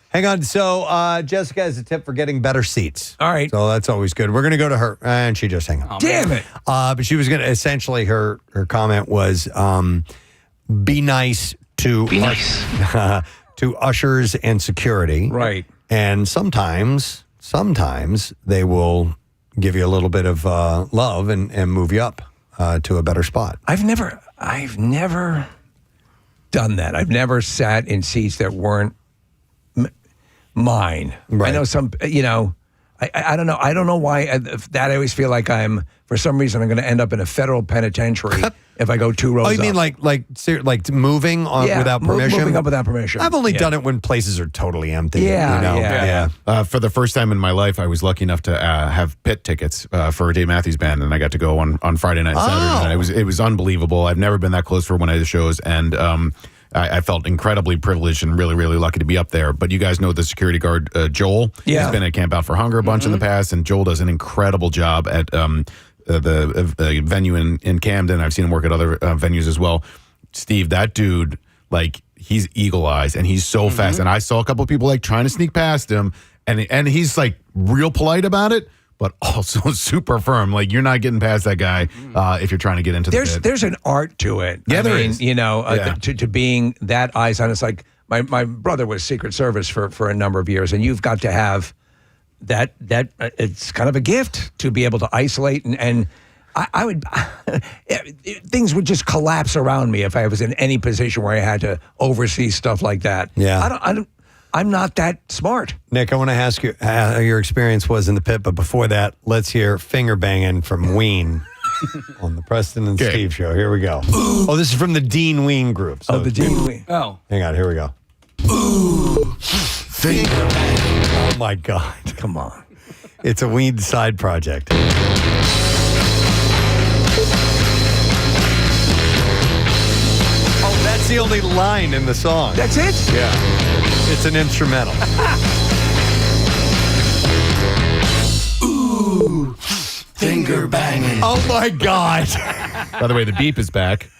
Hang on. So Jessica has a tip for getting better seats. All right. So that's always good. We're going to go to her, and she just hung up. Oh, damn it. But she was going to essentially her comment was be nice to to ushers and security. Right. And sometimes they will give you a little bit of love and move you up to a better spot. I've never done that. I've never sat in seats that weren't mine. Right. I know some, I don't know. I don't know why that I always feel like for some reason, I'm going to end up in a federal penitentiary if I go 2 rows up. Oh, you mean like moving without permission? Moving up without permission. I've only done it when places are totally empty. Yeah. For the first time in my life, I was lucky enough to have pit tickets for a Dave Matthews Band, and I got to go on Friday night and Saturday night. It was unbelievable. I've never been that close for one of the shows, and I felt incredibly privileged and really, really lucky to be up there. But you guys know the security guard, Joel. Yeah. He's been at Camp Out for Hunger a bunch in the past, and Joel does an incredible job at the venue in Camden. I've seen him work at other venues as well. Steve, that dude, like, he's eagle eyes, and he's so fast. And I saw a couple of people like trying to sneak past him, and he's like real polite about it, but also super firm. Like, you're not getting past that guy if you're trying to get into the pit. There's an art to it. Yeah, there is. You know, to being that eyes on. It's like my brother was Secret Service for a number of years, and you've got to have that it's kind of a gift to be able to isolate and I would things would just collapse around me if I was in any position where I had to oversee stuff like that. Yeah. I'm not that smart. Nick, I want to ask you how your experience was in the pit, but before that, let's hear Finger Banging from Ween on the Preston and Steve show. Here we go. Oh, this is from the Dean Ween group. So the Dean Ween. Oh. Hang on, here we go. Finger banging. Oh my God. Come on. It's a Ween side project. Oh, that's the only line in the song. That's it? Yeah. It's an instrumental. Ooh, finger banging. Oh my God. By the way, the beep is back.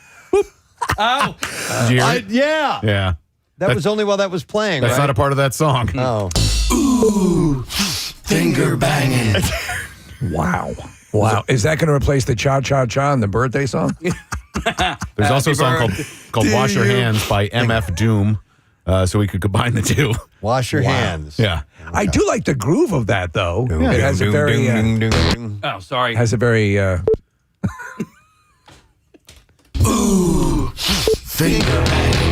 Oh. Did you hear it? Yeah. Yeah. That was only while that was playing, That's right? not a part of that song. Oh. Ooh, finger banging. Wow. Is that going to replace the Cha Cha Cha and the birthday song? There's also a song called Wash Your Hands by MF Doom. So we could combine the two. Wash your hands. Yeah. I do like the groove of that, though. It has a very... Oh, sorry. has a very... Ooh, finger banging.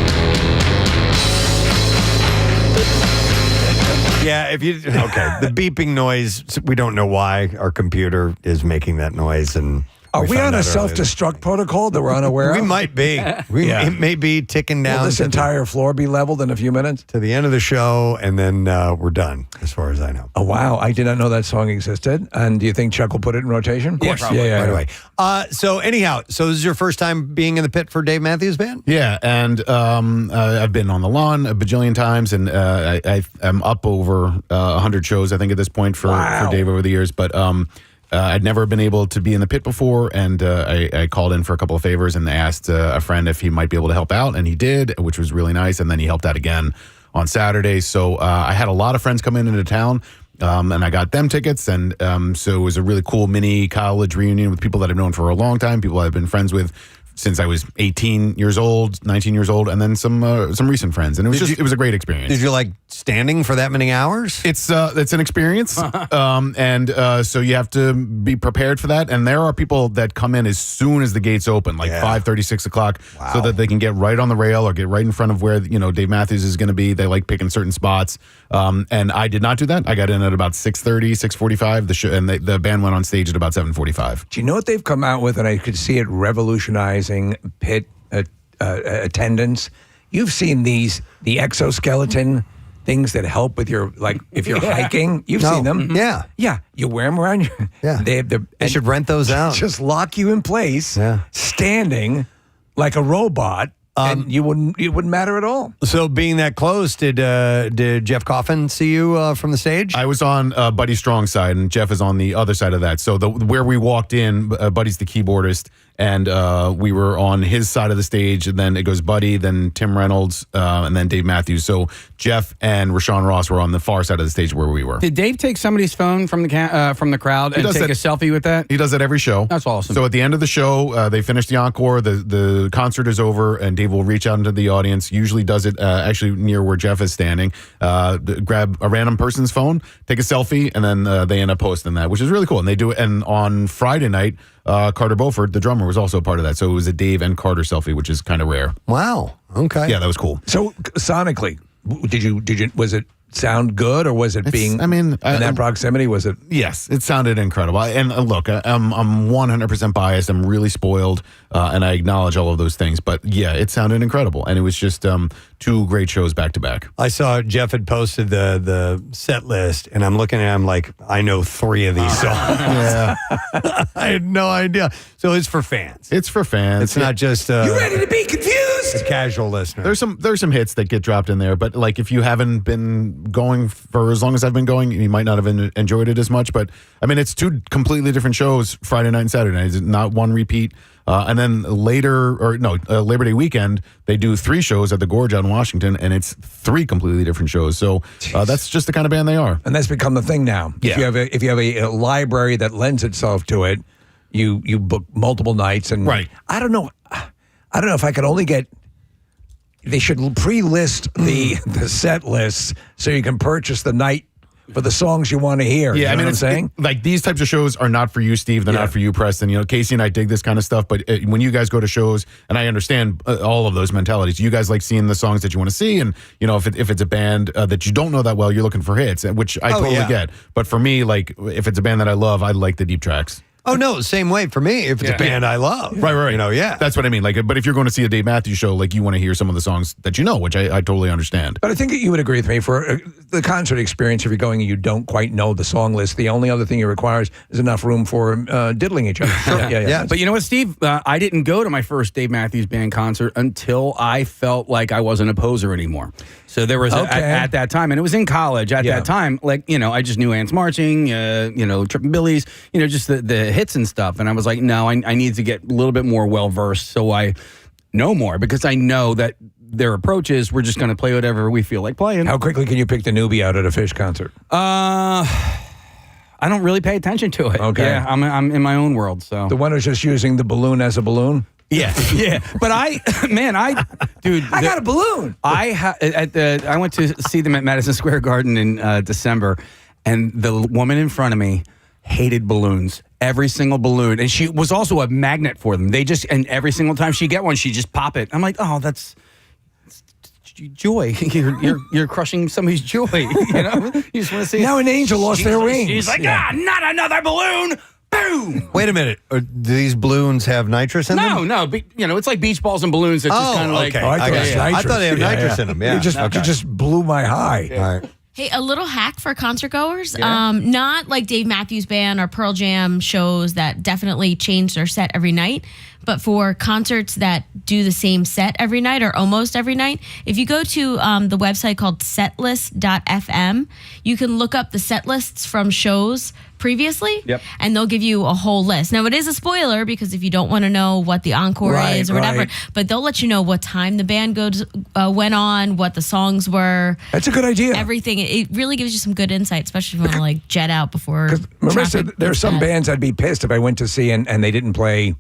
Yeah, the beeping noise, we don't know why our computer is making that noise. And Are we on a self-destruct protocol that we're unaware of? We might be. It may be ticking down. Will this entire floor be leveled in a few minutes? To the end of the show, and then we're done, as far as I know. Oh, wow. I did not know that song existed. And do you think Chuck will put it in rotation? Of course. Yeah. Right away. So anyhow, this is your first time being in the pit for Dave Matthews Band? Yeah, and I've been on the lawn a bajillion times, and I'm up over 100 shows, I think, at this point for Dave over the years. But I'd never been able to be in the pit before, and I called in for a couple of favors and asked a friend if he might be able to help out, and he did, which was really nice. And then he helped out again on Saturday. So I had a lot of friends come into town. And I got them tickets, and so it was a really cool mini college reunion with people that I've known for a long time, people I've been friends with since I was 18 years old, 19 years old, and then some recent friends, and it was a great experience. Did you like standing for that many hours? It's an experience, and so you have to be prepared for that. And there are people that come in as soon as the gates open, like 5:30, 6 o'clock, so that they can get right on the rail or get right in front of where Dave Matthews is going to be. They like picking certain spots, and I did not do that. I got in at about 6:30, 6:45. The show, and the band went on stage at about 7:45. Do you know what they've come out with? And I could see it revolutionizing pit attendance. You've seen the exoskeleton things that help with your, like, if you're hiking. You've seen them. Yeah. Yeah. You wear them around your... Yeah. They should rent those out. Just lock you in place, standing like a robot, and it wouldn't matter at all. So being that close, did Jeff Coffin see you from the stage? I was on Buddy Strong's side, and Jeff is on the other side of that. So where we walked in, Buddy's the keyboardist, and we were on his side of the stage, and then it goes Buddy, then Tim Reynolds, and then Dave Matthews. So Jeff and Rashawn Ross were on the far side of the stage where we were. Did Dave take somebody's phone from the crowd and take a selfie with that? He does that every show. That's awesome. So at the end of the show, they finish the encore, the concert is over, and Dave will reach out into the audience, usually does it actually near where Jeff is standing, grab a random person's phone, take a selfie, and then they end up posting that, which is really cool. And they do it. And on Friday night, Carter Beauford, the drummer, was also a part of that. So it was a Dave and Carter selfie, which is kind of rare. Wow. Okay. Yeah, that was cool. So sonically, did you was it sound good, or was it being? I mean, in that proximity, was it? Yes, it sounded incredible. And look, I'm 100% biased. I'm really spoiled, and I acknowledge all of those things. But yeah, it sounded incredible, and it was just 2 great shows back to back. I saw Jeff had posted the set list, and I'm looking at him like, I know 3 of these songs. Yeah. I had no idea. So it's for fans. It's for fans. It's not just you ready to be confused? A casual listener. There's some hits that get dropped in there, but like if you haven't been going for as long as I've been going, you might not have enjoyed it as much. But I mean, it's 2 completely different shows, Friday night and Saturday night. It's not one repeat. And then Labor Day weekend, they do 3 shows at the Gorge out in Washington, and it's 3 completely different shows. So that's just the kind of band they are. And that's become the thing now. Yeah. If you have a library that lends itself to it, you book multiple nights. And right. I don't know if I could only get. They should pre-list the set lists so you can purchase the night for the songs you want to hear. Yeah, you know I mean, what I'm saying? Like these types of shows are not for you, Steve. They're not for you, Preston. You know, Casey and I dig this kind of stuff. But when you guys go to shows, and I understand all of those mentalities, you guys like seeing the songs that you want to see. And, you know, if it's a band that you don't know that well, you're looking for hits, which I totally get. But for me, like, if it's a band that I love, I like the deep tracks. Oh, no, same way for me if it's a band I love. Right. You know, yeah. That's what I mean. Like, but if you're going to see a Dave Matthews show, like, you want to hear some of the songs that you know, which I totally understand. But I think that you would agree with me for the concert experience. If you're going and you don't quite know the song list, the only other thing it requires is enough room for diddling each other. Sure. Yeah. But you know what, Steve? I didn't go to my first Dave Matthews Band concert until I felt like I wasn't a poser anymore. So there was at that time, and it was in college at that time. Like, you know, I just knew Ants Marching, you know, Trippin' Billies, you know, just the hits and stuff. And I was like, no, I need to get a little bit more well-versed so I know more, because I know that their approach is we're just going to play whatever we feel like playing. How quickly can you pick the newbie out at a Fish concert? I don't really pay attention to it. Okay. Yeah, I'm in my own world. So the one who's just using the balloon as a balloon? Yeah. But I got a balloon. I went to see them at Madison Square Garden in December, and the woman in front of me hated balloons. Every single balloon. And she was also a magnet for them. And every single time she get one, she just pop it. I'm like, oh, that's joy. You're crushing somebody's joy. You know? You just want to see. Now an angel lost their wings. She's like, not another balloon. Boom. Wait a minute. Do these balloons have nitrous in them? No. You know, it's like beach balls and balloons. It's just kind of like. Okay. I thought they have nitrous in them. Yeah. You just blew my high. All right. Hey, a little hack for concert goers. Not like Dave Matthews Band or Pearl Jam shows that definitely change their set every night, but for concerts that do the same set every night or almost every night, if you go to the website called setlist.fm, you can look up the set lists from shows previously, and they'll give you a whole list. Now, it is a spoiler because if you don't want to know what the encore is or whatever, but they'll let you know what time the band went on, what the songs were. That's a good idea. Everything. It really gives you some good insight, especially if you want to like jet out before. Marissa, there are some bands I'd be pissed if I went to see and they didn't play.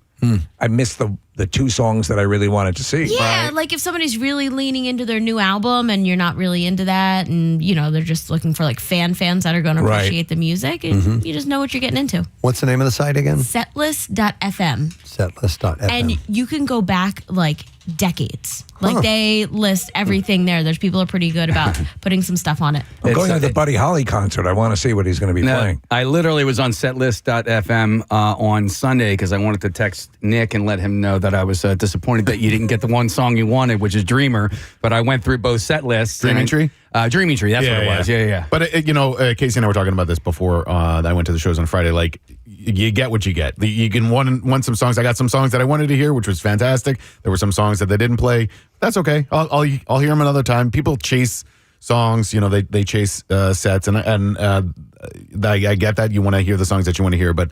I missed the 2 songs that I really wanted to see. Yeah, like if somebody's really leaning into their new album and you're not really into that, and you know they're just looking for like fans that are going to appreciate the music, and you just know what you're getting into. What's the name of the site again? Setlist.fm. Setlist.fm. And you can go back like decades. Like they list everything there. There's people are pretty good about putting some stuff on it. I'm going to the Buddy Holly concert. I want to see what he's going to be playing. I literally was on setlist.fm on Sunday because I wanted to text Nick and let him know that I was disappointed that you didn't get the one song you wanted, which is Dreamer. But I went through both set lists. Dreaming Tree? Dreaming Tree, that's what it was. Yeah. But, you know, Casey and I were talking about this before I went to the shows on Friday. Like, you get what you get. You can want some songs. I got some songs that I wanted to hear, which was fantastic. There were some songs that they didn't play. That's okay. I'll hear them another time. People chase songs. You know, they chase sets, and I get that. You want to hear the songs that you want to hear, but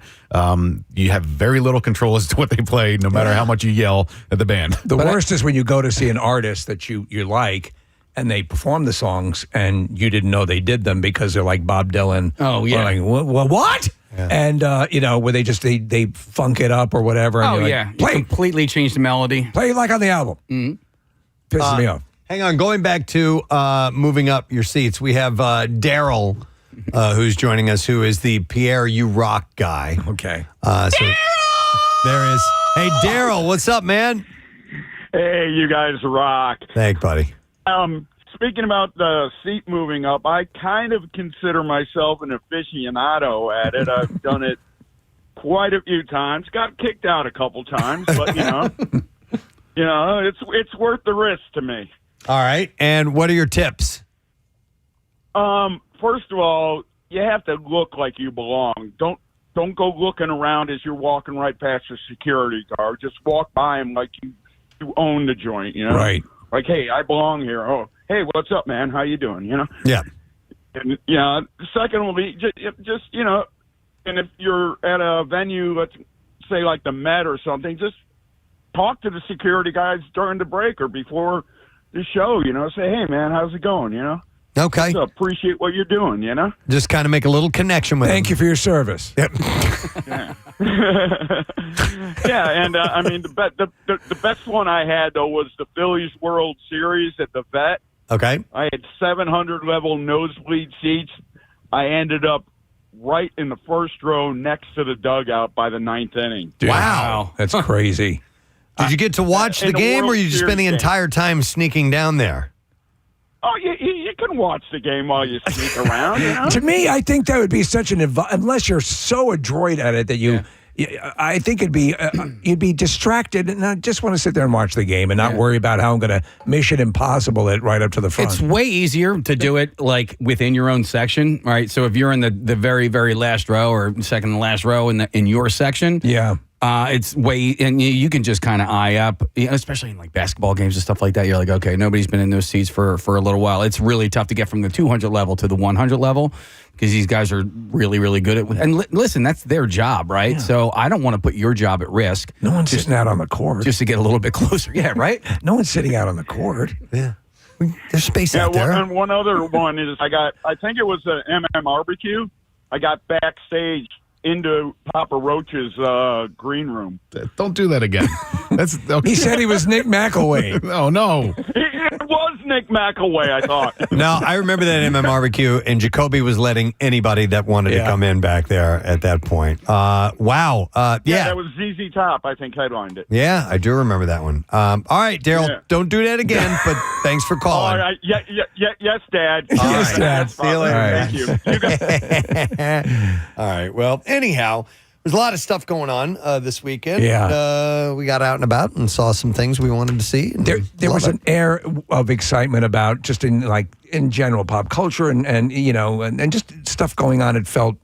you have very little control as to what they play, no matter how much you yell at the band. The worst is when you go to see an artist that you like, and they perform the songs, and you didn't know they did them because they're like Bob Dylan. Oh, yeah. Like, what? Yeah. And, you know, where they just, they funk it up or whatever. And Like, play. Completely change the melody. Play like on the album. Pisses me off. Hang on. Going back to moving up your seats, we have Daryl who's joining us, who is the Pierre You Rock guy. Okay. So there is. Hey, Daryl, what's up, man? Hey, you guys rock. Thanks, buddy. speaking about the seat moving up, I kind of consider myself an aficionado at it. I've done it quite a few times. Got kicked out a couple times, but it's worth the risk to me. All right. And what are your tips? First of all, you have to look like you belong. Don't go looking around as you're walking right past your security guard. Just walk by him like you own the joint, Right. Like, hey, I belong here. Oh, hey, what's up, man? How you doing? Yeah. And second will be just and if you're at a venue, let's say like the Met or something, just talk to the security guys during the break or before the show. Say, hey, man, how's it going? Okay. Just appreciate what you're doing. Just kind of make a little connection with Thank them. you for your service. Yep. Yeah, and I mean the best one I had though was the Phillies World Series at the Vet. Okay. I had 700 level nosebleed seats. I ended up right in the first row next to the dugout by the 9th inning. Dude, Wow. That's crazy. Did you get to watch the in the game, or World you just spend the Series entire time sneaking down there? Oh, you can watch the game while you sneak around. To me, I think that would be such an unless you're so adroit at it that you. I think it'd be you'd be distracted, and I just want to sit there and watch the game and not worry about how I'm going to Mission Impossible it right up to the front. It's way easier to do it like within your own section, right? So if you're in the very, very last row or second to last row in your section, it's way, and you can just kind of eye up, especially in like basketball games and stuff like that. You're like, okay, nobody's been in those seats for a little while. It's really tough to get from the 200 level to the 100 level because these guys are really, really good at. And listen, that's their job, right? Yeah. So I don't want to put your job at risk. No one's sitting out on the court just to get a little bit closer. Yeah, right. No one's sitting out on the court. Yeah. There's space out there. And one other one is I think it was an MM barbecue. I got backstage into Papa Roach's green room. Don't do that again. That's okay. He said he was Nick McElway. Oh, no. It was Nick McElway, I thought. No, I remember that MM barbecue, and Jacoby was letting anybody that wanted to come in back there at that point. Wow. Yeah. That was ZZ Top, I think, headlined it. Yeah, I do remember that one. All right, Daryl, don't do that again, but thanks for calling. All right. Yes, Dad. Yes, Dad. See you later. Thank you. All right. Well, anyhow, there's a lot of stuff going on this weekend. Yeah. We got out and about and saw some things we wanted to see. There was an air of excitement about just in general pop culture and just stuff going on. It felt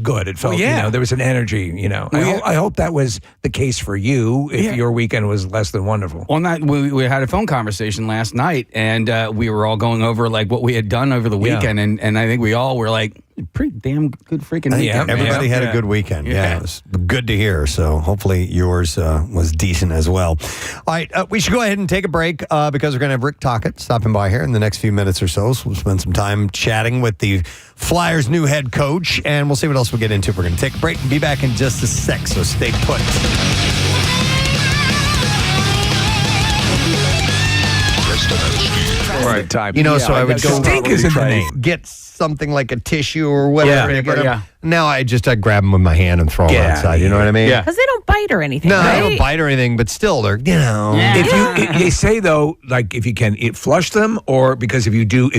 good. It felt, there was an energy, I hope that was the case for you if your weekend was less than wonderful. Well, we had a phone conversation last night, and we were all going over like what we had done over the weekend, and I think we all were like, pretty damn good freaking weekend. Everybody had a good weekend. Yeah, it was good to hear. So hopefully yours was decent as well. All right, we should go ahead and take a break because we're going to have Rick Tocchet stopping by here in the next few minutes or so. So we'll spend some time chatting with the Flyers' new head coach, and we'll see what else we'll get into. We're going to take a break and be back in just a sec, so stay put. Right, time. So I would go Stink is in the name. get something like a tissue or whatever. Yeah, to get 'em. yeah. Now I grab them with my hand and throw them outside. You know what I mean? Yeah. Because they don't bite or anything. No, right? they don't bite or anything, but still, they're, They say though, like if you can flush them, or because if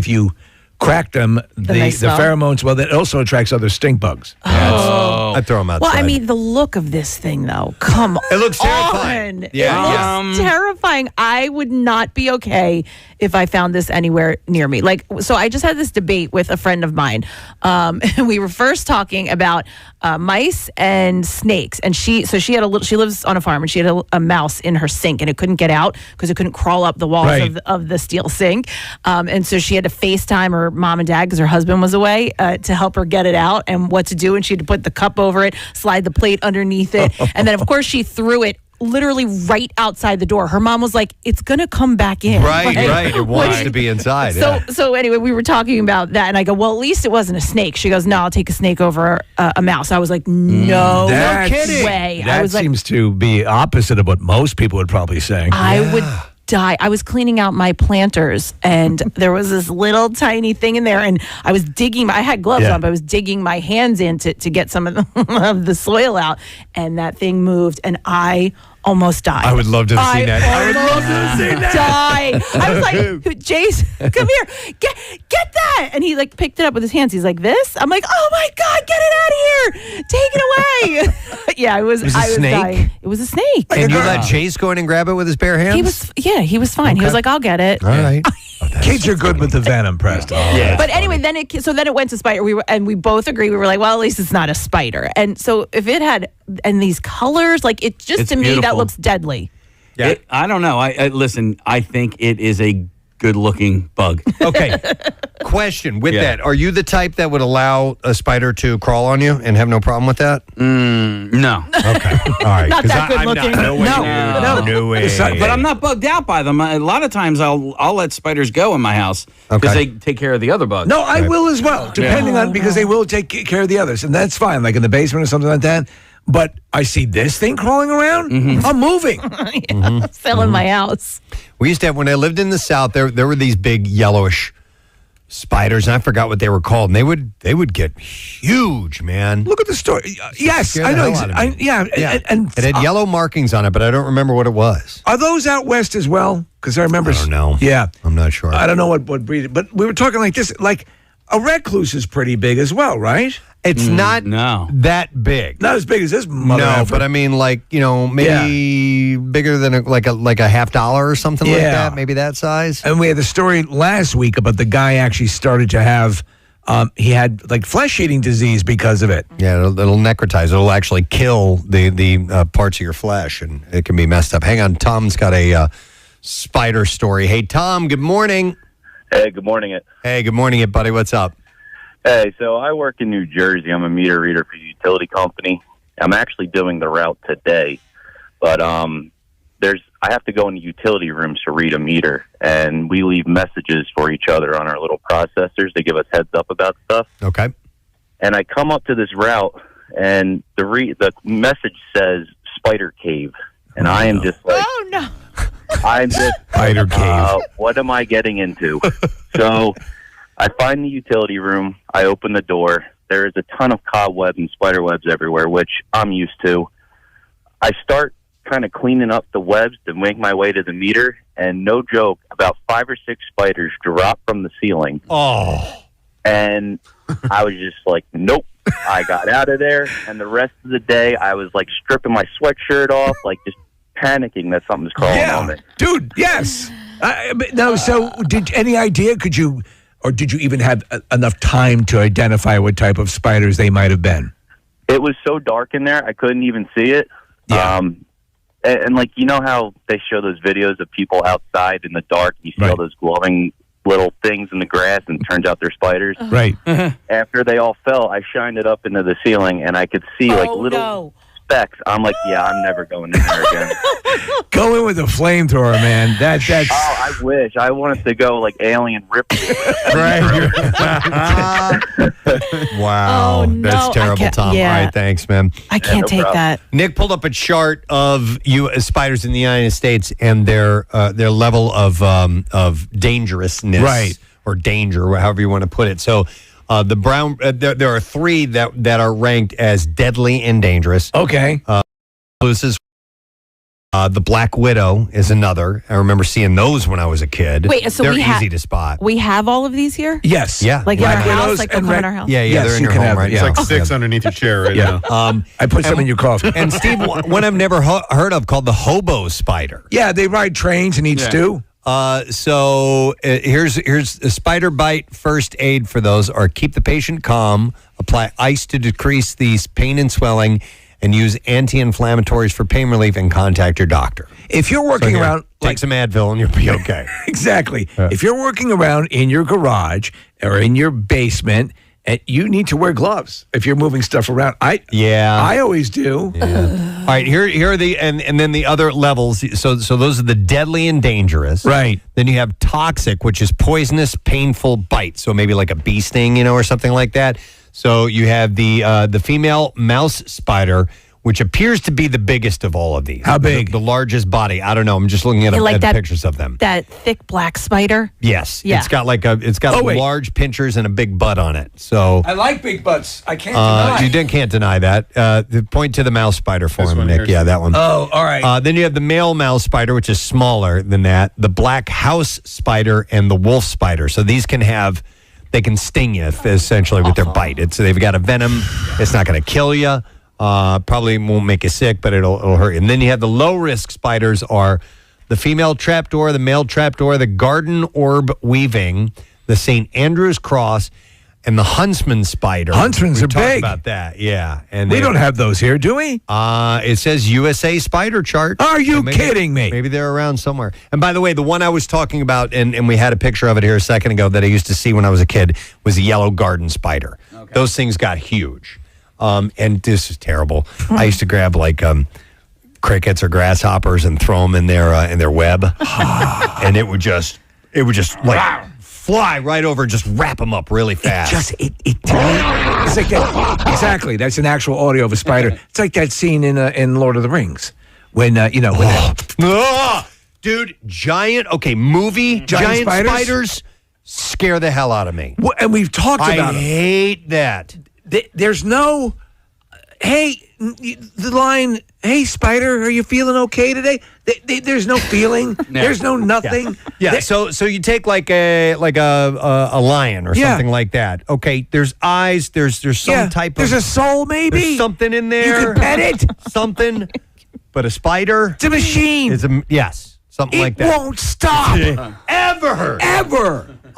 you crack them, the pheromones, that also attracts other stink bugs. I throw them outside. Well, I mean, the look of this thing, though. Come on. It looks terrifying. It looks terrifying. I would not be okay if I found this anywhere near me. So I just had this debate with a friend of mine. And we were first talking about mice and snakes. And she lives on a farm, and she had a mouse in her sink, and it couldn't get out because it couldn't crawl up the walls of the steel sink. And so she had to FaceTime her mom and dad because her husband was away to help her get it out and what to do. And she had to put the cup over it, slide the plate underneath it. And then, of course, she threw it literally right outside the door. Her mom was like, it's going to come back in. Right. It wants to be inside. So anyway, we were talking about that, and I go, well, at least it wasn't a snake. She goes, no, I'll take a snake over a mouse. I was like, no kidding way. That seems to be opposite of what most people would probably say. I would die. I was cleaning out my planters, and there was this little tiny thing in there, and I was digging. I had gloves on, but I was digging my hands in to get some of the soil out, and that thing moved, and I almost died. I would love to have seen that. I would love to have seen that. Died. I was like, Jace, come here, get that, and he like picked it up with his hands. He's like, this. I'm like, oh my God, get it out of here, take it away. Yeah, it was. I was dying. It was a snake. And you let Jace go in and grab it with his bare hands? He was. Yeah, he was fine. He was like, I'll get it. All right. Kids are good with the venom, Preston. Yeah. But anyway, then it went to spider. We both agreed. We were like, well, at least it's not a spider. And so if it had these colors, like it just It's to me beautiful. that looks deadly. Yeah. I don't know. I listen. I think it is a good-looking bug. Okay. Question with that: are you the type that would allow a spider to crawl on you and have no problem with that? No. Okay. All right. Not 'Cause that good looking. No way. No way. But I'm not bugged out by them. A lot of times I'll let spiders go in my house because they take care of the other bugs. No, I will as well, depending on, because they will take care of the others. And that's fine, like in the basement or something like that. But I see this thing crawling around, I'm moving. Fell in my house. We used to have, when I lived in the South, there were these big yellowish spiders, and I forgot what they were called. And they would get huge, man. Look at the story. Yes, Scared I the know. hell out of me. And It had yellow markings on it, but I don't remember what it was. are those out west as well? Because I remember. I don't know. Yeah. I'm not sure. I don't know what breed, but we were talking like this. Like a recluse is pretty big as well, right? It's not that big. Not as big as this mother No, effer. but I mean, like, maybe bigger than like a $50 or something like that. Maybe that size. And we had the story last week about the guy actually started to have. He had like flesh-eating disease because of it. Yeah, it'll necrotize. It'll actually kill the parts of your flesh, and it can be messed up. Hang on, Tom's got a spider story. Hey, Tom. Good morning. Hey, good morning. Hey, good morning, buddy. What's up? Hey, so I work in New Jersey. I'm a meter reader for a utility company. I'm actually doing the route today, but I have to go into utility rooms to read a meter, and we leave messages for each other on our little processors to give us heads up about stuff. Okay. And I come up to this route, and the message says Spider Cave, and I am just like, oh no, I'm just Spider Cave. What am I getting into? So I find the utility room. I open the door. There is a ton of cobwebs and spider webs everywhere, which I'm used to. I start kind of cleaning up the webs to make my way to the meter, and no joke, about 5 or 6 spiders drop from the ceiling. Oh. And I was just like, nope. I got out of there, and the rest of the day I was like stripping my sweatshirt off, like just panicking that something's crawling on me. Dude, yes. No, so any idea, did you even have enough time to identify what type of spiders they might have been? It was so dark in there, I couldn't even see it. Yeah. And like, you know how they show those videos of people outside in the dark, you see all those glowing little things in the grass, and it turns out they're spiders? Right. After they all fell, I shined it up into the ceiling, and I could see like little specks. I'm like, yeah, I'm never going in there again. Go in with a flamethrower, man. That's. Oh, I wish. I wanted to go like alien rip. Wow. Oh, no. That's terrible, Tom. Yeah. All right, thanks, man. I can't take that. Nick pulled up a chart of spiders in the United States and their level of dangerousness, or danger, however you want to put it. So, the brown there are 3 that are ranked as deadly and dangerous. Okay. The Black Widow is another. I remember seeing those when I was a kid. Wait, so they're we easy to spot. We have all of these here? Yes. Yeah. Like Black in our Widows house? Like they'll come in our house? Yeah, Yes, they're in you your can home, have right? it. It's like 6 underneath your chair right now. I put some in your coffee. And Steve, one I've never heard of called the hobo spider. Yeah, they ride trains and eat stew. So here's a spider bite first aid for those are keep the patient calm, apply ice to decrease the pain and swelling, and use anti-inflammatories for pain relief, and contact your doctor. If you're working around, take some Advil and you'll be okay. Exactly. If you're working around in your garage or in your basement, you need to wear gloves if you're moving stuff around. I always do. Yeah. All right, here are the and then the other levels. So those are the deadly and dangerous. Right. Then you have toxic, which is poisonous, painful bite. So maybe like a bee sting, or something like that. So you have the female mouse spider, which appears to be the biggest of all of these. How big? The largest body. I don't know. I'm just looking at, Like that- pictures of them. That thick black spider. Yes. Yeah. It's got large pinchers and a big butt on it. So I like big butts. I can't deny. can't deny that. Point to the mouse spider for him, Nick. Yeah, that one. Oh, all right. Then you have the male mouse spider, which is smaller than that. The black house spider and the wolf spider. So these they can sting you essentially with their bite. They've got a venom. It's not going to kill you. Probably won't make you sick, but it'll hurt you. And then you have the low risk spiders are the female trapdoor, the male trapdoor, the garden orb weaving, the St. Andrew's cross, and the huntsman spider. Huntsmans are talked big. about that, yeah. And We don't have those here, do we? It says USA spider chart. Are you So kidding me? Maybe they're around somewhere. And by the way, the one I was talking about, and we had a picture of it here a second ago that I used to see when I was a kid, was a yellow garden spider. Okay. Those things got huge. And this is terrible. I used to grab crickets or grasshoppers and throw them in their web, and it would just fly right over and just wrap them up really fast. It's like that. Exactly. That's an actual audio of a spider. It's like that scene in Lord of the Rings when dude, giant spiders scare the hell out of me. Well, and we've talked about I hate that. There's no, hey, the line, hey, spider, are you feeling okay today? There's no feeling. There's no nothing. Yeah. So you take like a lion or something like that. Okay. There's eyes. There's some type of. There's a soul, maybe. There's something in there. You can pet it. Something. But a spider. It's a machine. Yes. Something like that. It won't stop. Ever.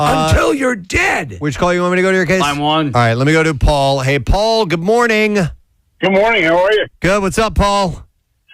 Until you're dead. Which call you want me to go to your case? Line 1. All right, let me go to Paul. Hey, Paul, good morning. Good morning. How are you? Good. What's up, Paul?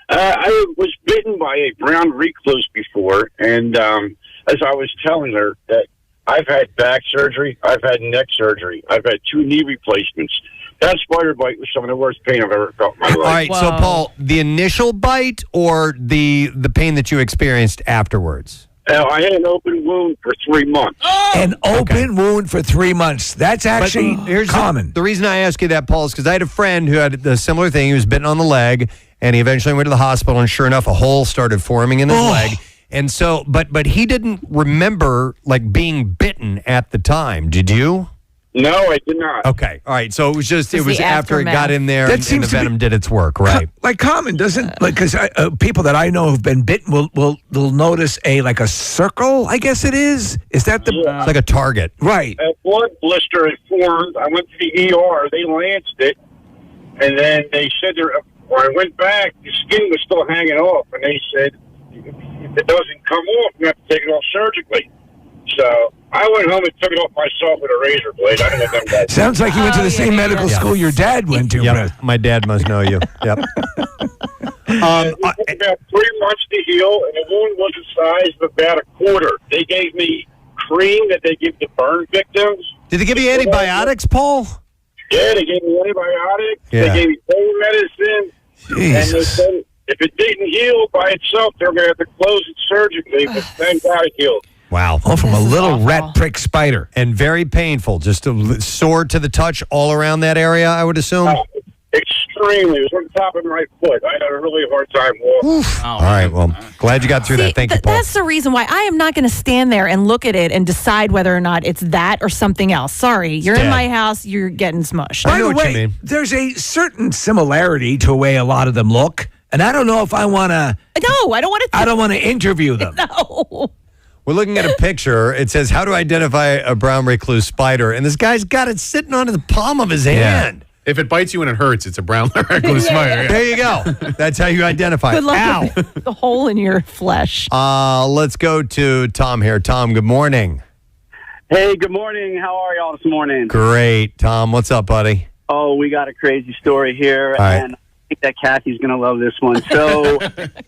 I was bitten by a brown recluse before, and as I was telling her that I've had back surgery, I've had neck surgery, I've had 2 knee replacements. That spider bite was some of the worst pain I've ever felt in my life. All right, so Paul, the initial bite or the pain that you experienced afterwards? I had an open wound for 3 months. An open wound for 3 months. That's actually common. The reason I ask you that, Paul, is because I had a friend who had a similar thing. He was bitten on the leg, and he eventually went to the hospital, and sure enough, a hole started forming in his leg. And so, but he didn't remember, being bitten at the time. Did you? No, I did not. Okay. All right. So it was after aftermath. it got in there and the venom did its work, right? Common, doesn't because people that I know who've been bitten will notice a circle. I guess it is. Is that the It's like a target, right? A blood blister had formed. I went to the ER. They lanced it, and then they said when I went back, the skin was still hanging off, and they said if it doesn't come off, we have to take it off surgically. So I went home and took it off myself with a razor blade. I don't know them guys. Sounds like you went to the same medical school your dad went to. Yep. My dad must know you. Yep. It took about 3 months to heal, and the wound was the size of about a quarter. They gave me cream that they give to burn victims. Did they give you antibiotics, Paul? Yeah, they gave me antibiotics. Yeah. They gave me pain medicine. Jesus. And they said if it didn't heal by itself, they were going to have to close it surgically, but thank God it healed. Wow. Oh, from a little rat prick spider. And very painful. Just sore to the touch all around that area, I would assume. Extremely. It was on the top of my foot. I had a really hard time walking. All right. Well, glad you got through that. Thank you, Paul. That's the reason why I am not going to stand there and look at it and decide whether or not it's that or something else. Sorry, you're in my house, you're getting smushed. By the way, there's a certain similarity to the way a lot of them look, and I don't know if I want to. No, I don't want to. I don't want to interview them. No. We're looking at a picture. It says, how to identify a brown recluse spider? And this guy's got it sitting on the palm of his hand. If it bites you and it hurts, it's a brown recluse spider. There you go. That's how you identify it. Good luck with the hole in your flesh. Let's go to Tom here. Tom, good morning. Hey, good morning. How are y'all this morning? Great. Tom, what's up, buddy? Oh, we got a crazy story here, All right. and I think that Kathy's going to love this one. So,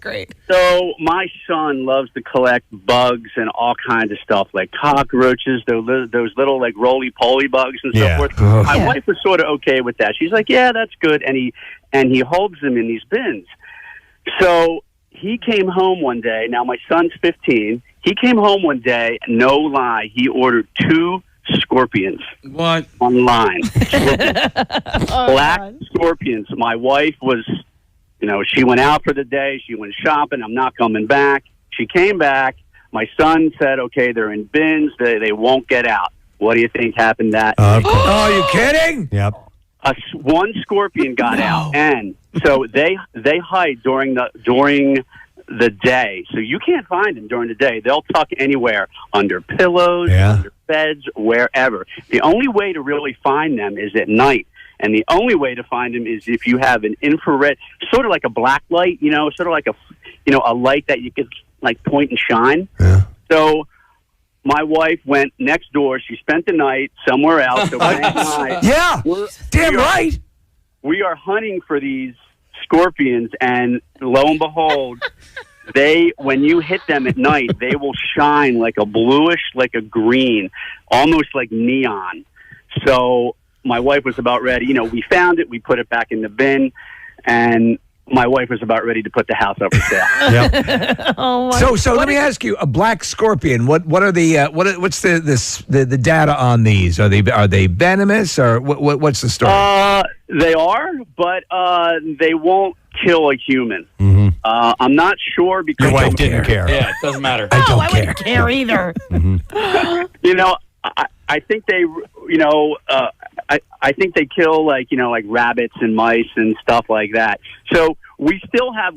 Great. So my son loves to collect bugs and all kinds of stuff, like cockroaches, those little like roly-poly bugs and so forth. My wife was sort of okay with that. She's like, yeah, that's good, and he holds them in these bins. So he came home one day. Now my son's 15. He came home one day, no lie, he ordered 2 scorpions. What? Online. Black scorpions. My wife was She went out for the day. She went shopping. I'm not coming back. She came back. My son said, okay, they're in bins. They won't get out. What do you think happened that Oh, are you kidding? Yep. One scorpion got out, and so they hide during the day. So you can't find them during the day. They'll tuck anywhere, under pillows, under beds, wherever. The only way to really find them is at night. And the only way to find them is if you have an infrared, sort of like a black light, sort of like a light that you could like point and shine. Yeah. So my wife went next door. She spent the night somewhere else. So right. We are hunting for these scorpions, and lo and behold, when you hit them at night, they will shine like a bluish, like a green, almost like neon. So my wife was about ready. We found it. We put it back in the bin, and my wife was about ready to put the house up for sale. So let me ask you: a black scorpion. What are the what's the data on these? Are they venomous, or what's the story? They are, but they won't kill a human. Mm-hmm. I'm not sure because your wife didn't care. Yeah, it doesn't matter. I wouldn't care either. I think they, I think they kill like rabbits and mice and stuff like that. So we still have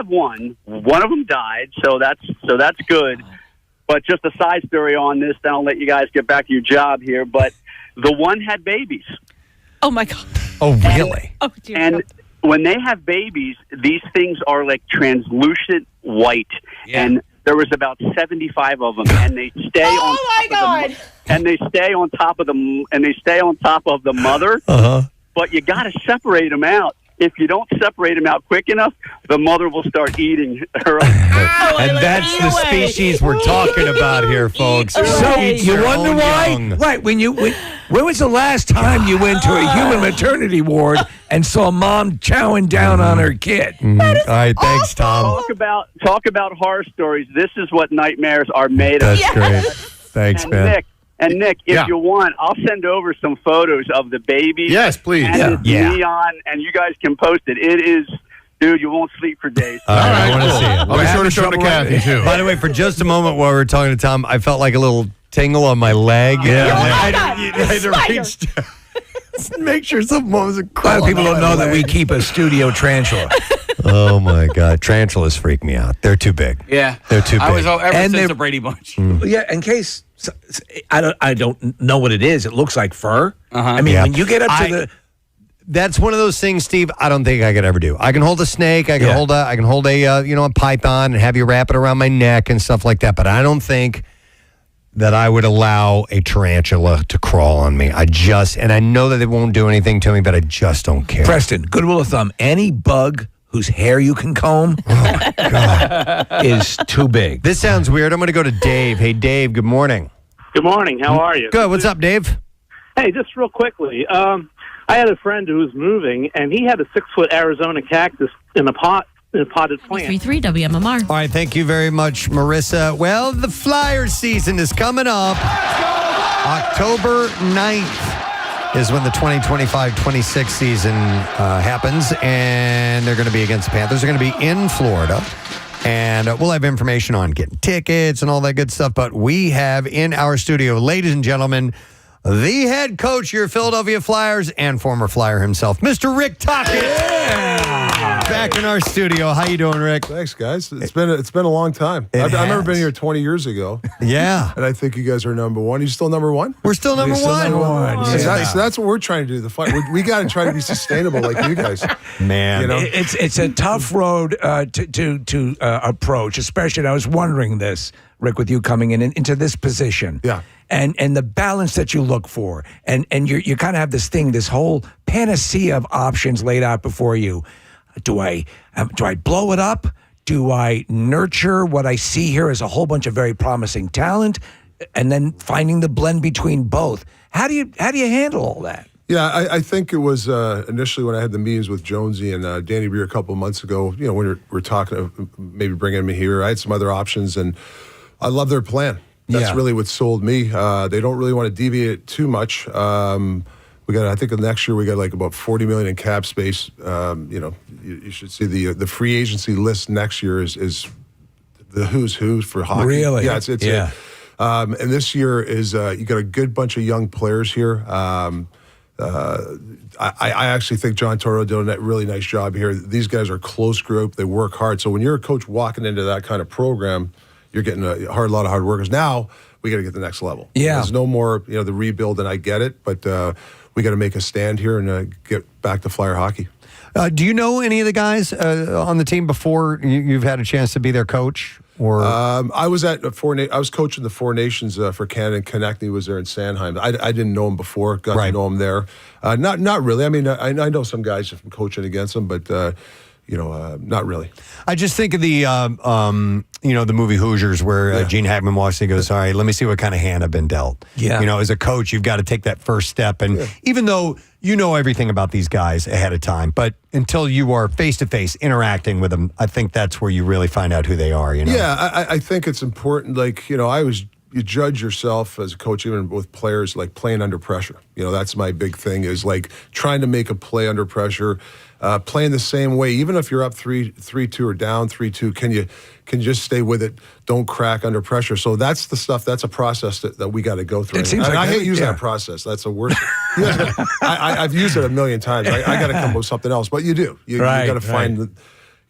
one. One of them died, so that's good. But just a side story on this, then I'll let you guys get back to your job here. But the one had babies. Oh my God. Oh really? And when they have babies, these things are like translucent white, and there was about 75 of them, and they stay on. Oh my God! And they stay on top of the mother. But you got to separate them out. If you don't separate them out quick enough, the mother will start eating her. And that's the species we're talking about here, folks. So you wonder why? Young. Right. When was the last time you went to a human maternity ward and saw mom chowing down on her kid? All right, thanks, Tom. Talk about horror stories. This is what nightmares are made of. That's great. Thanks, man. Nick, if you want, I'll send over some photos of the babies. Yes, please. And it's neon, and you guys can post it. It is, dude, you won't sleep for days. All right, I want to see it. I'll be sure to show it to Kathy, too. By the way, for just a moment while we were talking to Tom, I felt like a little tingle on my leg. I had to reach down. Make sure something wasn't A lot of people don't know that we keep a studio tarantula. Oh my God, tarantulas freak me out. They're too big. Yeah, they're too big. I was ever since the Brady Bunch. Yeah, in case I don't know what it is. It looks like fur. I mean, when you get up to that's one of those things, Steve. I don't think I could ever do. I can hold a snake. I can hold a a python and have you wrap it around my neck and stuff like that. But I don't think that I would allow a tarantula to crawl on me. And I know that they won't do anything to me, but I just don't care. Preston, good rule of thumb: any bug whose hair you can comb is too big. This sounds weird. I'm going to go to Dave. Hey, Dave, good morning. Good morning. How are you? Good. What's up, Dave? Hey, just real quickly. I had a friend who was moving, and he had a 6-foot Arizona cactus in a potted plant. 3 WMMR. All right, thank you very much, Marissa. Well, the Flyers season is coming up. October 9th is when the 2025-26 season happens, and they're going to be against the Panthers. They're going to be in Florida, and we'll have information on getting tickets and all that good stuff. But we have in our studio, ladies and gentlemen, the head coach of your Philadelphia Flyers and former Flyer himself, Mr. Rick Tocchet. Back in our studio. How you doing, Rick? Thanks, guys. It's been a long time. I've never been here 20 years ago. Yeah. And I think you guys are number one. Are you still number one? We're still number one. So that's what we're trying to do. The fight. We got to try to be sustainable like you guys. Man. It's a tough road to approach, especially, and I was wondering this, Rick, with you coming into this position. Yeah. And the balance that you look for. And you kind of have this whole panacea of options laid out before you. Do I blow it up? Do I nurture what I see here as a whole bunch of very promising talent, and then finding the blend between both? How do you handle all that? Yeah, I think it was initially when I had the meetings with Jonesy and Danny Beer a couple of months ago. When we were talking maybe bringing him here, I had some other options, and I love their plan. That's really what sold me. They don't really want to deviate too much. I think next year we got like about $40 million in cap space. You should see the free agency list next year is the who's who for hockey. Really? Yeah, and this year is you got a good bunch of young players here. I actually think John Toro did a really nice job here. These guys are a close group. They work hard. So when you're a coach walking into that kind of program, you're getting a lot of hard workers. Now we got to get the next level. Yeah. There's no more, the rebuild, and I get it, but we got to make a stand here and get back to Flyer hockey. Do you know any of the guys on the team before you've had a chance to be their coach? Or I was at I was coaching the Four Nations for Canada, and Konechny was there in Sandheim. I didn't know him before, got to know him there. Not really. I mean, I know some guys from coaching against them, but not really. I just think of the the movie Hoosiers, where Gene Hackman walks and goes, "All right, let me see what kind of hand I've been dealt." Yeah. As a coach, you've got to take that first step, and even though you know everything about these guys ahead of time, but until you are face to face interacting with them, I think that's where you really find out who they are. Yeah, I think it's important. You judge yourself as a coach, even with players, like playing under pressure. That's my big thing, is like trying to make a play under pressure, playing the same way, even if you're up 3-2 or down 3-2. Can you just stay with it? Don't crack under pressure. So that's the stuff. That's a process that we got to go through. It seems and like I hate using that process. That's the worst. I've used it a million times. I got to come up with something else. But you do. You got to find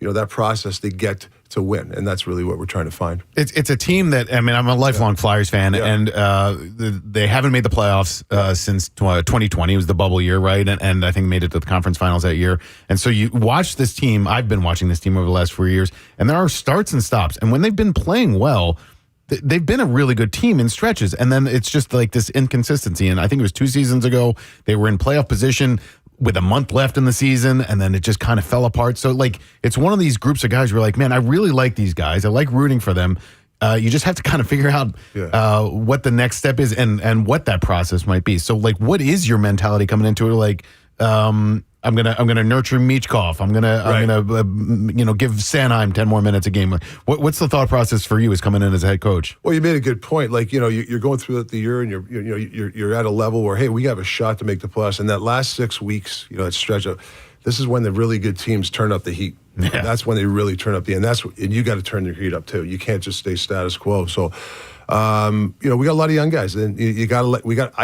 that process to get to win, and that's really what we're trying to find. It's a team that, I'm a lifelong Flyers fan, and they haven't made the playoffs since 2020. It was the bubble year, right? And I think made it to the conference finals that year. And so you watch this team. I've been watching this team over the last 4 years, and there are starts and stops. And when they've been playing well, they've been a really good team in stretches. And then it's just like this inconsistency. And I think it was 2 seasons ago, they were in playoff position with a month left in the season, and then it just kind of fell apart. So, it's one of these groups of guys where you're like, man, I really like these guys. I like rooting for them. You just have to kind of figure out what the next step is and what that process might be. So, what is your mentality coming into it? I'm gonna nurture Michkov. I'm gonna give Sanheim 10 more minutes a game. What's the thought process for you as coming in as a head coach? Well, you made a good point. You're going through the year, and you're at a level where, hey, we have a shot to make the playoffs. And that last 6 weeks, that stretch of, this is when the really good teams turn up the heat. Yeah. That's when they really turn up the end. And you got to turn your heat up too. You can't just stay status quo. So, we got a lot of young guys, and I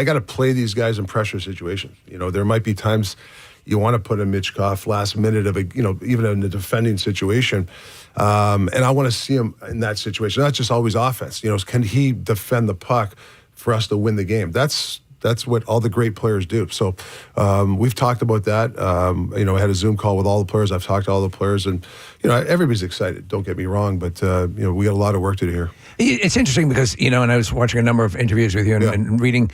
got to play these guys in pressure situations. There might be times you want to put a Michkov last minute of even in a defending situation. And I want to see him in that situation. Not just always offense. Can he defend the puck for us to win the game? That's what all the great players do. So we've talked about that. I had a Zoom call with all the players. I've talked to all the players, and everybody's excited. Don't get me wrong, but we got a lot of work to do here. It's interesting because and I was watching a number of interviews with you and reading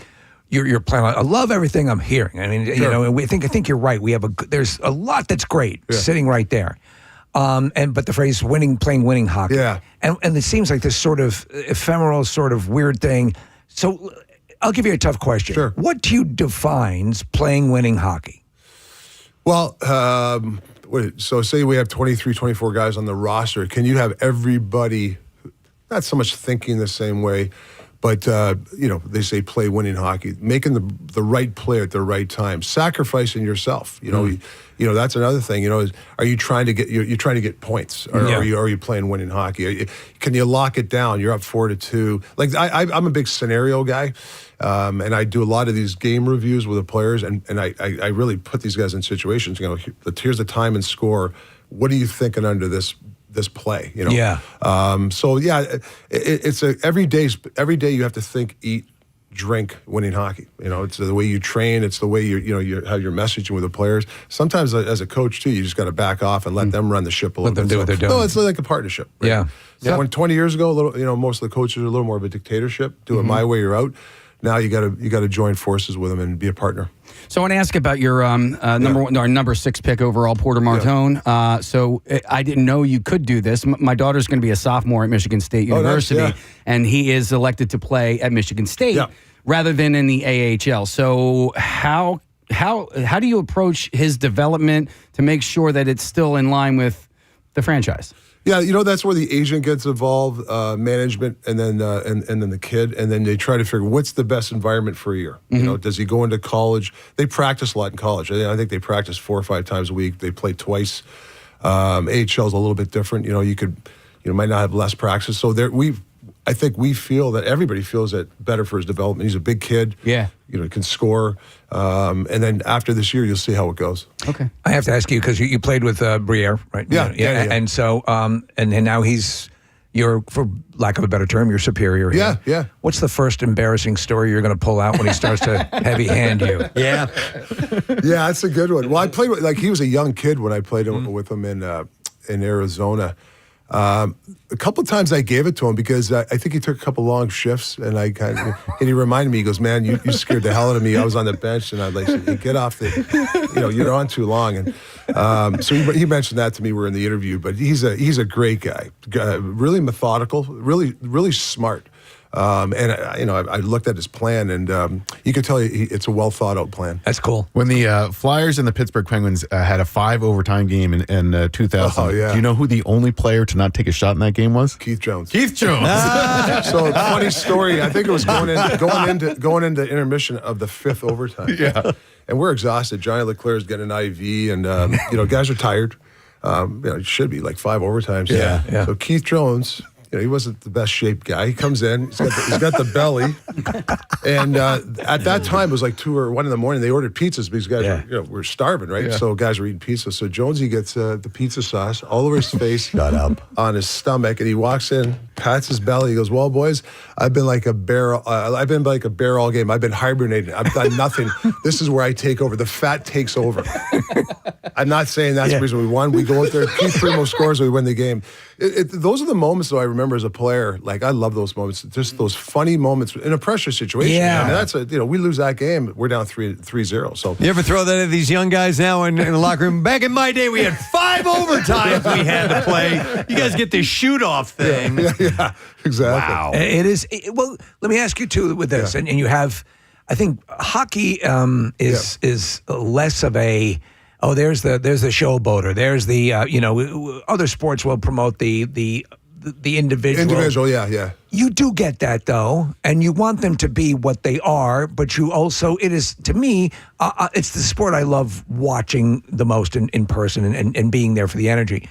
your plan. I love everything I'm hearing. I mean, Sure. I think you're right. There's a lot that's great sitting right there. But the phrase playing winning hockey. Yeah. And it seems like this sort of ephemeral, sort of weird thing. So I'll give you a tough question. Sure. What to you defines playing winning hockey? Well, so say we have 23, 24 guys on the roster. Can you have everybody not so much thinking the same way, but, they say play winning hockey, making the right play at the right time, sacrificing yourself. That's another thing. Are you trying to get points, or are you playing winning hockey? Can you lock it down? You're up 4-2. I'm a big scenario guy, and I do a lot of these game reviews with the players, and I really put these guys in situations. Here's the time and score. What are you thinking under this play? It's every day you have to think, eat, drink winning hockey. It's the way you train. It's the way you have your messaging with the players. Sometimes as a coach too, you just got to back off and let them run the ship a little bit. Let them do what they're doing. No, it's like a partnership. Right? Yeah. So when 20 years ago, most of the coaches are a little more of a dictatorship. Do it my way, you're out. Now you got to join forces with them and be a partner. So I want to ask about your number 6 pick overall, Porter Martone. So I didn't know you could do this. My daughter's going to be a sophomore at Michigan State University, and he is elected to play at Michigan State rather than in the AHL. So how do you approach his development to make sure that it's still in line with the franchise? Yeah, that's where the agent gets involved, management, and then the kid, and then they try to figure what's the best environment for a year. Does he go into college? They practice a lot in college. I think they practice 4 or 5 times a week. They play twice. AHL is a little bit different. You might not have less practice. So I think we feel that everybody feels that better for his development. He's a big kid. Yeah. Can score. And then after this year, you'll see how it goes. Okay. I have to ask you because you played with Briere, right? Yeah. And so, and now he's your, for lack of a better term, your superior. Yeah, here. yeah. What's the first embarrassing story you're going to pull out when he starts to heavy hand you? Yeah. Yeah, that's a good one. Well, I played with, he was a young kid when I played with him in Arizona. A couple of times I gave it to him because I think he took a couple long shifts, and and he reminded me. He goes, "Man, you scared the hell out of me. I was on the bench, and I'd like, hey, get off you're on too long." And so he mentioned that to me. We're in the interview, but he's a great guy, really methodical, really smart. I looked at his plan, and you could tell it's a well thought out plan. That's cool. When the Flyers and the Pittsburgh Penguins had a 5 overtime game in 2000, oh, yeah. do you know who the only player to not take a shot in that game was? Keith Jones. Keith Jones. So funny story. I think it was going into intermission of the 5th overtime. Yeah, and we're exhausted. Johnny Leclerc's getting an IV, and guys are tired. It should be like 5 overtimes. Yeah. So Keith Jones. He wasn't the best shaped guy. He comes in, he's got the belly, and at that time it was like 2 or 1 in the morning. They ordered pizzas because guys were starving, right? Yeah. So guys were eating pizza. So Jonesy gets the pizza sauce all over his face, shut up, on his stomach, and he walks in, pats his belly. He goes, "Well, boys, I've been like a bear. I've been like a bear all game. I've been hibernating. I've done nothing. This is where I take over. The fat takes over." I'm not saying that's the reason we won. We go out there, Keith Primo scores, we win the game. Those are the moments, though, I remember as a player. I love those moments. Just those funny moments in a pressure situation. Yeah. That's we lose that game, we're down 3-0. So you ever throw that at these young guys now in the locker room? Back in my day, we had 5 overtimes we had to play. You guys get this shoot-off thing. Yeah, exactly. Wow. It is. Well, let me ask you, too, with this. And you have, I think, hockey is less of a... Oh, there's the showboater. There's the other sports will promote the individual. Individual, yeah. You do get that though, and you want them to be what they are, but you also it is to me it's the sport I love watching the most in person and being there for the energy.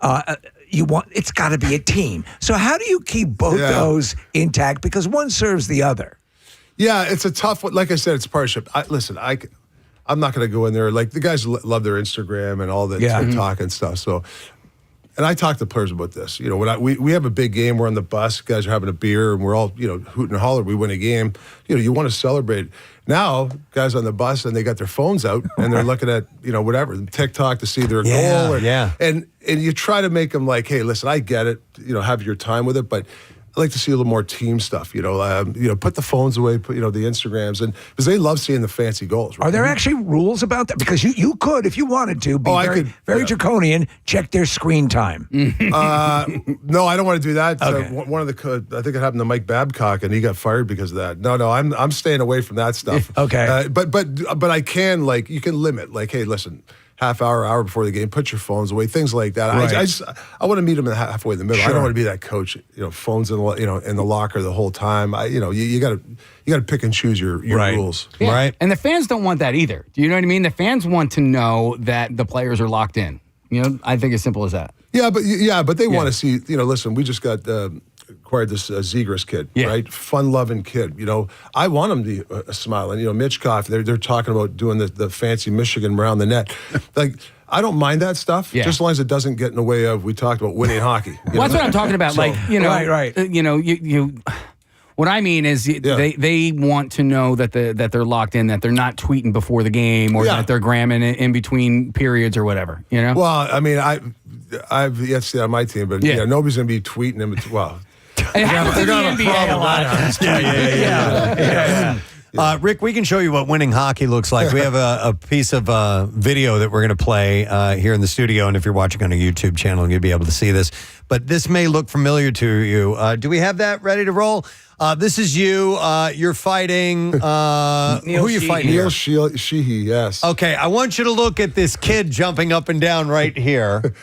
It's got to be a team. So how do you keep both those intact because one serves the other? Yeah, it's a tough one. Like I said, it's partnership. I'm not going to go in there. Like the guys love their Instagram and all the TikTok and stuff. So, and I talk to players about this. When we have a big game, we're on the bus, guys are having a beer, and we're all hoot and holler. We win a game. You want to celebrate. Now, guys on the bus and they got their phones out and they're looking at whatever TikTok to see their goal. And you try to make them like, hey, listen, I get it. Have your time with it, but I like to see a little more team stuff, put the phones away, put, the Instagrams, and because they love seeing the fancy goals. Right? Are there actually rules about that? Because you could, if you wanted to, be very draconian, check their screen time. No, I don't want to do that. Okay. One of I think it happened to Mike Babcock, and he got fired because of that. No, I'm staying away from that stuff. Okay. But I can, you can limit, hey, listen, half hour before the game, put your phones away, things like that. Right. I want to meet them halfway in the middle. Sure. I don't want to be that coach, phones in the locker the whole time. You got to pick and choose your rules. Yeah. Right. And the fans don't want that either. Do you know what I mean? The fans want to know that the players are locked in. I think as simple as that. Yeah, but they want to see, listen, we just got acquired this Zegras kid, right? Fun-loving kid. I want him to smile. And, Mitchkoff, they're talking about doing the fancy Michigan around the net. I don't mind that stuff, just as long as it doesn't get in the way of, we talked about winning hockey. Well, that's what I'm talking about. Right. What I mean is they want to know that they're locked in, that they're not tweeting before the game or that they're gramming in between periods or whatever, Well, I mean, I've yet to see on my team, but nobody's going to be tweeting them. Well, it happens in the NBA a lot. Yeah. Rick, we can show you what winning hockey looks like. We have a piece of video that we're going to play here in the studio, and if you're watching on a YouTube channel, you'll be able to see this. but this may look familiar to you. Do we have that ready to roll? This is you. You're fighting. Who are you fighting? Neil Sheehy, yes. Okay, I want you to look at this kid jumping up and down right here.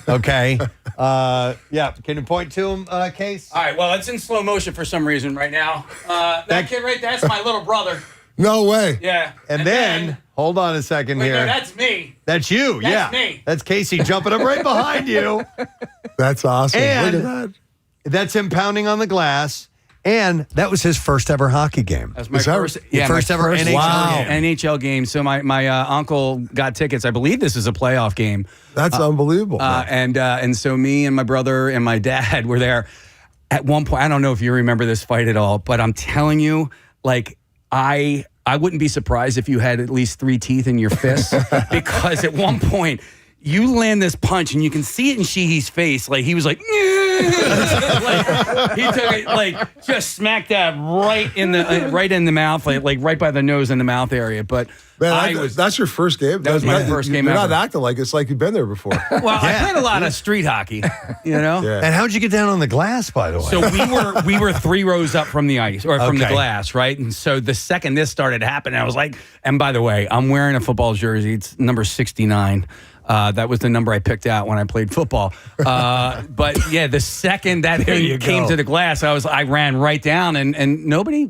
Okay. Yeah, can you point to him, Case? All right, well, it's in slow motion for some reason right now. That kid right there, that's my little brother. No way. Yeah. And then, hold on a second wait, here. No, that's me. That's you, That's me. That's Casey jumping up right behind you. That's awesome. And look at that. That's him pounding on the glass. And that was his first ever hockey game. That's my first ever NHL game. So my uncle got tickets. I believe this is a playoff game. That's unbelievable. And so me and my brother and my dad were there. At one point, I don't know if you remember this fight at all, but I'm telling you, like I wouldn't be surprised if you had at least 3 teeth in your fists because at one point you land this punch and you can see it in Sheehy's face. Like he was like, like he took it, like just smacked that right in the mouth, like right by the nose and the mouth area. But man, that's your first game. That was my first game. You're ever. not acting like it's like you've been there before. Well, I played a lot of street hockey, you know. Yeah. And how'd you get down on the glass, by the way? So we were 3 rows up from the ice or from the glass, right? And so the second this started happening, I was like, and by the way, I'm wearing a football jersey. It's number 69. That was the number I picked out when I played football. But yeah, the second that thing came to the glass, I ran right down, and nobody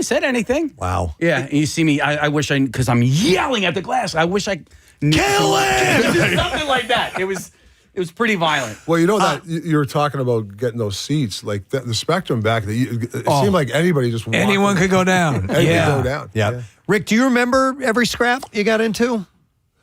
said anything. Wow. Yeah, and you see me. I wish because I'm yelling at the glass. I wish I kill him. Something like that. It was pretty violent. Well, you know that you were talking about getting those seats, like the spectrum back. It seemed like anybody just anyone could go down. Go down. Yeah. Rick, do you remember every scrap you got into?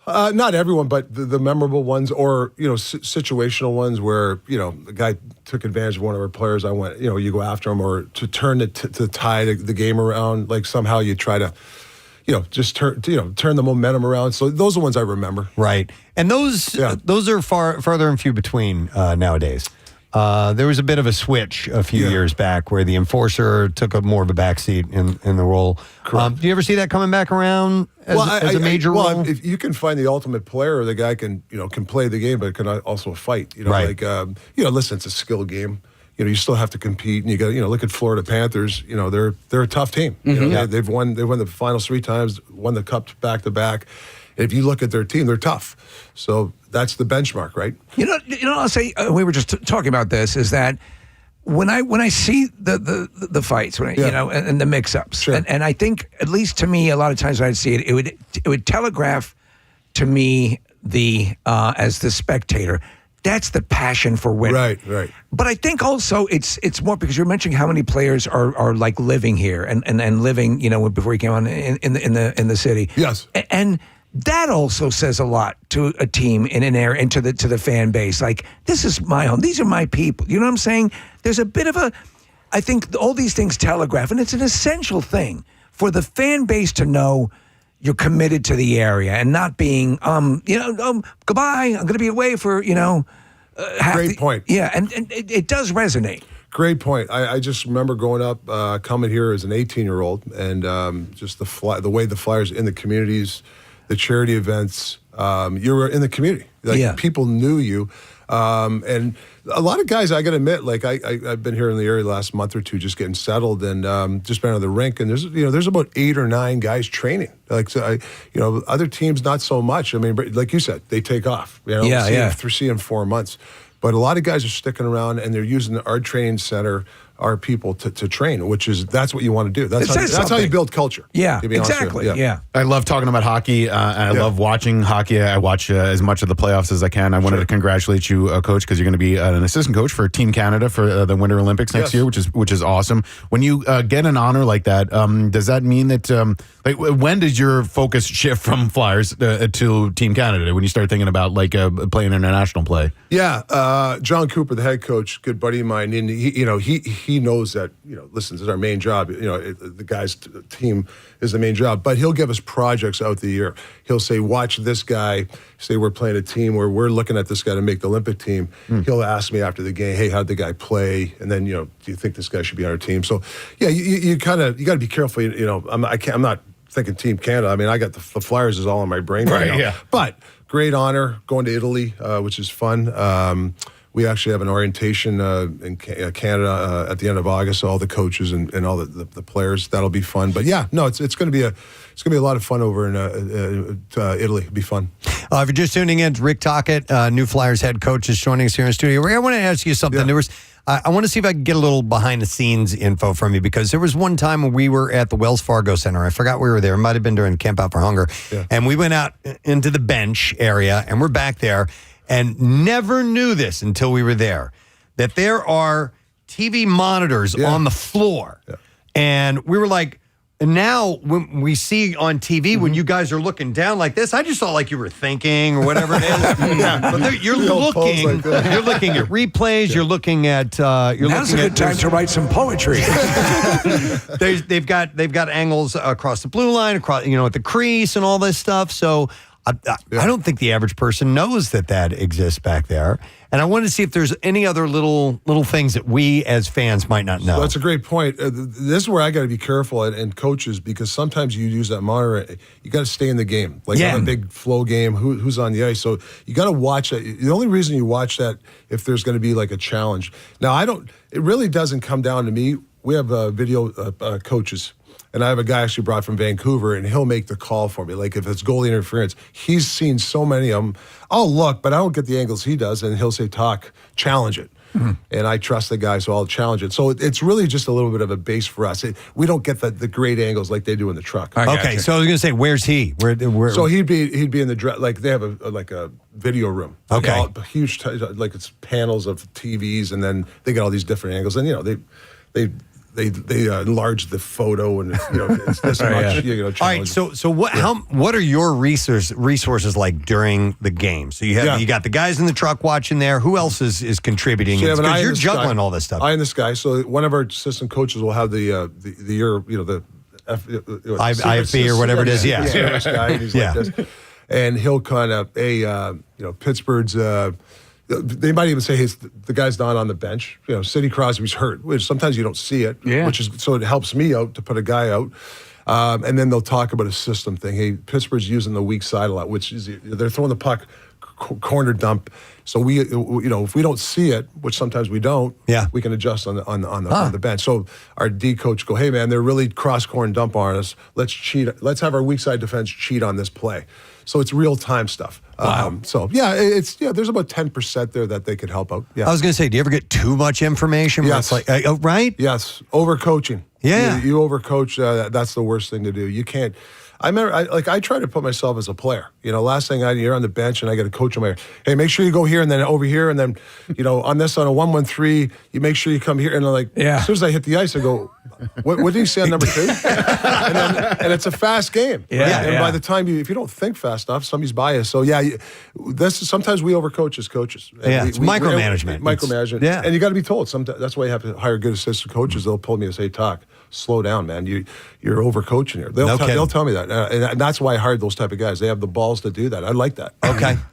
Not everyone, but the memorable ones, or situational ones where the guy took advantage of one of our players. I went, you go after him, or to turn it to tie the game around. Like somehow you try to, just turn the momentum around. So those are the ones I remember. Right, and those are farther and few between nowadays. There was a bit of a switch a few years back where the enforcer took more of a backseat in the role. Do you ever see that coming back around as a major role? Well, if you can find the ultimate player, the guy can play the game, but can also fight. Right. Listen, it's a skill game. You still have to compete, and you got look at Florida Panthers. They're a tough team. They've won the finals 3 times, won the cup back to back. If you look at their team, they're tough. So that's the benchmark, right? I'll say we were just talking about this. Is that when I see the fights, and the mix-ups, sure. and I think at least to me, a lot of times when I'd see it, it would telegraph to me as the spectator. That's the passion for winning. Right. But I think also it's more because you're mentioning how many players are like living here and living, before you came on in the city. Yes. And that also says a lot to a team in an area and to the fan base. Like, this is my home. These are my people. You know what I'm saying? There's a bit of I think all these things telegraph, and it's an essential thing for the fan base to know you're committed to the area and not being, goodbye, I'm going to be away for, Great point. Yeah, and it does resonate. Great point. I just remember growing up, coming here as an 18-year-old, and just the way the Flyers in the communities, the charity events, you were in the community. People knew you. And a lot of guys, I got to admit, like I've been here in the area the last month or two, just getting settled and just been on the rink. And there's about 8 or 9 guys training. Like, so other teams, not so much. I mean, like you said, they take off. See in 4 months. But a lot of guys are sticking around, and they're using our training center, our people to train, that's what you want to do. That's how you build culture. Yeah, exactly. Yeah. I love talking about hockey. I love watching hockey. I watch as much of the playoffs as I can. I wanted to congratulate you, Coach, because you're going to be an assistant coach for Team Canada for the Winter Olympics next year, which is awesome. When you get an honor like that, does that mean that when does your focus shift from Flyers to Team Canada? When you start thinking about playing international play? Yeah, John Cooper, the head coach, good buddy of mine, and he knows that, listen, this is our main job. The guy's team is the main job, but he'll give us projects out the year. He'll say, watch this guy. Say we're playing a team where we're looking at this guy to make the Olympic team. He'll ask me after the game, hey, how'd the guy play? And then, do you think this guy should be on our team? So, yeah, you got to be careful. I'm not thinking Team Canada. I mean, I got the Flyers is all in my brain right now. Yeah. But great honor going to Italy, which is fun. We actually have an orientation in Canada at the end of August. All the coaches and all the players. That'll be fun. But yeah, no, it's going to be a lot of fun over in Italy. It'll be fun. If you're just tuning in, Rick Tocchet, New Flyers head coach, is joining us here in the studio. Rick, I want to ask you something. There was, I want to see if I can get a little behind the scenes info from you, because there was one time when we were at the Wells Fargo Center. I forgot we were there. It might have been during Camp Out for Hunger. And we went out into the bench area, and we're back there, and never knew this until we were there, that there are TV monitors on the floor. And we were like, and now when we see on TV, when you guys are looking down like this, I just thought like you were thinking or whatever it is. But you're looking at replays. You're looking at. Now's a good time to write some poetry. They've got angles across the blue line, across at the crease and all this stuff. So I don't think the average person knows that exists back there. And I wanted to see if there's any other little things that we as fans might not know. So that's a great point. This is where I got to be careful and coaches, because sometimes you use that monitor. You got to stay in the game. Like on a big flow game, who's on the ice. So you got to watch that. The only reason you watch that if there's going to be like a challenge. Now it really doesn't come down to me. We have video coaches. And I have a guy actually brought from Vancouver, and he'll make the call for me. Like if it's goalie interference, he's seen so many of them. I'll look, but I don't get the angles he does, and he'll say, "Talk, challenge it." And I trust the guy, so I'll challenge it. So it's really just a little bit of a base for us. We don't get the great angles like they do in the truck. Okay, so I was going to say, where's he? Where? So he'd be in the like they have a video room. Okay, huge like it's panels of TVs, and then they get all these different angles, and they enlarge the photo, and it's this much. All right, so what are your resources like during the game? So you got the guys in the truck watching there. Who else is contributing? Because you're juggling all this stuff. I and this guy. So one of our assistant coaches will have the IFB or whatever it is. Yeah, guy, and he's like this, and he'll kind of Pittsburgh's. They might even say, "Hey, the guy's not on the bench." Sidney Crosby's hurt, which sometimes you don't see it. Which is so it helps me out to put a guy out. And then they'll talk about a system thing. Hey, Pittsburgh's using the weak side a lot, which is they're throwing the puck corner dump. So we, if we don't see it, which sometimes we don't, we can adjust on the bench. So our D coach go, "Hey man, they're really cross corner dump on us. Let's cheat. Let's have our weak side defense cheat on this play." So it's real time stuff. Wow. There's about 10% there that they could help out. Yeah. I was going to say, do you ever get too much information? Yes. Right? Yes. Overcoaching. Yeah. You overcoach. That's the worst thing to do. You can't. I remember, I try to put myself as a player. Last thing you're on the bench and I got a coach on my, hey, make sure you go here and then over here and then, on a 1-1-3, you make sure you come here. And I'm like, as soon as I hit the ice, I go, what did you say on number 2? and it's a fast game. And by the time if you don't think fast enough, somebody's by you. So sometimes we overcoach as coaches. It's micromanagement. Micromanagement. Yeah. And you got to be told. Sometimes that's why you have to hire good assistant coaches. They'll pull me and say, "Talk, slow down, man. You're overcoaching here." They'll tell me that. And that's why I hired those type of guys. They have the balls to do that. I like that.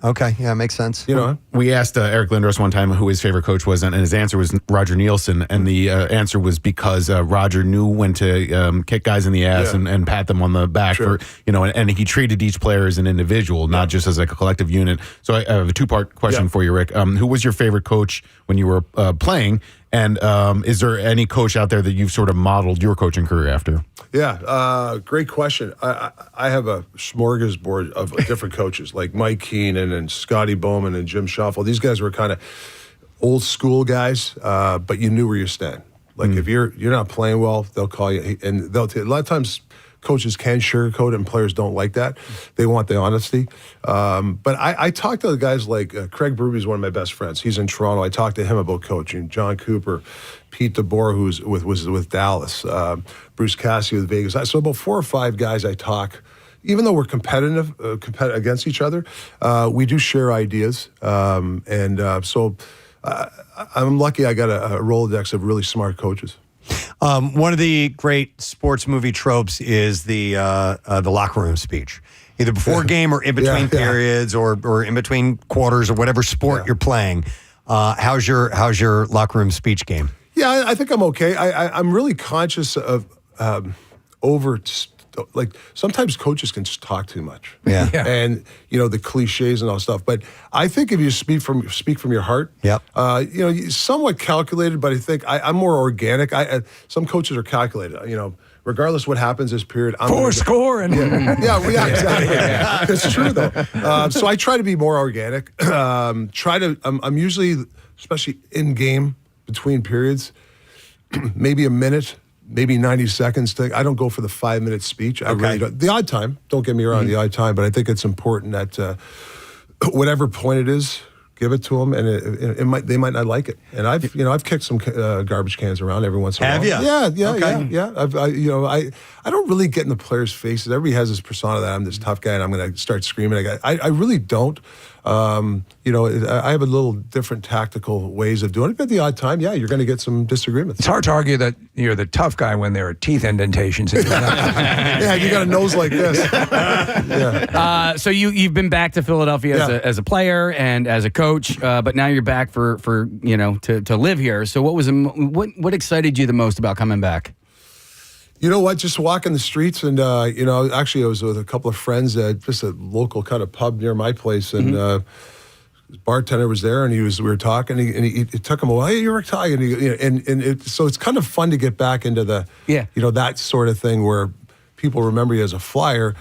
Okay. Yeah, makes sense. We asked Eric Lindros one time who his favorite coach was, and his answer was Roger Nielsen. And the answer was because Roger knew when to kick guys in the ass and pat them on the back for, and he treated each player as an individual, not just as like a collective unit. So I have a 2-part question for you, Rick. Who was your favorite coach when you were playing? And is there any coach out there that you've sort of modeled your coaching career after? Yeah, great question. I have a smorgasbord of different coaches, like Mike Keenan and Scotty Bowman and Jim Shuffle. These guys were kind of old school guys, but you knew where you stand. Like if you're not playing well, they'll call you, and a lot of times coaches can sugarcoat it, and players don't like that. They want the honesty. But I talked to the guys like Craig Berube is one of my best friends. He's in Toronto. I talked to him about coaching. John Cooper, Pete DeBoer, who was with Dallas, Bruce Cassidy with Vegas. So about 4 or 5 guys I talk. Even though we're competitive against each other, we do share ideas. So I'm lucky I got a Rolodex of really smart coaches. One of the great sports movie tropes is the locker room speech, either before game or in between periods or in between quarters or whatever sport you're playing. How's your locker room speech game? Yeah, I think I'm okay. I'm really conscious of over like sometimes coaches can just talk too much. Yeah. And the cliches and all stuff. But I think if you speak from your heart, somewhat calculated. But I think I'm more organic. Some coaches are calculated. Regardless what happens this period, I'm score and exactly. It's true though. So I try to be more organic. I'm usually, especially in game between periods, maybe a minute, maybe 90 seconds. I don't go for the 5-minute speech. I really don't. The odd time, don't get me wrong, the odd time, but I think it's important that whatever point it is, give it to them, and they might not like it. And I've kicked some garbage cans around every once in a while. Have you? Yeah. I don't really get in the players' faces. Everybody has this persona that I'm this tough guy and I'm going to start screaming. I really don't. I have a little different tactical ways of doing it. But at the odd time, you're going to get some disagreements. It's hard to argue that you're the tough guy when there are teeth indentations in your mouth. Yeah, you got a nose like this. So you've been back to Philadelphia as a player and as a coach, but now you're back for to live here. So what excited you the most about coming back? You know what? Just walking the streets, and actually, I was with a couple of friends at just a local kind of pub near my place, and his bartender was there, and we were talking, and he took him away. Hey, you're Rick Tocchet, so it's kind of fun to get back into the that sort of thing where people remember you as a Flyer.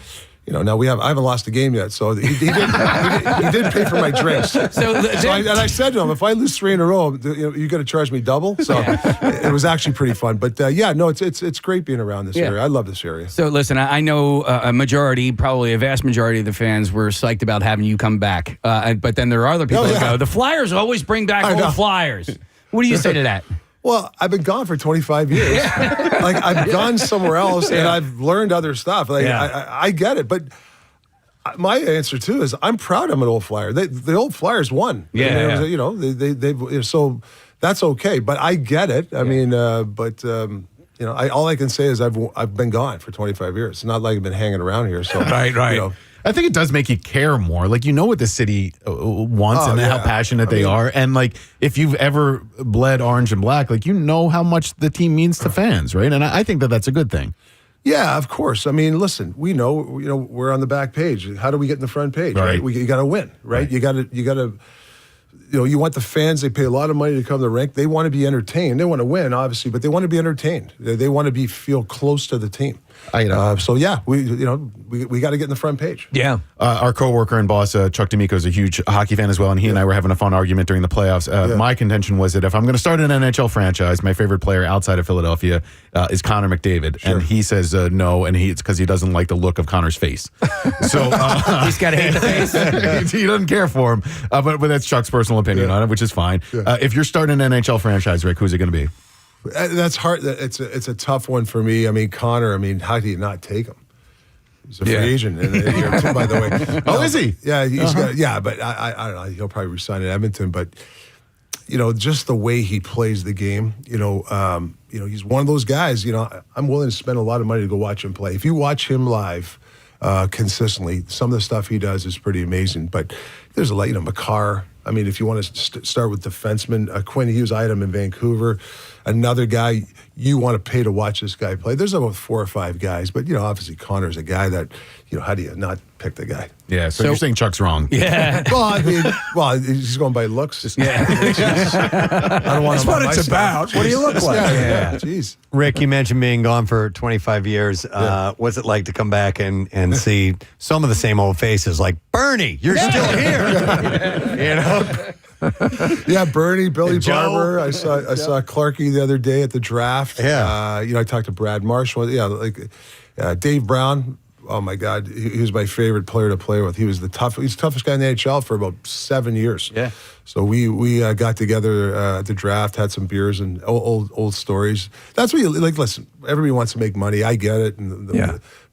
Now I haven't lost a game yet, so he did pay for my drinks. I said to him, if I lose 3 in a row, you got to charge me double. So it was actually pretty fun. But it's great being around this area. I love this area. So listen, I know probably a vast majority of the fans were psyched about having you come back. But then there are other people that go, the Flyers always bring back old Flyers. What do you say to that? Well, I've been gone for 25 years. I've gone somewhere else, and I've learned other stuff. I get it, but my answer too is I'm proud I'm an old Flyer. The old Flyers won. So that's okay. But I get it. I mean, all I can say is I've been gone for 25 years. It's not like I've been hanging around here. So right. I think it does make you care more. Like, what the city wants and how passionate they are. And, if you've ever bled orange and black, how much the team means to fans, right? And I think that that's a good thing. Yeah, of course. I mean, listen, we know, we're on the back page. How do we get in the front page? Right? You got to win, right? You got to. You want the fans, they pay a lot of money to come to the rink. They want to be entertained. They want to win, obviously, but they want to be entertained. They want to feel close to the team. We got to get in the front page. Yeah. Our coworker and boss, Chuck D'Amico, is a huge hockey fan as well, and he and I were having a fun argument during the playoffs. My contention was that if I'm going to start an NHL franchise, my favorite player outside of Philadelphia is Connor McDavid. Sure. And he says no, and it's because he doesn't like the look of Connor's face. So he's got to hate the face. He doesn't care for him. But that's Chuck's personal opinion on it, which is fine. Yeah. If you're starting an NHL franchise, Rick, who's it going to be? That's hard. It's a tough one for me. I mean, Connor, how do you not take him? He's a free agent in a year too, by the way. Oh, is he? Yeah, he's got. Yeah, but I don't know. He'll probably resign at Edmonton. But just the way he plays the game. He's one of those guys. I'm willing to spend a lot of money to go watch him play. If you watch him live consistently, some of the stuff he does is pretty amazing. But there's a lot. Makar. I mean, if you want to start with defensemen, Quinn Hughes, I had him in Vancouver. Another guy you want to pay to watch this guy play. There's about 4 or 5 guys, but obviously Connor's a guy that how do you not pick the guy? Yeah, so you're saying Chuck's wrong. Yeah. Well, he's going by looks. Yeah. I don't want. That's what it's about. What do you look like? Yeah. Jeez. Rick, you mentioned being gone for 25 years. What's it like to come back and see some of the same old faces? Like Bernie, you're still here. Yeah, Bernie, Billy Barber. I saw Clarkie the other day at the draft. Yeah. I talked to Brad Marshall. Yeah, Dave Brown. Oh my God, he was my favorite player to play with. He's the toughest guy in the NHL for about 7 years. Yeah. So we got together at the draft, had some beers and old stories. That's what you like. Listen, everybody wants to make money. I get it.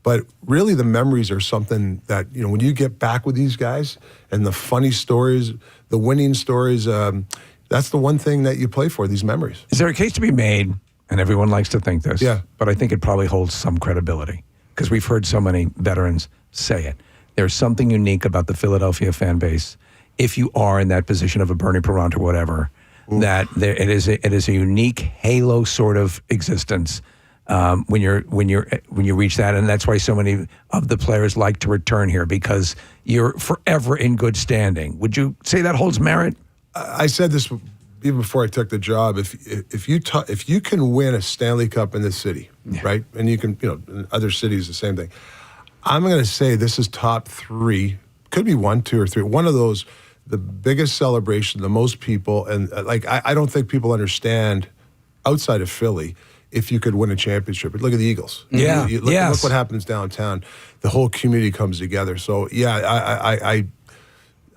But really, the memories are something that when you get back with these guys and the funny stories, the winning stories. That's the one thing that you play for. These memories. Is there a case to be made? And everyone likes to think this. Yeah. But I think it probably holds some credibility. Because we've heard so many veterans say it. There's something unique about the Philadelphia fan base. If you are in that position of a Bernie Parent or whatever, that it is a unique halo sort of existence when you reach that, and that's why so many of the players like to return here because you're forever in good standing. Would you say that holds merit? I said this even before I took the job. If you can win a Stanley Cup in this city, right, and you can, in other cities the same thing. I'm going to say this is top 3. Could be 1, 2, or 3. One of those, the biggest celebration, the most people, and I don't think people understand outside of Philly. If you could win a championship, look at the Eagles. Yeah, look what happens downtown. The whole community comes together. So I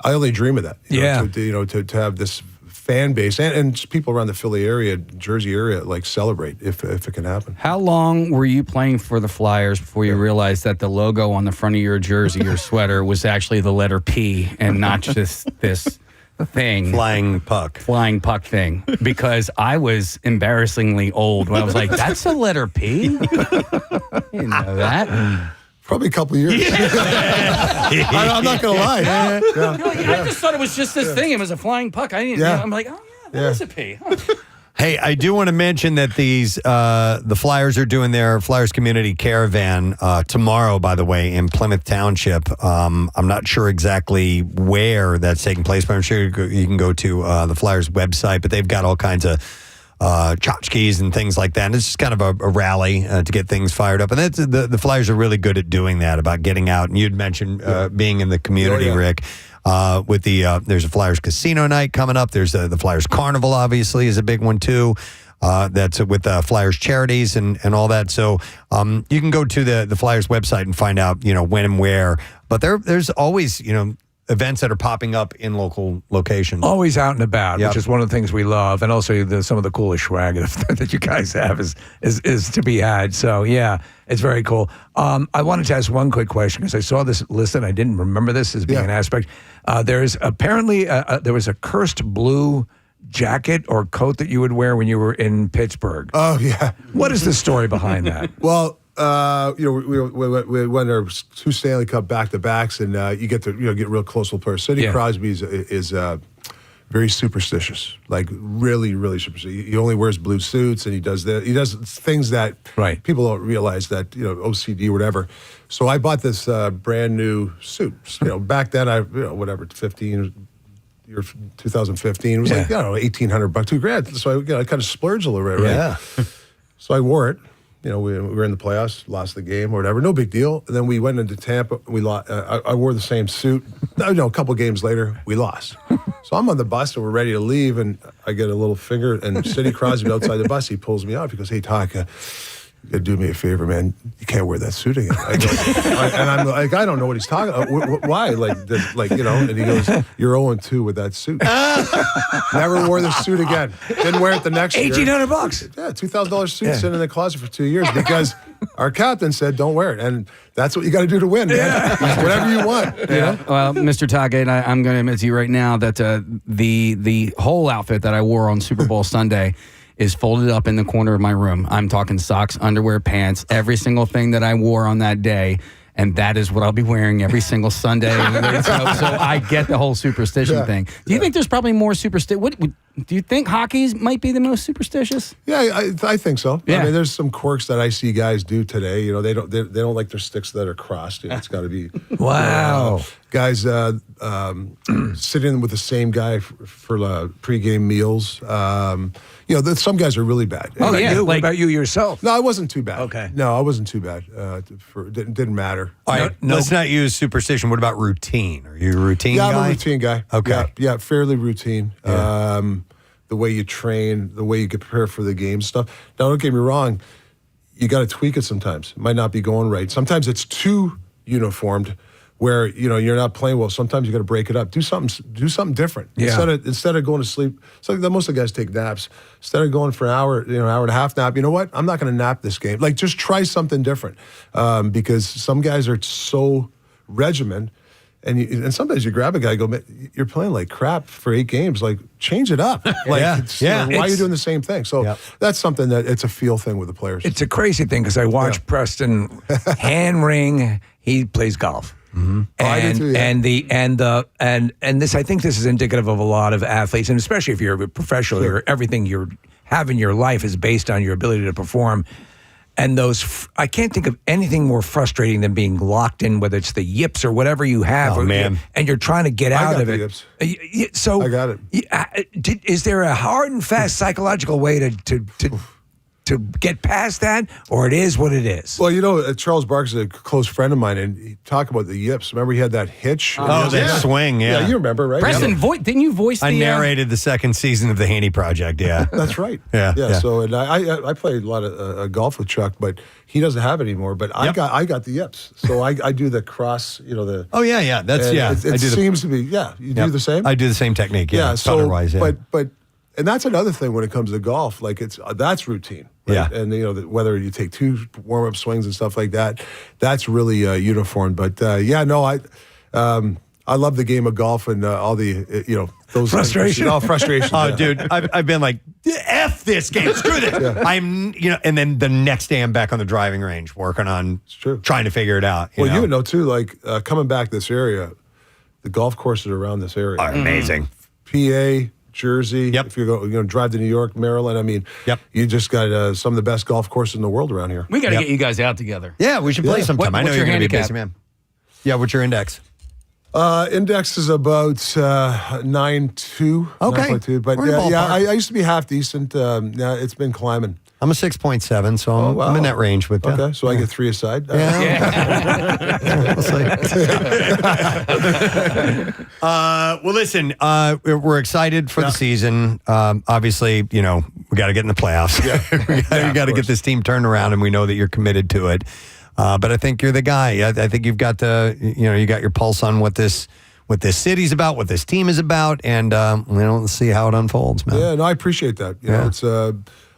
only dream of that. To have this fan base and people around the Philly area, Jersey area, celebrate if it can happen. How long were you playing for the Flyers before you realized that the logo on the front of your jersey, your sweater, was actually the letter P and not just this thing? Flying puck thing. Because I was embarrassingly old when I was like, that's a letter P? You didn't know that. Probably a couple of years. I'm not going to lie. I just thought it was just this thing. It was a flying puck. I didn't. I'm like, oh yeah, that is a P. Huh. Hey, I do want to mention that the Flyers are doing their Flyers Community Caravan tomorrow, by the way, in Plymouth Township. I'm not sure exactly where that's taking place, but I'm sure you can go to the Flyers website. But they've got all kinds of tchotchkes and things like that. And it's just kind of a rally to get things fired up. And that's, the Flyers are really good at doing that, about getting out. And you'd mentioned being in the community, Rick. With there's a Flyers Casino night coming up. There's the Flyers Carnival, obviously, is a big one too. That's with Flyers Charities and all that. So you can go to the Flyers website and find out, when and where. But there's always, events that are popping up in local locations. Always out and about, which is one of the things we love. And also some of the coolest swag that you guys have is to be had. So, yeah, it's very cool. I wanted to ask one quick question because I saw this list and I didn't remember this as being an aspect. There's apparently, there was a cursed blue jacket or coat that you would wear when you were in Pittsburgh. Oh, yeah. What is the story behind that? Well, we won our 2 Stanley Cup back-to-backs, and you get to get real close with players. Sidney Crosby is very superstitious, really, really superstitious. He only wears blue suits, and he does things that people don't realize that OCD or whatever. So I bought this brand new suit. Back then 2015. Year 2015 it was $1,800, $2,000. So I kind of splurged a little bit, right? Yeah. So I wore it. We were in the playoffs, lost the game or whatever. No big deal. And then we went into Tampa. We lost. I wore the same suit. A couple games later, we lost. So I'm on the bus and we're ready to leave, and I get a little finger. And Sidney Crosby outside the bus, he pulls me out. He goes, "Hey, Toc, you gotta do me a favor, man. You can't wear that suit again." And I'm like, I don't know what he's talking about. Why? And he goes, "You're 0-2 with that suit." Never wore the suit again. Didn't wear it the next year. $1,800. Yeah, $2,000 suit sitting in the closet for 2 years because our captain said, "Don't wear it." And that's what you got to do to win, man. Whatever you want. Well, Mr. Tocchet, I'm going to admit to you right now that the whole outfit that I wore on Super Bowl Sunday is folded up in the corner of my room. I'm talking socks, underwear, pants, every single thing that I wore on that day. And that is what I'll be wearing every single Sunday. So I get the whole superstition thing. Do you think there's probably more superstition? Do you think hockey might be the most superstitious? Yeah, I think so. Yeah. I mean, there's some quirks that I see guys do today. They don't like their sticks that are crossed. It's got to be wow. Guys sitting with the same guy for pregame meals. Some guys are really bad. Oh, yeah. What about you yourself? No, I wasn't too bad. Okay. No, I wasn't too bad. Didn't matter. All right, let's not use superstition. What about routine? Are you a routine guy? Yeah, I'm a routine guy. Okay. Yeah, fairly routine. Yeah. The way you train, the way you get prepared for the game stuff. Now, don't get me wrong. You got to tweak it sometimes. It might not be going right. Sometimes it's too uniformed where, you're not playing well. Sometimes you got to break it up. Do something different. Yeah. Instead of going to sleep. So most of the guys take naps. Instead of going for an hour, hour and a half nap, you know what? I'm not going to nap this game. Just try something different. Because some guys are so regimented. And sometimes you grab a guy and go, "Man, you're playing like crap for 8 games. Change it up. Why are you doing the same thing?" So that's something that it's a feel thing with the players. It's a crazy thing because I watch Preston hand ring. He plays golf. Mm-hmm. I do too, yeah. And this, I think this is indicative of a lot of athletes, and especially if you're a professional, everything you have in your life is based on your ability to perform. And I can't think of anything more frustrating than being locked in, whether it's the yips or whatever you have. Oh, man. And you're trying to get out of it. Yips. So I got it. Is there a hard and fast psychological way to get past that, or it is what it is? Well, Charles Barks is a close friend of mine, and he talked about the yips. Remember, he had that hitch. That swing, yeah. Yeah, you remember, right? Preston, didn't you voice I narrated the second season of the Haney Project, yeah. That's right. Yeah. So, and I played a lot of golf with Chuck, but he doesn't have it anymore. But I got the yips, so I do the cross. The It seems to be you do the same. I do the same technique. Yeah. So, otherwise, yeah. but that's another thing when it comes to golf. Like that's routine. Right? Yeah. And whether you take 2 warm-up swings and stuff like that, that's really uniform. But I love the game of golf and all the those frustration. Frustration. Oh, dude, I've been like, F this game, screw this. Yeah. I'm and then the next day I'm back on the driving range working on trying to figure it out. You would know too. Like coming back this area, the golf courses around this area are amazing. PA. Jersey. If you go, drive to New York, Maryland. I mean, you just got some of the best golf courses in the world around here. We got to get you guys out together. Yeah, we should play sometime. I know you're going to be busy, man. Yeah, what's your index? Index is about 9.2. Okay, 9.2. But I used to be half decent. Now it's been climbing. I'm a 6.7, so I'm in that range with you. Okay, so I get 3 aside. We'll see. Well, listen, we're excited for the season. Obviously, we got to get in the playoffs. We got to get this team turned around, and we know that you're committed to it. But I think you're the guy. I think you've got you got your pulse on what this city's about, what this team is about, and let's see how it unfolds, man. Yeah, no, I appreciate that. It's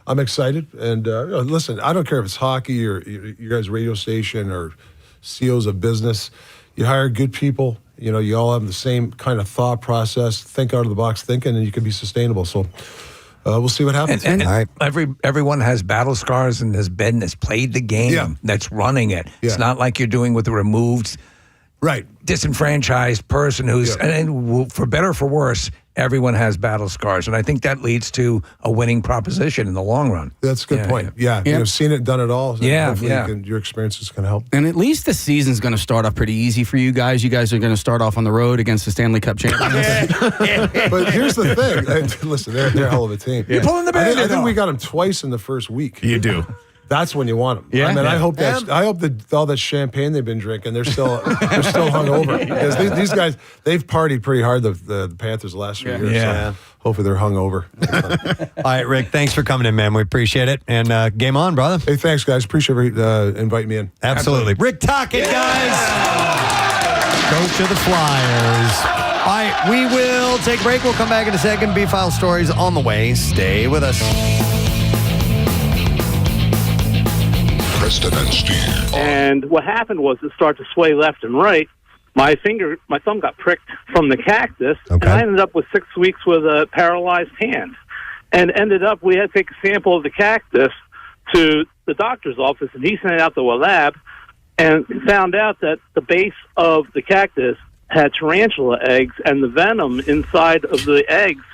I'm excited, and listen, I don't care if it's hockey or you guys' radio station or CEOs of business. You hire good people. You all have the same kind of thought process, think out of the box thinking, and you can be sustainable. So we'll see what happens. And all right. Everyone has battle scars and has played the game. That's running it. It's not like you're doing with the removed, disenfranchised person who's, and for better or for worse, everyone has battle scars. And I think that leads to a winning proposition in the long run. That's a good point. Yeah. You've seen it, done it all. So hopefully your experiences can help. And at least the season's going to start off pretty easy for you guys. You guys are going to start off on the road against the Stanley Cup champions. But here's the thing. Listen, they're a hell of a team. You're pulling the band. I think we got them twice in the first week. You do. That's when you want them. Yeah. I mean, I hope that all that champagne they've been drinking, they're still hungover. Because these guys, they've partied pretty hard, the Panthers the last 3 years. Yeah. So hopefully they're hungover. All right, Rick, thanks for coming in, man. We appreciate it. And game on, brother. Hey, thanks, guys. Appreciate inviting me in. Absolutely. Rick Tocchet, guys. Coach of the Flyers. All right, we will take a break. We'll come back in a second. B-File Stories on the way. Stay with us. Preston and Steve. And what happened was it started to sway left and right. My thumb got pricked from the cactus, and I ended up with 6 weeks with a paralyzed hand. And ended up, we had to take a sample of the cactus to the doctor's office, and he sent it out to a lab and found out that the base of the cactus had tarantula eggs, and the venom inside of the eggs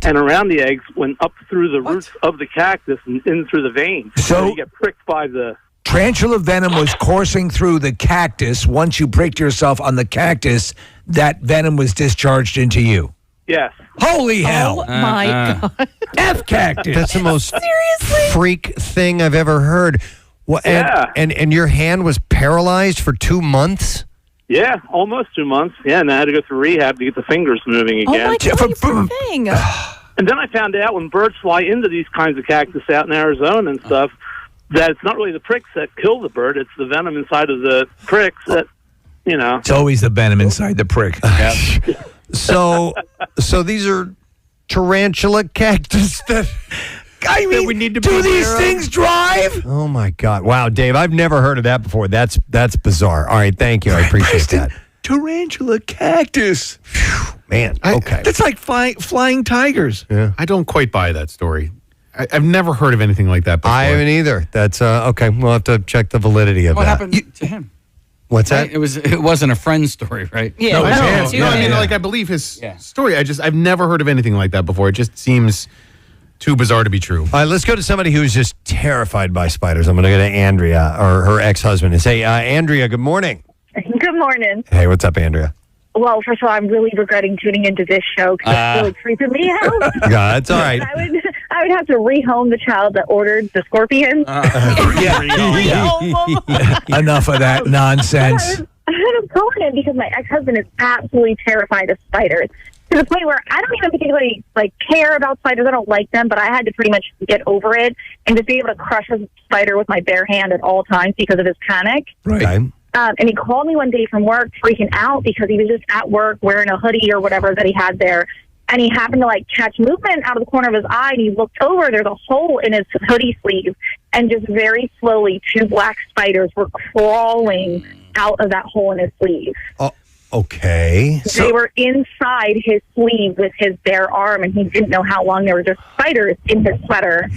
and around the eggs went up through the roots of the cactus and in through the veins. So you get pricked by the... Tarantula venom was coursing through the cactus. Once you pricked yourself on the cactus, that venom was discharged into you. Yes. Holy hell. Oh, my God. F cactus. That's the most Seriously? freak thing I've ever heard. Well, and your hand was paralyzed for 2 months? Yeah, almost 2 months. Yeah, and I had to go through rehab to get the fingers moving again. Oh, my God, you poor thing. And then I found out when birds fly into these kinds of cactus out in Arizona and stuff, that it's not really the pricks that kill the bird, it's the venom inside of the pricks that, It's always the venom inside the prick. So these are tarantula cactus that... I mean, we need to do these things drive? Oh, my God. Wow, Dave, I've never heard of that before. That's bizarre. All right, thank you. I appreciate that. Tarantula cactus. Whew, man, okay. That's like flying tigers. Yeah. I don't quite buy that story. I've never heard of anything like that before. I haven't either. That's okay. We'll have to check the validity of What that. happened to him? What's that? It wasn't a friend's story, right? Yeah, No, no, I mean, I believe his story. I've never heard of anything like that before. It just seems too bizarre to be true. All right, let's go to somebody who's just terrified by spiders. I'm going to go to Andrea, or her ex-husband, and say, Andrea, good morning. Good morning. Hey, what's up, Andrea? Well, first of all, I'm really regretting tuning into this show because it's really creeping me out. Yeah, that's all right. I would have to rehome the child that ordered the scorpions. Enough of that nonsense. I had a calling because my ex-husband is absolutely terrified of spiders, to the point where I don't even particularly care about spiders. I don't like them, but I had to pretty much get over it and just be able to crush a spider with my bare hand at all times because of his panic. Right. And he called me one day from work freaking out because he was just at work wearing a hoodie or whatever that he had there. And he happened to catch movement out of the corner of his eye, and he looked over. There's a hole in his hoodie sleeve, and just very slowly 2 black spiders were crawling out of that hole in his sleeve. Oh, okay. They were inside his sleeve with his bare arm, and he didn't know how long. There were just spiders in his sweater.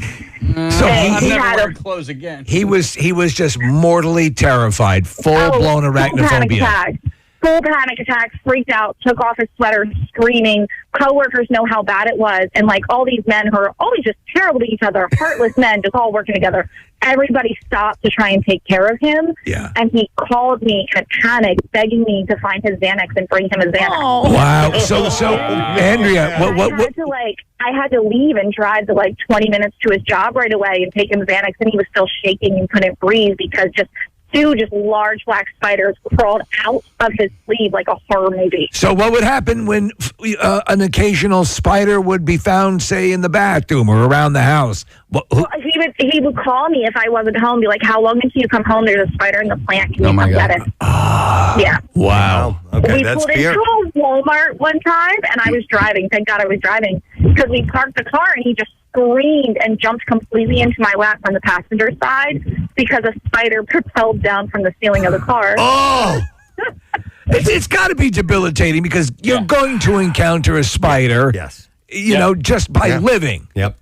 So he never had wear clothes again. He was just mortally terrified, full-blown arachnophobia. Full panic attack, freaked out, took off his sweater, screaming. Coworkers know how bad it was. And all these men who are always just terrible to each other, heartless men, just all working together. Everybody stopped to try and take care of him. Yeah. And he called me in a panic, begging me to find his Xanax and bring him his Xanax. Oh. Wow. So Andrea, what? I had to leave and drive to 20 minutes to his job right away and take him Xanax, and he was still shaking and couldn't breathe because just 2 large black spiders crawled out of his sleeve like a horror movie. So what would happen when an occasional spider would be found, say, in the bathroom or around the house? He would call me if I wasn't home, be like, how long until you come home? There's a spider in the plant. Can you come get it? Yeah. Wow. Okay, we that's pulled fear. into a Walmart one time, and I was driving. Thank God I was driving, because we parked the car, and he just screamed and jumped completely into my lap from the passenger side because a spider propelled down from the ceiling of the car. Oh! It's got to be debilitating because you're going to encounter a spider. Yes. Just by living. Yep.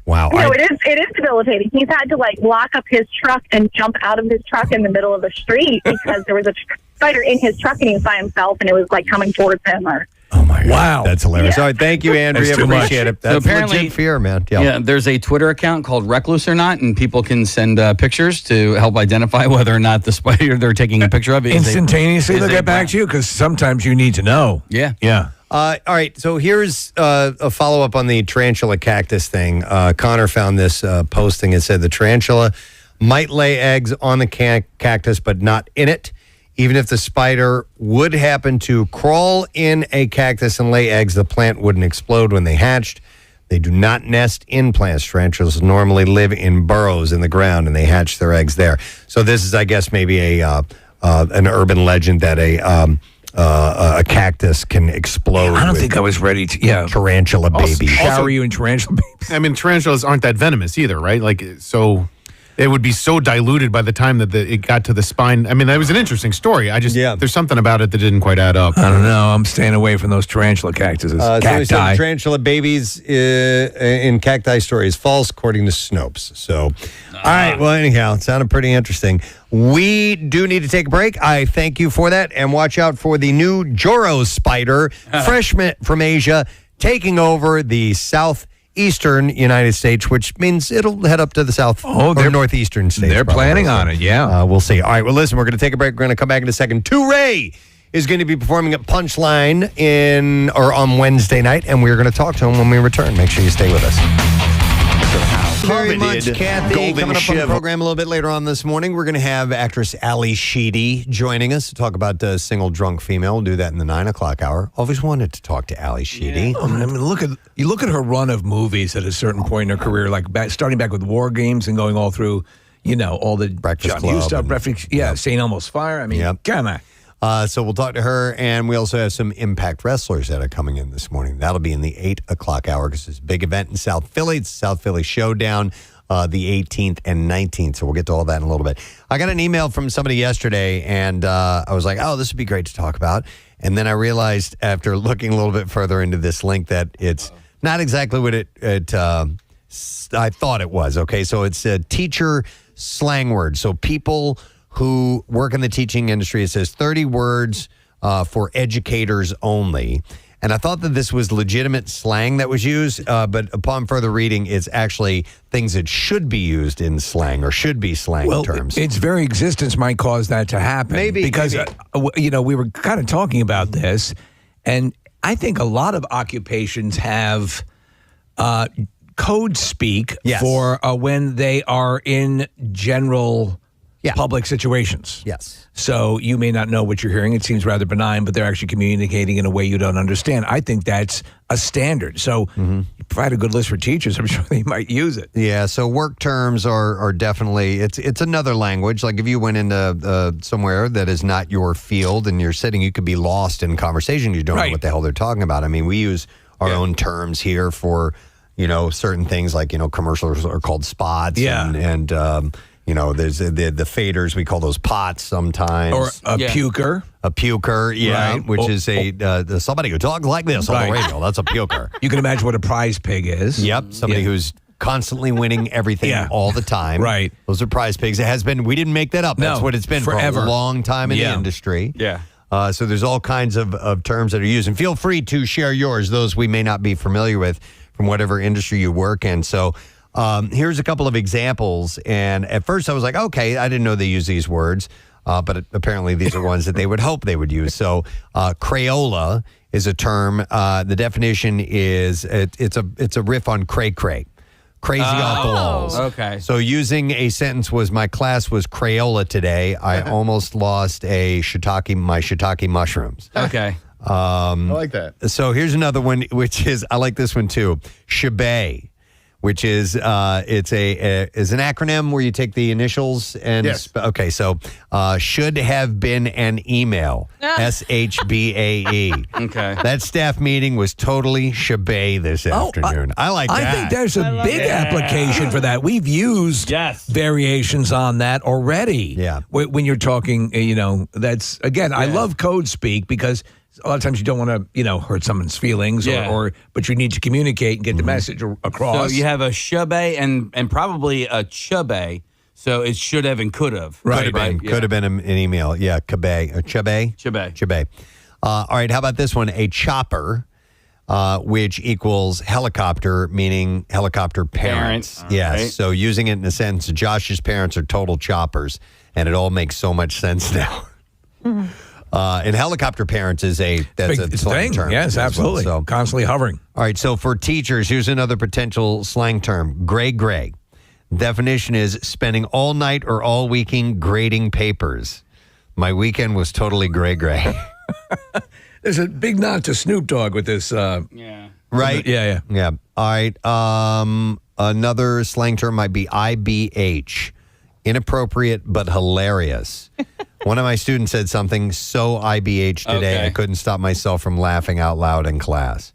Wow. No, it is debilitating. He's had to lock up his truck and jump out of his truck in the middle of the street because there was a spider in his truck and he was by himself and it was coming towards him. Oh my God. Wow. That's hilarious. Yeah. All right, thank you, Andrea. That's too much. Appreciate it. So That's apparently- legit fear, man. Yeah, there's a Twitter account called Recluse or Not, and people can send pictures to help identify whether or not the spider they're taking a picture of is Instantaneously, they'll a get back to you because sometimes you need to know. Yeah. Yeah. All right, so here's a follow-up on the tarantula cactus thing. Connor found this posting. It said the tarantula might lay eggs on the cactus, but not in it. Even if the spider would happen to crawl in a cactus and lay eggs, the plant wouldn't explode when they hatched. They do not nest in plants. Tarantulas normally live in burrows in the ground, and they hatch their eggs there. So this is, I guess, maybe an urban legend that a cactus can explode. I don't with think I was ready to. Yeah. tarantula babies. Shower you in tarantula babies. I mean, tarantulas aren't that venomous either, right? So it would be so diluted by the time that it got to the spine. I mean, that was an interesting story. There's something about it that didn't quite add up. I don't know. I'm staying away from those tarantula cactuses. So he Cacti. said tarantula babies in cacti story is false, according to Snopes. So, all right. Well, anyhow, it sounded pretty interesting. We do need to take a break. I thank you for that. And watch out for the new Joro spider, fresh from Asia, taking over the southeastern United States, which means it'll head up to the south or northeastern states. They're planning on it, yeah. We'll see. All right. Well, listen, we're going to take a break. We're going to come back in a second. Ray is going to be performing at Punchline on Wednesday night, and we're going to talk to him when we return. Make sure you stay with us. Very much, Kathy. Coming up on the program a little bit later on this morning, we're going to have actress Ali Sheedy joining us to talk about Single Drunk Female. We'll do that in the 9 o'clock hour. Always wanted to talk to Ali Sheedy. Yeah. I mean, look at her run of movies at a certain point in her career, starting back with War Games and going all through, all the Breakfast John Club Hughes stuff, and- St. Elmo's Fire. I mean, come on. So we'll talk to her, and we also have some Impact wrestlers that are coming in this morning. That'll be in the 8 o'clock hour because it's a big event in South Philly. It's South Philly Showdown, the 18th and 19th. So we'll get to all that in a little bit. I got an email from somebody yesterday, and I was like, oh, this would be great to talk about. And then I realized after looking a little bit further into this link that it's not exactly what I thought it was. Okay, so it's a teacher slang word. So people who work in the teaching industry, it says 30 words for educators only. And I thought that this was legitimate slang that was used, but upon further reading, it's actually things that should be used in slang or should be slang terms. Its very existence might cause that to happen. Maybe. Because, we were kind of talking about this, and I think a lot of occupations have code speak for when they are in general public situations. Yes. So you may not know what you're hearing. It seems rather benign, but they're actually communicating in a way you don't understand. I think that's a standard. So you provide a good list for teachers, I'm sure they might use it. Yeah, so work terms are definitely, it's another language. Like if you went into somewhere that is not your field and you're sitting, you could be lost in conversation. You don't know what the hell they're talking about. I mean, we use our own terms here for, certain things like, commercials are called spots and there's the faders, we call those pots sometimes. Or a puker. A puker, which is somebody who talks like this on the radio. That's a puker. You can imagine what a prize pig is. Yep, somebody who's constantly winning everything all the time. Right. Those are prize pigs. It has been, we didn't make that up. That's what it's been forever. For a long time in the industry. Yeah. So there's all kinds of terms that are used. And feel free to share yours, those we may not be familiar with from whatever industry you work in. So here's a couple of examples. And at first I was like, okay, I didn't know they use these words. But apparently these are ones that they would hope they would use. So Crayola is a term. The definition is it's a riff on cray-cray. Crazy off the walls. Okay. So using a sentence was, my class was Crayola today. I almost lost my shiitake mushrooms. Okay. I like that. So here's another one, which is, I like this one too. Shebay, which is is an acronym where you take the initials and okay, so should have been an email. SHBAE. Okay. That staff meeting was totally shebay this afternoon. I like that. I think there's a big application for that. We've used variations on that already. Yeah. When you're talking, that's again, I love code speak because a lot of times you don't want to, hurt someone's feelings, but you need to communicate and get the message across. So you have a shebay and probably a chubay. So it should have and could have. Right. Could have been an email. Yeah, kabay. Chebay. Chebay. All right, how about this one? A chopper, which equals helicopter, meaning helicopter parents. Yes. Right. So using it in a sentence, Josh's parents are total choppers, and it all makes so much sense now. And helicopter parents is that's a slang term. Yes, absolutely. Well, so constantly hovering. All right, so for teachers, here's another potential slang term: gray. Definition is spending all night or all weekend grading papers. My weekend was totally gray. There's a big nod to Snoop Dogg with this. Right? Yeah. All right. Another slang term might be IBH. Inappropriate but hilarious. One of my students said something so IBH today, I couldn't stop myself from laughing out loud in class.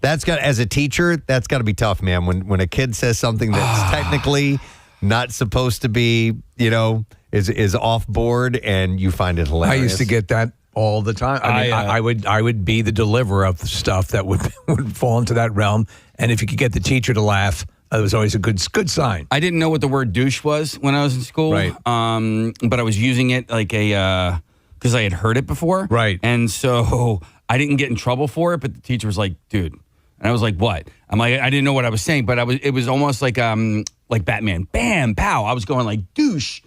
As a teacher, that's got to be tough, man. When a kid says something that's technically not supposed to be, is off board, and you find it hilarious. I used to get that all the time. I would be the deliverer of the stuff that would fall into that realm, and if you could get the teacher to laugh, it was always a good sign. I didn't know what the word douche was when I was in school. Right. But I was using it like because I had heard it before. Right. And so I didn't get in trouble for it, but the teacher was like, dude. And I was like, what? I'm like, I didn't know what I was saying, but it was almost like Batman. Bam, pow. I was going like douche.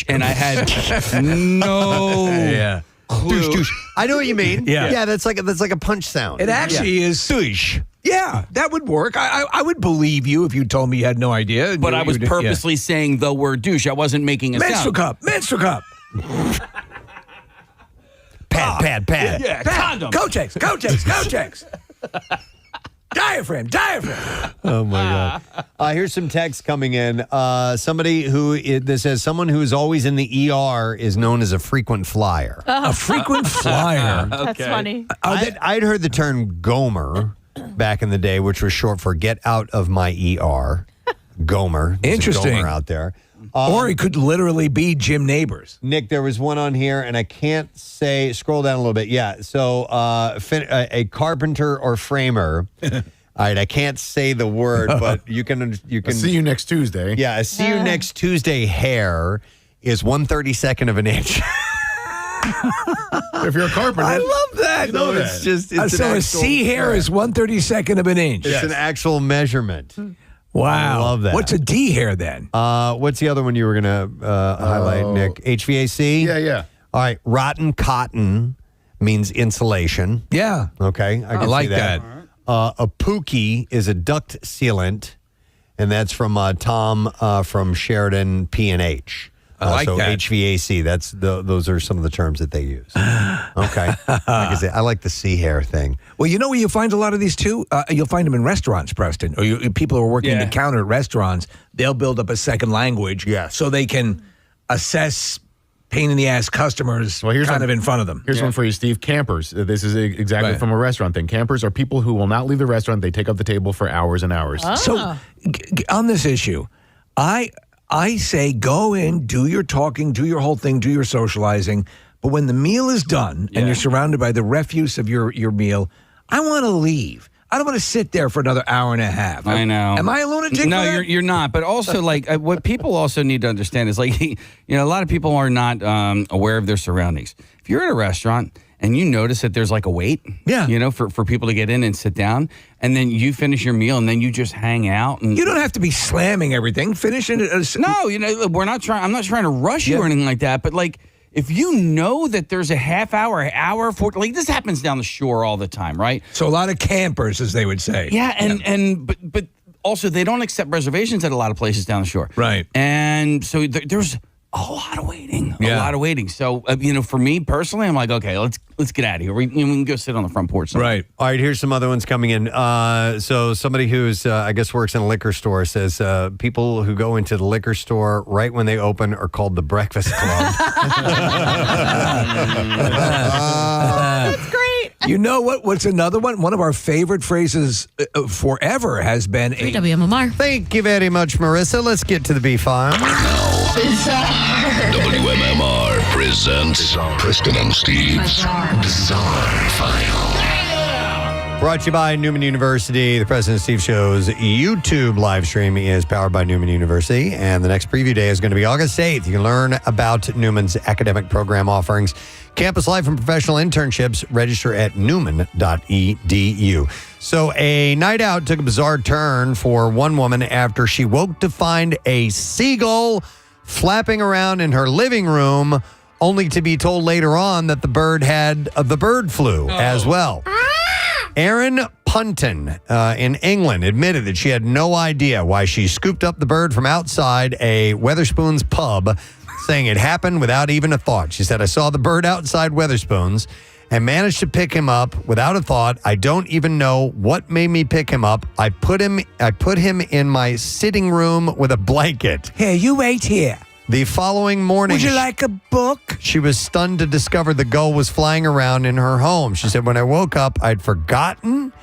And I had no clue. Douche. I know what you mean. Yeah. That's like a punch sound. It actually is douche. Yeah, that would work. I would believe you if you told me you had no idea. But I was purposely saying the word douche. I wasn't making a menstrual sound. Menstrual cup. Pad. Yeah, condom. Kotex. Diaphragm. Oh my God! Here's some text coming in. Somebody this says someone who is always in the ER is known as a frequent flyer. A frequent flyer. That's funny. I'd heard the term Gomer back in the day, which was short for "get out of my ER." Gomer. There's Interesting. a Gomer out there. Or it could literally be Jim Neighbors. Nick, there was one on here, and I can't say. Scroll down a little bit. Yeah. So a carpenter or framer. All right, I can't say the word, but you can. I'll see you next Tuesday. Yeah, a see you next Tuesday hair is 1/32 of an inch. If you're a carpenter, I love that. You know that. It's just it's so an a actual, C hair is 1/32 of an inch. It's an actual measurement. Wow. I love that. What's a D hair then? What's the other one you were going to highlight, Nick? HVAC? Yeah. All right. Rotten cotton means insulation. Yeah. Okay. I can like see that. A pookie is a duct sealant, and that's from Tom from Sheridan P&H. I like so that. HVAC. Those are some of the terms that they use. Okay. Like I say, I like the sea hair thing. Well, you know where you find a lot of these too? You'll find them in restaurants, Preston. Or people who are working the counter at restaurants, they'll build up a second language so they can assess pain-in-the-ass customers in front of them. Here's one for you, Steve. Campers. This is exactly from a restaurant thing. Campers are people who will not leave the restaurant. They take up the table for hours and hours. So on this issue, I say go in, do your talking, do your whole thing, do your socializing. But when the meal is done and you're surrounded by the refuse of your meal, I want to leave. I don't want to sit there for another hour and a half. I know. Am I a lunatic? No, you're not. But also, like, what people also need to understand is, like, a lot of people are not aware of their surroundings. If you're at a restaurant and you notice that there's like a wait, for people to get in and sit down, and then you finish your meal and then you just hang out. And you don't have to be slamming everything. Finish it. No, we're not trying. I'm not trying to rush you or anything like that. But like, if you know that there's a half hour, like this happens down the shore all the time, right? So a lot of campers, as they would say. Yeah, but also they don't accept reservations at a lot of places down the shore, right? And so there's a lot of waiting. So for me personally, I'm like, okay, let's get out of here. We can go sit on the front porch somewhere. Right. All right, here's some other ones coming in. So somebody who's, I guess, works in a liquor store says people who go into the liquor store right when they open are called the Breakfast Club. That's great. You know what? What's another one? One of our favorite phrases forever has been WMMR. Thank you very much, Marissa. Let's get to the B-File. WMMR presents Preston and Steve's Bizarre File. Brought to you by Neumann University. The President Steve Show's YouTube live stream is powered by Neumann University, and the next preview day is going to be August 8th. You can learn about Neumann's academic program offerings, campus life, and professional internships. Register at neumann.edu. So a night out took a bizarre turn for one woman after she woke to find a seagull flapping around in her living room, only to be told later on that the bird had the bird flu as well. Erin Punton in England admitted that she had no idea why she scooped up the bird from outside a Wetherspoons pub, saying it happened without even a thought. She said, I saw the bird outside Wetherspoons and managed to pick him up without a thought. I don't even know what made me pick him up. I put him in my sitting room with a blanket. Here, you wait here. The following morning, would you like a book? She was stunned to discover the gull was flying around in her home. She said, when I woke up, I'd forgotten,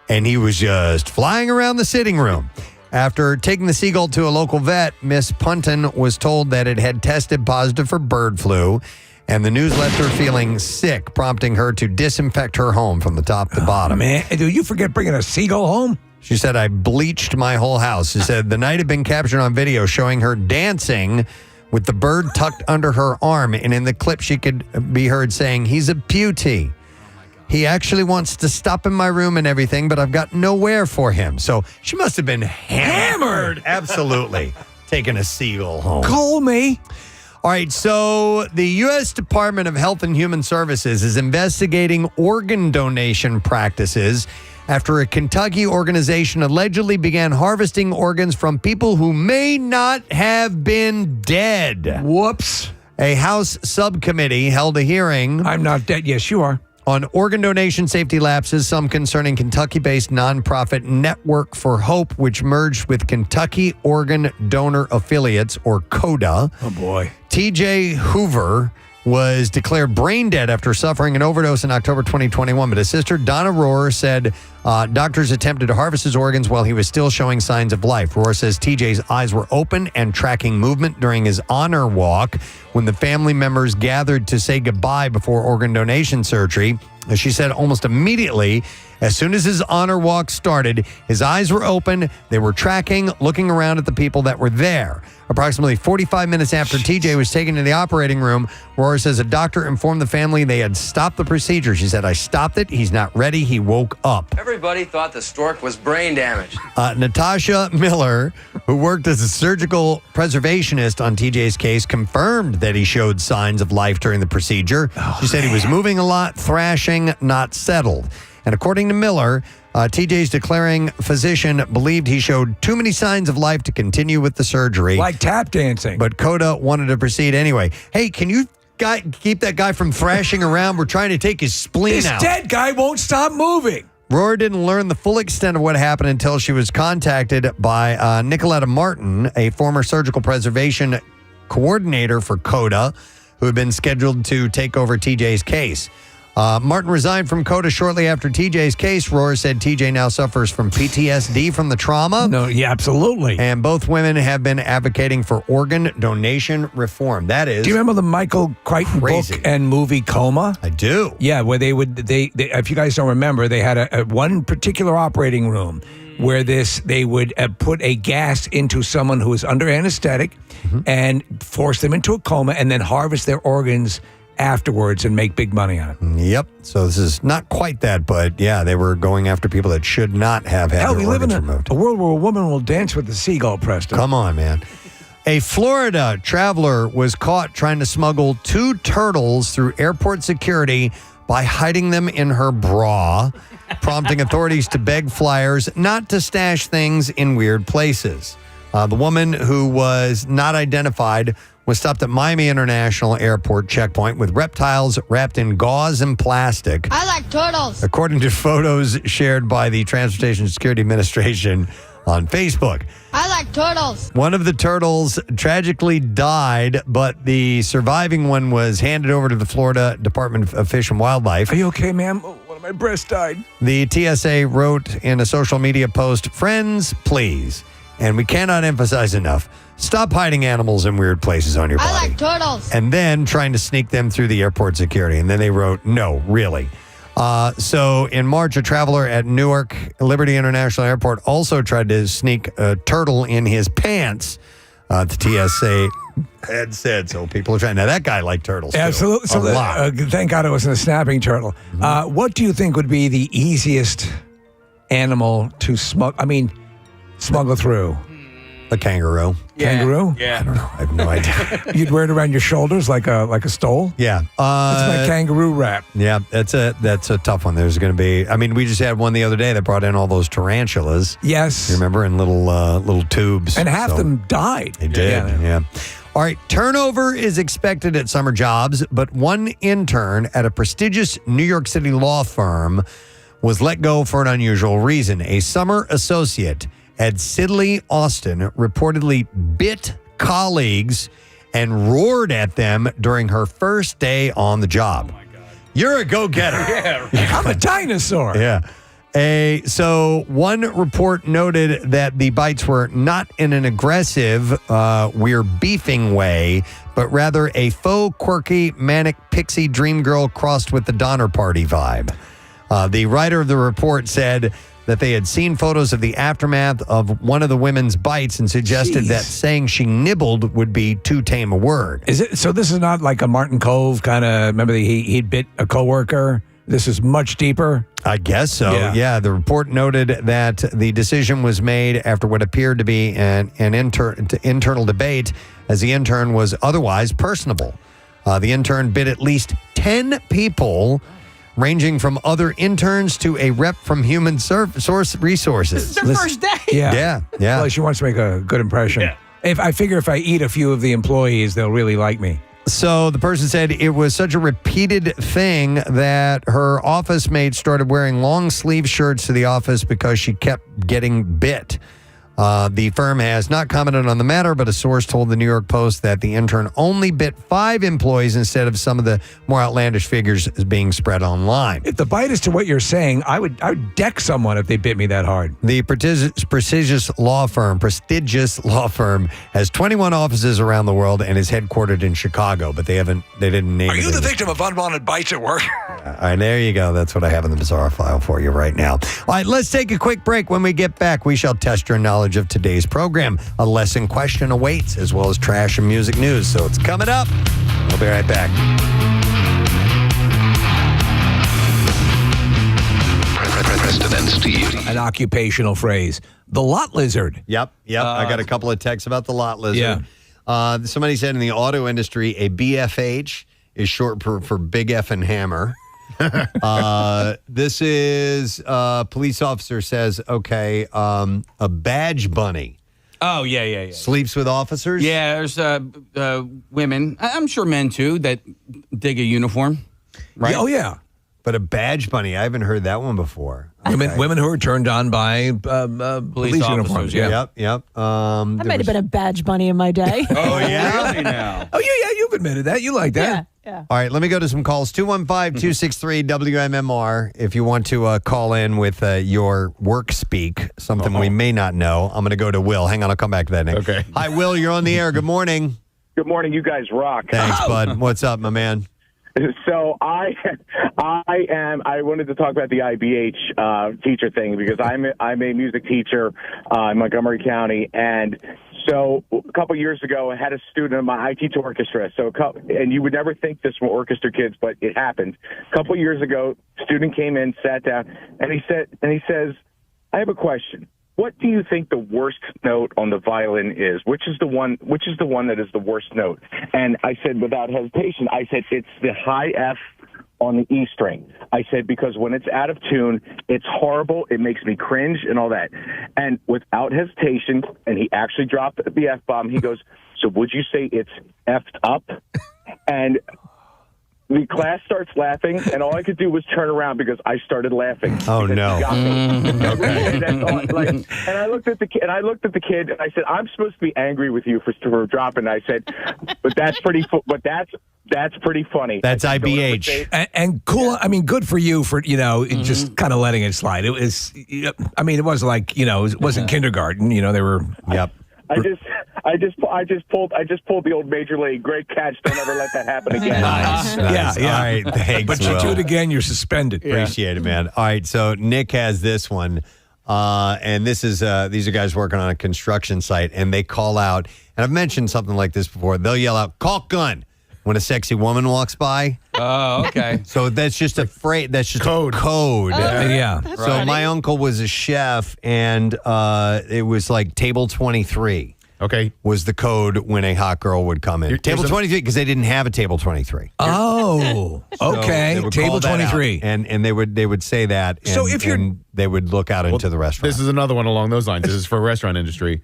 and he was just flying around the sitting room. After taking the seagull to a local vet, Miss Punton was told that it had tested positive for bird flu, and the news left her feeling sick, prompting her to disinfect her home from the top to bottom. Man, did you forget bringing a seagull home? She said, I bleached my whole house. She said the night had been captured on video showing her dancing with the bird tucked under her arm, and in the clip she could be heard saying, he's a beauty. He actually wants to stop in my room and everything, but I've got nowhere for him. So she must have been hammered. Absolutely. Taking a seagull home. Call me. All right, so the U.S. Department of Health and Human Services is investigating organ donation practices after a Kentucky organization allegedly began harvesting organs from people who may not have been dead. Whoops. A House subcommittee held a hearing. I'm not dead. Yes, you are. On organ donation safety lapses, some concerning Kentucky-based nonprofit Network for Hope, which merged with Kentucky Organ Donor Affiliates, or CODA. Oh, boy. TJ Hoover was declared brain dead after suffering an overdose in October 2021. But his sister, Donna Rohr, said doctors attempted to harvest his organs while he was still showing signs of life. Rohr says TJ's eyes were open and tracking movement during his honor walk when the family members gathered to say goodbye before organ donation surgery. She said almost immediately As soon as his honor walk started, his eyes were open. They were tracking, looking around at the people that were there. Approximately 45 minutes after TJ was taken to the operating room, Roar says a doctor informed the family they had stopped the procedure. She said, I stopped it. He's not ready. He woke up. Everybody thought the stork was brain damaged. Natasha Miller, who worked as a surgical preservationist on TJ's case, confirmed that he showed signs of life during the procedure. She said he was moving a lot, thrashing, not settled. And according to Miller, TJ's declaring physician believed he showed too many signs of life to continue with the surgery. Like tap dancing. But Coda wanted to proceed anyway. Hey, can you keep that guy from thrashing around? We're trying to take his spleen out. This dead guy won't stop moving. Roar didn't learn the full extent of what happened until she was contacted by Nicoletta Martin, a former surgical preservation coordinator for Coda, who had been scheduled to take over TJ's case. Martin resigned from Coda shortly after TJ's case. Roar said TJ now suffers from PTSD from the trauma. No, yeah, absolutely. And both women have been advocating for organ donation reform. That is. Do you remember the Michael Crichton book and movie Coma? I do. Yeah, where they if you guys don't remember, they had a one particular operating room where they would put a gas into someone who was under anesthetic and force them into a coma and then harvest their organs afterwards and make big money on it. Yep. So this is not quite that, but yeah, they were going after people that should not have had their organs removed. A world where a woman will dance with the seagull, Preston. Come on, man. A Florida traveler was caught trying to smuggle 2 turtles through airport security by hiding them in her bra, prompting authorities to beg flyers not to stash things in weird places. The woman, who was not identified, was stopped at Miami International Airport checkpoint with reptiles wrapped in gauze and plastic. I like turtles. According to photos shared by the Transportation Security Administration on Facebook. I like turtles. One of the turtles tragically died, but the surviving one was handed over to the Florida Department of Fish and Wildlife. Are you okay, ma'am? Oh, one of my breasts died. The TSA wrote in a social media post, "Friends, please, and we cannot emphasize enough, stop hiding animals in weird places on your body." I like turtles. And then trying to sneak them through the airport security. And then they wrote, no, really. So in March, a traveler at Newark Liberty International Airport also tried to sneak a turtle in his pants. The TSA had said, so people are trying. Now, that guy liked turtles, too. Absolutely. So a lot. Thank God it wasn't a snapping turtle. What do you think would be the easiest animal to smuggle through? A kangaroo. Kangaroo? I don't know. I have no idea. You'd wear it around your shoulders like a stole? Yeah. That's my kangaroo wrap. Yeah, that's a tough one. There's going to be, we just had one the other day that brought in all those tarantulas. Yes. You remember, in little tubes. And half them died. They did, yeah. All right, turnover is expected at summer jobs, but one intern at a prestigious New York City law firm was let go for an unusual reason. A summer associate at Sidley Austin reportedly bit colleagues and roared at them during her first day on the job. Oh my God. You're a go-getter. I'm a dinosaur. Yeah. So one report noted that the bites were not in an aggressive, we're beefing way, but rather a faux, quirky, manic pixie dream girl crossed with the Donner Party vibe. The writer of the report said that they had seen photos of the aftermath of one of the women's bites and suggested that saying she nibbled would be too tame a word. Is it? So this is not like a Martin Cove kind of, remember he'd bit a coworker? This is much deeper? I guess so. Yeah. The report noted that the decision was made after what appeared to be an internal debate, as the intern was otherwise personable. The intern bit at least 10 people, ranging from other interns to a rep from Human Source Resources. This is their first day. Yeah. Well, she wants to make a good impression. Yeah. I figure if I eat a few of the employees, they'll really like me. So the person said it was such a repeated thing that her office mate started wearing long sleeve shirts to the office because she kept getting bit. The firm has not commented on the matter, but a source told the New York Post that the intern only bit 5 employees instead of some of the more outlandish figures being spread online. If the bite is to what you're saying, I would deck someone if they bit me that hard. The prestigious law firm has 21 offices around the world and is headquartered in Chicago, but they didn't name it. Are you the victim of unwanted bites at work? And there you go. That's what I have in the bizarre file for you right now. All right, let's take a quick break. When we get back, we shall test your knowledge of today's program. A lesson question awaits, as well as trash and music news. So it's coming up. We'll be right back. Preston and Steve. An occupational phrase. The lot lizard. Yep. I got a couple of texts about the lot lizard. Yeah. Somebody said in the auto industry, a BFH is short for big effing hammer. This is police officer says, okay, a badge bunny. Oh, yeah. Sleeps with officers? Yeah, there's women, I'm sure men too, that dig a uniform, right? Oh, yeah. But a badge bunny, I haven't heard that one before. Women who are turned on by police uniforms. Yeah. Yep. I might have been a badge bunny in my day. Oh, yeah? Really now? Oh, yeah, you've admitted that. You like that. Yeah. All right, let me go to some calls. 215-263-WMMR if you want to call in with your work speak, something we may not know. I'm going to go to Will. Hang on, I'll come back to that, Nick. Okay. Hi, Will, you're on the air. Good morning. Good morning. You guys rock. Thanks, bud. What's up, my man? So I wanted to talk about the IBH teacher thing because I'm a music teacher in Montgomery County, and so a couple years ago I had a student. I teach orchestra, and you would never think this from orchestra kids, but it happened. A couple years ago, student came in, sat down, and he says, "I have a question. What do you think the worst note on the violin is? Which is the one that is the worst note?" And I said, without hesitation, it's the high F on the E string. I said, because when it's out of tune, it's horrible. It makes me cringe and all that. And without hesitation, and he actually dropped the F-bomb, he goes, "So would you say it's F'd up?" And the class starts laughing, and all I could do was turn around because I started laughing. Oh, no. Okay. And I looked at the kid, and I said, "I'm supposed to be angry with you for dropping." I said, "But that's pretty. That's pretty funny." That's IBH. And cool. I mean, good for you for just kind of letting it slide. It was. I mean, it was like it wasn't kindergarten. They were. Yep. I just pulled the old major league. Great catch. Don't ever let that happen again. Nice. Yeah. All right, thanks, But you Will. do it again, you're suspended. Appreciate it, man. All right, so Nick has this one, and this is these are guys working on a construction site, and they call out, and I've mentioned something like this before. They'll yell out, "Caulk gun," when a sexy woman walks by. Oh, okay. So that's just a phrase. That's just code. A code. Yeah. So my uncle was a chef, and it was like table 23. Okay. Was the code when a hot girl would come in. Table 23, because they didn't have a table 23. Oh, okay. So they would Table call that 23. out, and they would say that. And, So if you're- and they would look out into the restaurant. This is another one along those lines. This is for restaurant industry.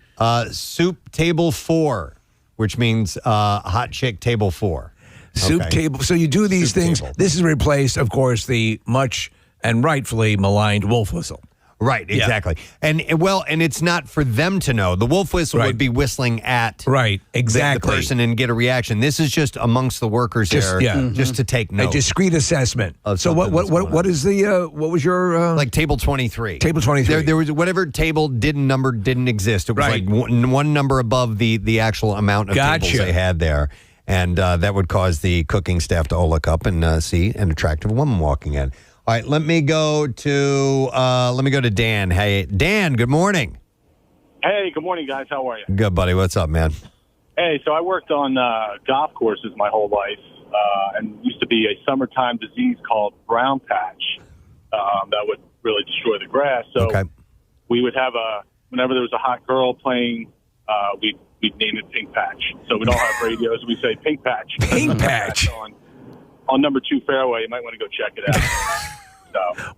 Soup table 4, which means hot chick table 4. Soup Okay. table. So you do these Soup things. table. This has replaced, of course, the much and rightfully maligned wolf whistle. Right, exactly. And it's not for them to know. The wolf whistle would be whistling at the the person and get a reaction. This is just amongst the workers there, just to take note. A discreet assessment. Of So something that's going what is the what was your like table 23? Table 23. There was whatever table didn't exist. It was like one number above the actual amount of tables they had there. And that would cause the cooking staff to all look up and see an attractive woman walking in. All right, let me go to Dan. Hey, Dan, good morning. Hey, good morning, guys. How are you? Good, buddy. What's up, man? Hey, so I worked on golf courses my whole life, and used to be a summertime disease called brown patch that would really destroy the grass. So we would have whenever there was a hot girl playing, we'd name it Pink Patch. So we'd all have radios, and we'd say Pink Patch. Pink Patch. On number 2 fairway, you might want to go check it out.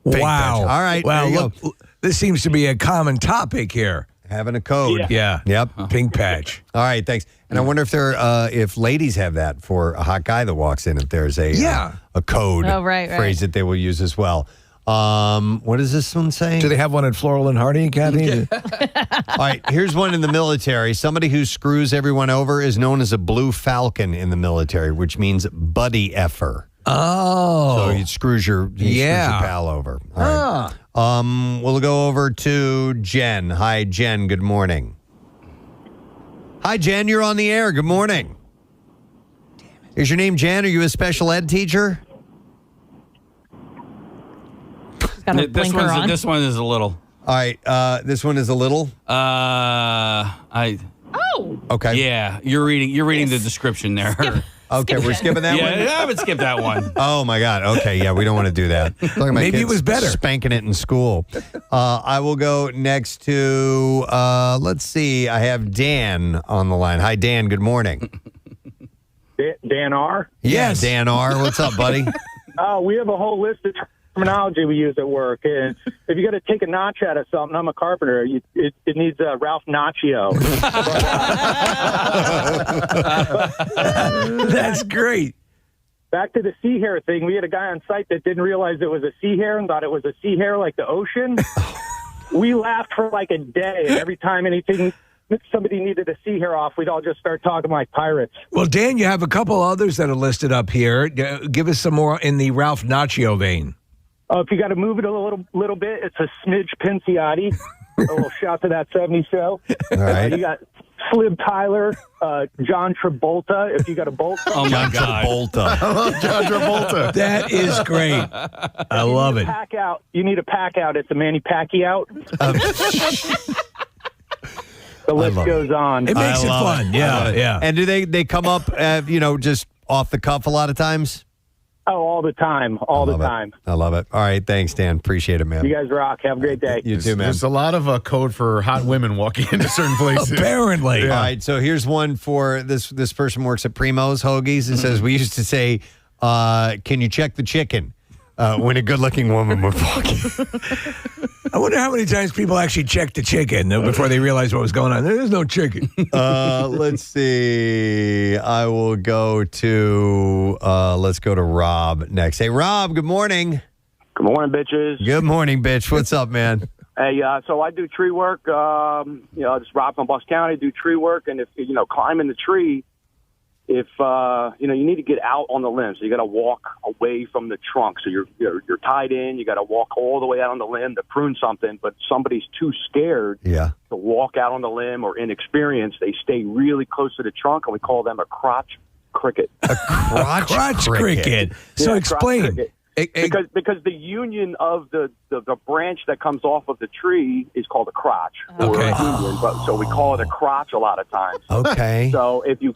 Wow. All right. Well, there you look, this seems to be a common topic here. Having a code. Yeah. Yep. Pink patch. All right, thanks. And I wonder if ladies have that for a hot guy that walks in, if there's a code phrase that they will use as well. What does this one say? Do they have one at Floral and Hardy, Kathy? All right, here's one in the military. Somebody who screws everyone over is known as a blue falcon in the military, which means buddy effer. Oh. So he screws your pal over. All right. We'll go over to Jen. Hi, Jen. Good morning. Hi, Jen. You're on the air. Good morning. Is your name Jen? Are you a special ed teacher? Got her blinker on. This one is a little. All right, this one is a little. Okay. Yeah, you're reading the description there. Okay, we're skipping that one? Yeah, I would skip that one. Oh, my God. Okay, yeah, we don't want to do that. Talking about Maybe it kids was better. Spanking it in school. I will go next to, let's see, I have Dan on the line. Hi, Dan. Good morning. Dan R? Yes. Dan R. What's up, buddy? We have a whole list of terminology we use at work. And if you got to take a notch out of something, I'm a carpenter, it needs Ralph Macchio. That's great. Back to the sea hare thing. We had a guy on site that didn't realize it was a sea hare and thought it was a sea hare like the ocean. We laughed for like a day. And every time somebody needed a sea hare off, we'd all just start talking like pirates. Well, Dan, you have a couple others that are listed up here. Give us some more in the Ralph Macchio vein. If you got to move it a little bit, it's a smidge Pinciotti. A little shout to that 70s show. All right. You got Flib Tyler, John Travolta, if you got a bolt. Oh, my God. Travolta. I love John Travolta. That is great. I love it. You need a pack out. It's a Manny Pacquiao. The list goes on. It makes it fun. Yeah, yeah. And do they come up, just off the cuff a lot of times? Oh, all the time. All the time. I love it. All right. Thanks, Dan. Appreciate it, man. You guys rock. Have a great day. You too, man. There's a lot of code for hot women walking into certain places. Apparently. All right. So here's one for this person works at Primo's Hoagies. It says, we used to say, can you check the chicken? When a good-looking woman would walk in. I wonder how many times people actually checked the chicken before they realized what was going on. There's no chicken. Let's see. I will go to, let's go to Rob next. Hey, Rob, good morning. Good morning, bitches. Good morning, bitch. What's up, man? Hey, so I do tree work. Just Rob from Bucks County, do tree work. And if, climbing the tree, if you need to get out on the limb, so you got to walk away from the trunk. So you're tied in. You got to walk all the way out on the limb to prune something. But somebody's too scared to walk out on the limb or inexperienced. They stay really close to the trunk, and we call them a crotch cricket. A crotch cricket. So Yeah, explain. crotch cricket. Because the union of the branch that comes off of the tree is called a crotch. Okay. So we call it a crotch a lot of times. Okay. So if you're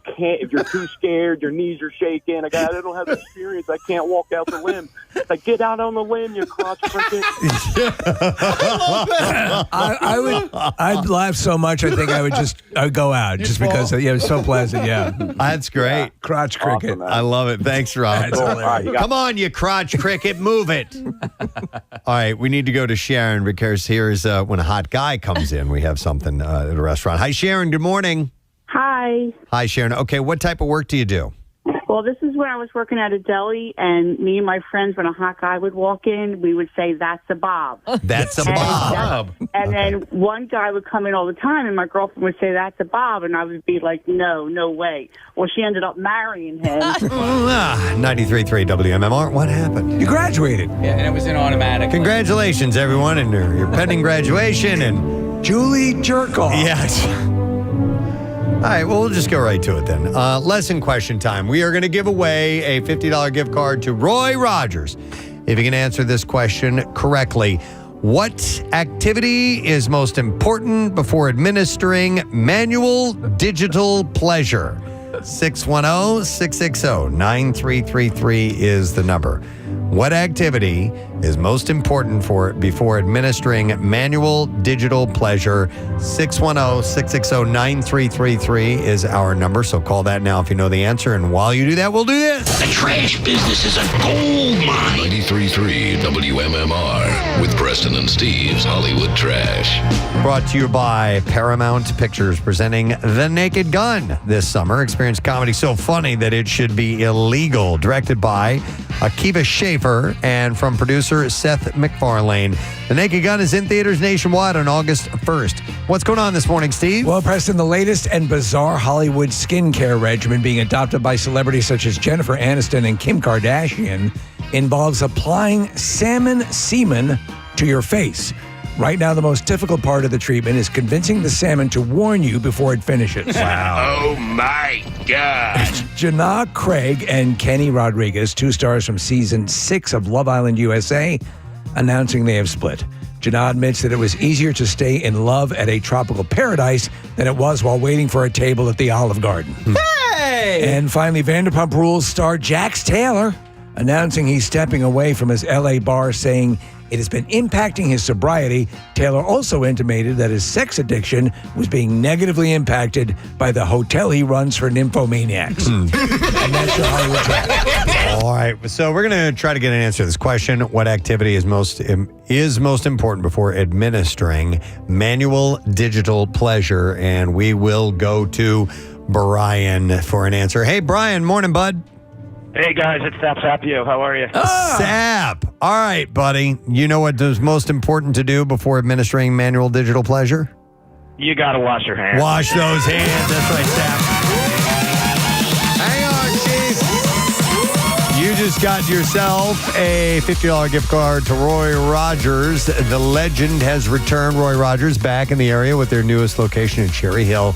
too scared, your knees are shaking, a guy that don't have experience, I can't walk out the limb. It's like, get out on the limb, you crotch cricket. I'd laugh so much, I think I'd go out just because it's so pleasant. Yeah. That's great. Crotch cricket. Awesome, I love it. Thanks, Rob. Cool. All right, Come on, you crotch cricket, move it. All right, we need to go to Sharon because here's when a hot guy comes in. We have something at a restaurant. Hi, Sharon. Good morning. Hi. Hi, Sharon. Okay, what type of work do you do? Well, this is when I was working at a deli, and me and my friends, when a hot guy would walk in, we would say, "That's a Bob." That's a Bob. And then one guy would come in all the time, and my girlfriend would say, "That's a Bob," and I would be like, "No way." Well, she ended up marrying him. 93.3 WMMR. What happened? You graduated. Yeah, and it was in automatic. Congratulations, everyone, and your pending graduation. And Julie Jerkoff. Yes. All right, well, we'll just go right to it then. Lesson question time. We are going to give away a $50 gift card to Roy Rogers. If you can answer this question correctly, what activity is most important before administering manual digital pleasure? 610-660-9333 is the number. What activity is most important before administering manual digital pleasure? 610-660-9333 is our number. So call that now if you know the answer. And while you do that, we'll do this. The trash business is a gold mine. 93.3 WMMR with Preston and Steve's Hollywood Trash. Brought to you by Paramount Pictures, presenting The Naked Gun this summer. Experience comedy so funny that it should be illegal. Directed by Akiva Schaffer and from producer Seth MacFarlane. The Naked Gun is in theaters nationwide on August 1st. What's going on this morning, Steve? Well, Preston, the latest and bizarre Hollywood skincare regimen being adopted by celebrities such as Jennifer Aniston and Kim Kardashian involves applying salmon semen to your face. Right now, the most difficult part of the treatment is convincing the salmon to warn you before it finishes. Wow. Oh, my God. Janah Craig and Kenny Rodriguez, two stars from season 6 of Love Island USA, announcing they have split. Janah admits that it was easier to stay in love at a tropical paradise than it was while waiting for a table at the Olive Garden. Hey! And finally, Vanderpump Rules star Jax Taylor announcing he's stepping away from his LA bar, saying it has been impacting his sobriety. Taylor also intimated that his sex addiction was being negatively impacted by the hotel he runs for nymphomaniacs. And that's your Hollywood Track. All right, so we're going to try to get an answer to this question. What activity is most important before administering manual digital pleasure? And we will go to Brian for an answer. Hey, Brian, morning, bud. Hey, guys, it's Sap Sapio. How are you? Sap. All right, buddy. You know what is most important to do before administering manual digital pleasure? You got to wash your hands. Wash those hands. That's right, Sap. Hang on, Chief. You just got yourself a $50 gift card to Roy Rogers. The legend has returned. Roy Rogers back in the area with their newest location in Cherry Hill.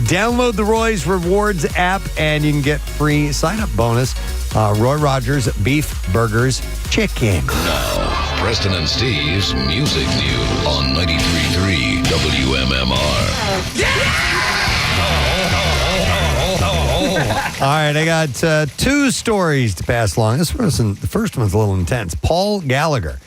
Download the Roy's Rewards app and you can get free sign-up bonus. Roy Rogers, beef, burgers, chicken. Now, Preston and Steve's Music News on 93.3 WMMR. All right, I got two stories to pass along. The first one's a little intense. Paul Gallagher,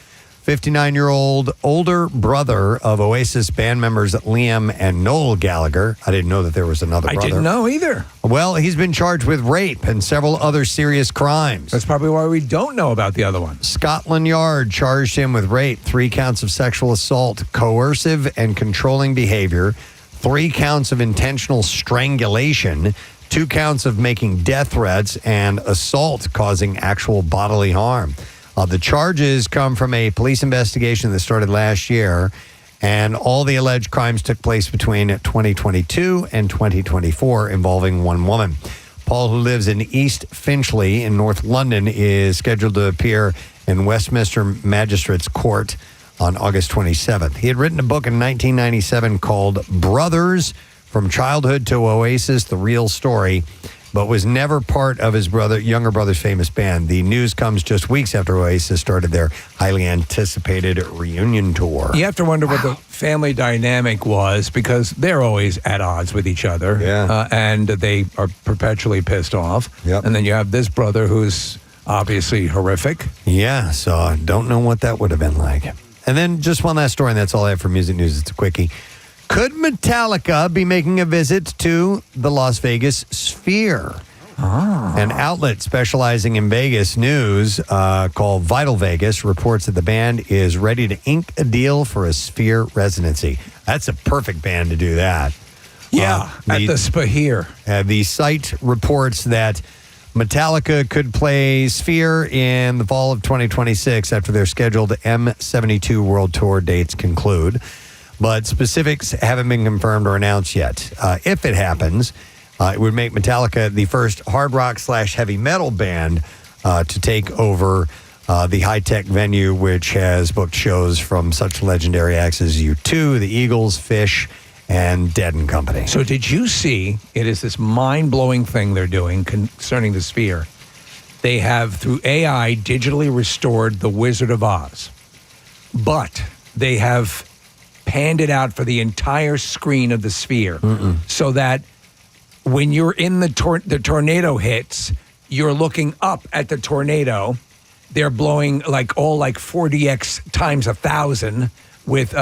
59-year-old older brother of Oasis band members Liam and Noel Gallagher. I didn't know that there was another brother. I didn't know either. Well, he's been charged with rape and several other serious crimes. That's probably why we don't know about the other one. Scotland Yard charged him with rape, 3 counts of sexual assault, coercive and controlling behavior, 3 counts of intentional strangulation, 2 counts of making death threats, and assault causing actual bodily harm. The charges come from a police investigation that started last year, and all the alleged crimes took place between 2022 and 2024 involving one woman. Paul, who lives in East Finchley in North London, is scheduled to appear in Westminster Magistrates Court on August 27th. He had written a book in 1997 called Brothers, From Childhood to Oasis, The Real Story, but was never part of his younger brother's famous band. The news comes just weeks after Oasis started their highly anticipated reunion tour. You have to wonder what the family dynamic was, because they're always at odds with each other. Yeah. And they are perpetually pissed off. Yep. And then you have this brother who's obviously horrific. Yeah, so I don't know what that would have been like. And then just one last story, and that's all I have for music news. It's a quickie. Could Metallica be making a visit to the Las Vegas Sphere? An outlet specializing in Vegas news called Vital Vegas reports that the band is ready to ink a deal for a Sphere residency. That's a perfect band to do that. Yeah, at the Sphere. The site reports that Metallica could play Sphere in the fall of 2026 after their scheduled M72 World Tour dates conclude. But specifics haven't been confirmed or announced yet. If it happens, it would make Metallica the first hard rock / heavy metal band to take over the high-tech venue, which has booked shows from such legendary acts as U2, the Eagles, Fish, and Dead & Company. So did you see, it is this mind-blowing thing they're doing concerning the Sphere. They have, through AI, digitally restored the Wizard of Oz. But they have panned it out for the entire screen of the Sphere so that when you're in the tornado hits, you're looking up at the tornado. They're blowing like 4DX times 1,000 with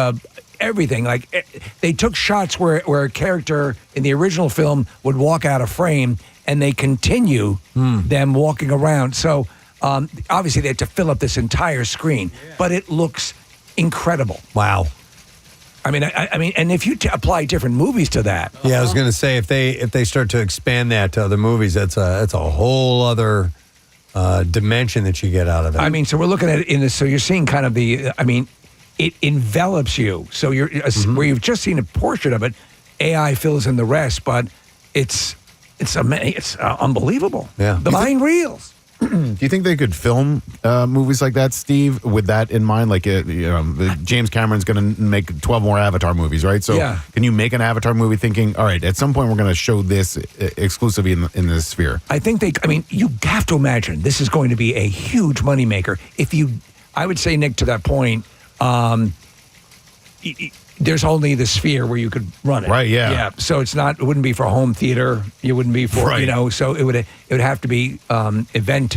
everything. Like they took shots where a character in the original film would walk out of frame, and they continue them walking around. So obviously they had to fill up this entire screen, but it looks incredible. Wow. I mean, and if you apply different movies to that, yeah, I was going to say if they start to expand that to other movies, that's a whole other dimension that you get out of it. I mean, so we're looking at it in this. So you're seeing kind of it envelops you. So you're where you've just seen a portion of it. AI fills in the rest, but it's unbelievable. Yeah, the mind reels. Do you think they could film movies like that, Steve, with that in mind? Like, James Cameron's going to make 12 more Avatar movies, right? So can you make an Avatar movie thinking, all right, at some point we're going to show this exclusively in the Sphere? I think you have to imagine this is going to be a huge moneymaker if you I would say, Nick, to that point, there's only the Sphere where you could run it. Right, yeah. Yeah, so it wouldn't be for home theater. It wouldn't be for, so it would have to be event,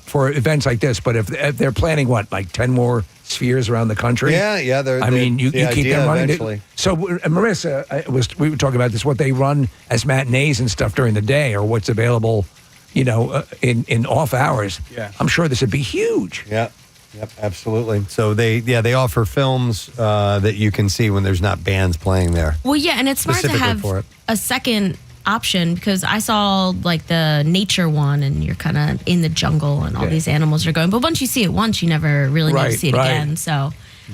for events like this. But if they're planning, like 10 more Spheres around the country? Yeah. You keep them running. Eventually. So, Marissa, we were talking about this, what they run as matinees and stuff during the day or what's available, in off hours. Yeah. I'm sure this would be huge. Yeah. Yep, absolutely. So they offer films that you can see when there's not bands playing there. Well, yeah, and it's smart to have a second option because I saw like the nature one and you're kind of in the jungle and all these animals are going. But once you see it once, you never really need to see it again. So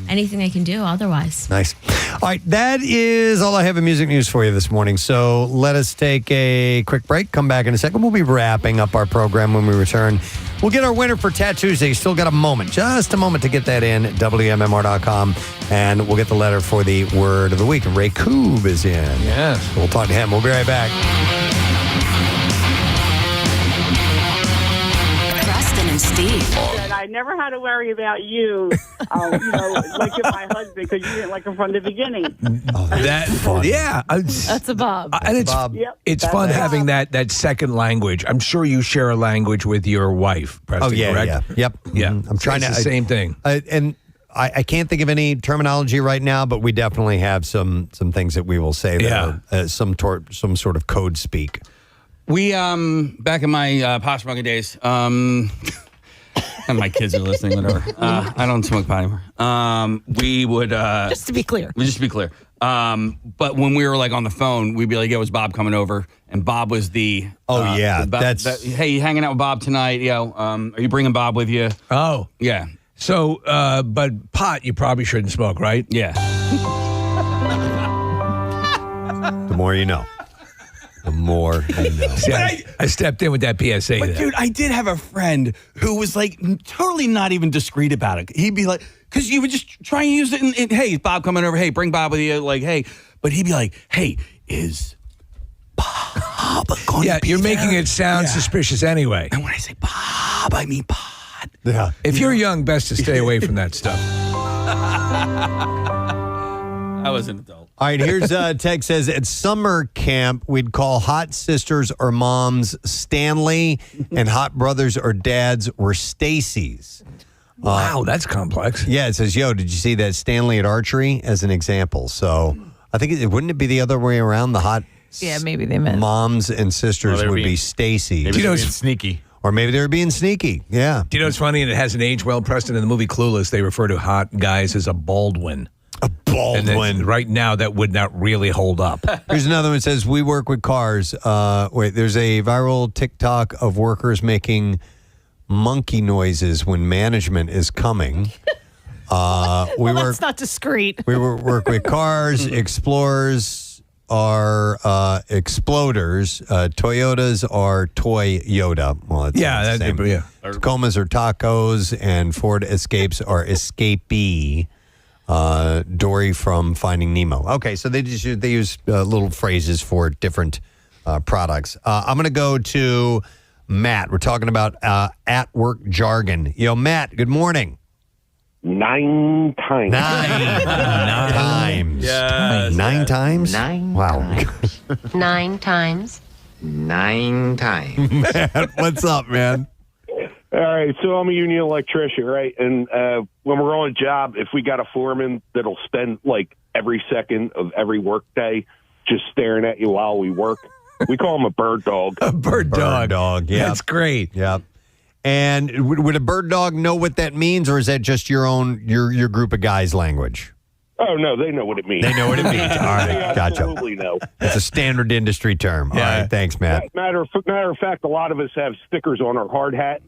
anything they can do otherwise. Nice. All right, that is all I have in music news for you this morning. So let us take a quick break. Come back in a second. We'll be wrapping up our program when we return. We'll get our winner for Tattoo Tuesday. Still got a moment, just a moment to get that in at WMMR.com. And we'll get the letter for the word of the week. And Ray Koob is in. Yes. We'll talk to him. We'll be right back. Preston and Steve. And I never had to worry about you, liking my husband because you didn't like him from the beginning. That's That's a Bob. And it's Bob. it's fun having that second language. I'm sure you share a language with your wife, Preston, correct? Yeah. Yep. Yeah. I'm trying It's the same thing. And I can't think of any terminology right now, but we definitely have some things that we will say that are some sort of code speak. We back in my pot smoking days, and my kids are listening, whatever. I don't smoke pot anymore. We would Just to be clear. But when we were like on the phone, we'd be like, "Yo, is Bob coming over?" And Bob was the hey, you hanging out with Bob tonight? Are you bringing Bob with you? Oh, yeah. So, but pot you probably shouldn't smoke, right? Yeah. The more you know. The more you know. See, I stepped in with that PSA. But dude, I did have a friend who was like totally not even discreet about it. He'd be like, because you would just try and use it and hey, is Bob coming over? Hey, bring Bob with you. Like, hey. But he'd be like, hey, is Bob going to be you're there? making it sound suspicious anyway. And when I say Bob, I mean pod. Yeah. If you're young, best to stay away from that stuff. I was an adult. All right, here's text says, at summer camp, we'd call hot sisters or moms Stanley, and hot brothers or dads were Stacy's. Wow, that's complex. Yeah, it says, yo, did you see that Stanley at archery as an example? So I think, wouldn't it be the other way around? The hot maybe they meant moms and sisters would be Stacy's. Maybe they're being sneaky. Or maybe they were being sneaky. Yeah. Do you know what's funny? And it hasn't aged well, Preston. In the movie Clueless, they refer to hot guys as a Baldwin. A Baldwin. Right now, that would not really hold up. Here's another one that says, we work with cars. There's a viral TikTok of workers making monkey noises when management is coming. That's not discreet. We work with cars. Explorers are exploders. Toyotas are Toy Yoda. Well, it's the same. Tacomas are tacos, and Ford Escapes are escapee. Dory from Finding Nemo. Okay, so they use little phrases for different products. I'm going to go to Matt. We're talking about at work jargon. Yo, Matt. Good morning. 9 times. 9 times. Yes. 9 times? 9 wow. times. 9 times. 9 times. Matt, what's up, man? All right, so I'm a union electrician, right? And when we're on a job, if we got a foreman that'll spend like every second of every work day just staring at you while we work, we call him a bird dog. A bird dog, yeah. That's great. Yeah. And would a bird dog know what that means, or is that just your group of guys' language? Oh, no, they know what it means. They know what it means. All right, They gotcha. absolutely know. It's a standard industry term. All right, thanks, Matt. Matter of fact, a lot of us have stickers on our hard hats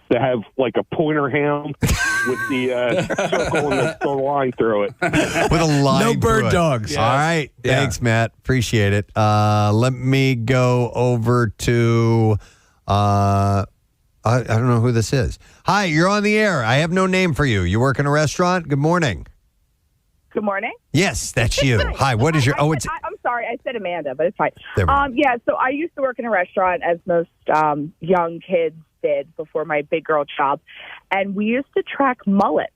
that have like a pointer hound with the circle and the line through it. With a line. No bird through it. dogs. All right. Yeah. Thanks, Matt. Appreciate it. Let me go over to I don't know who this is. Hi, you're on the air. I have no name for you. You work in a restaurant? Good morning. Good morning. Yes, that's you. Hi, what is your... I'm sorry, I said Amanda, but it's fine. There we go. Yeah, so I used to work in a restaurant, as most young kids did before my big girl job, and we used to track mullets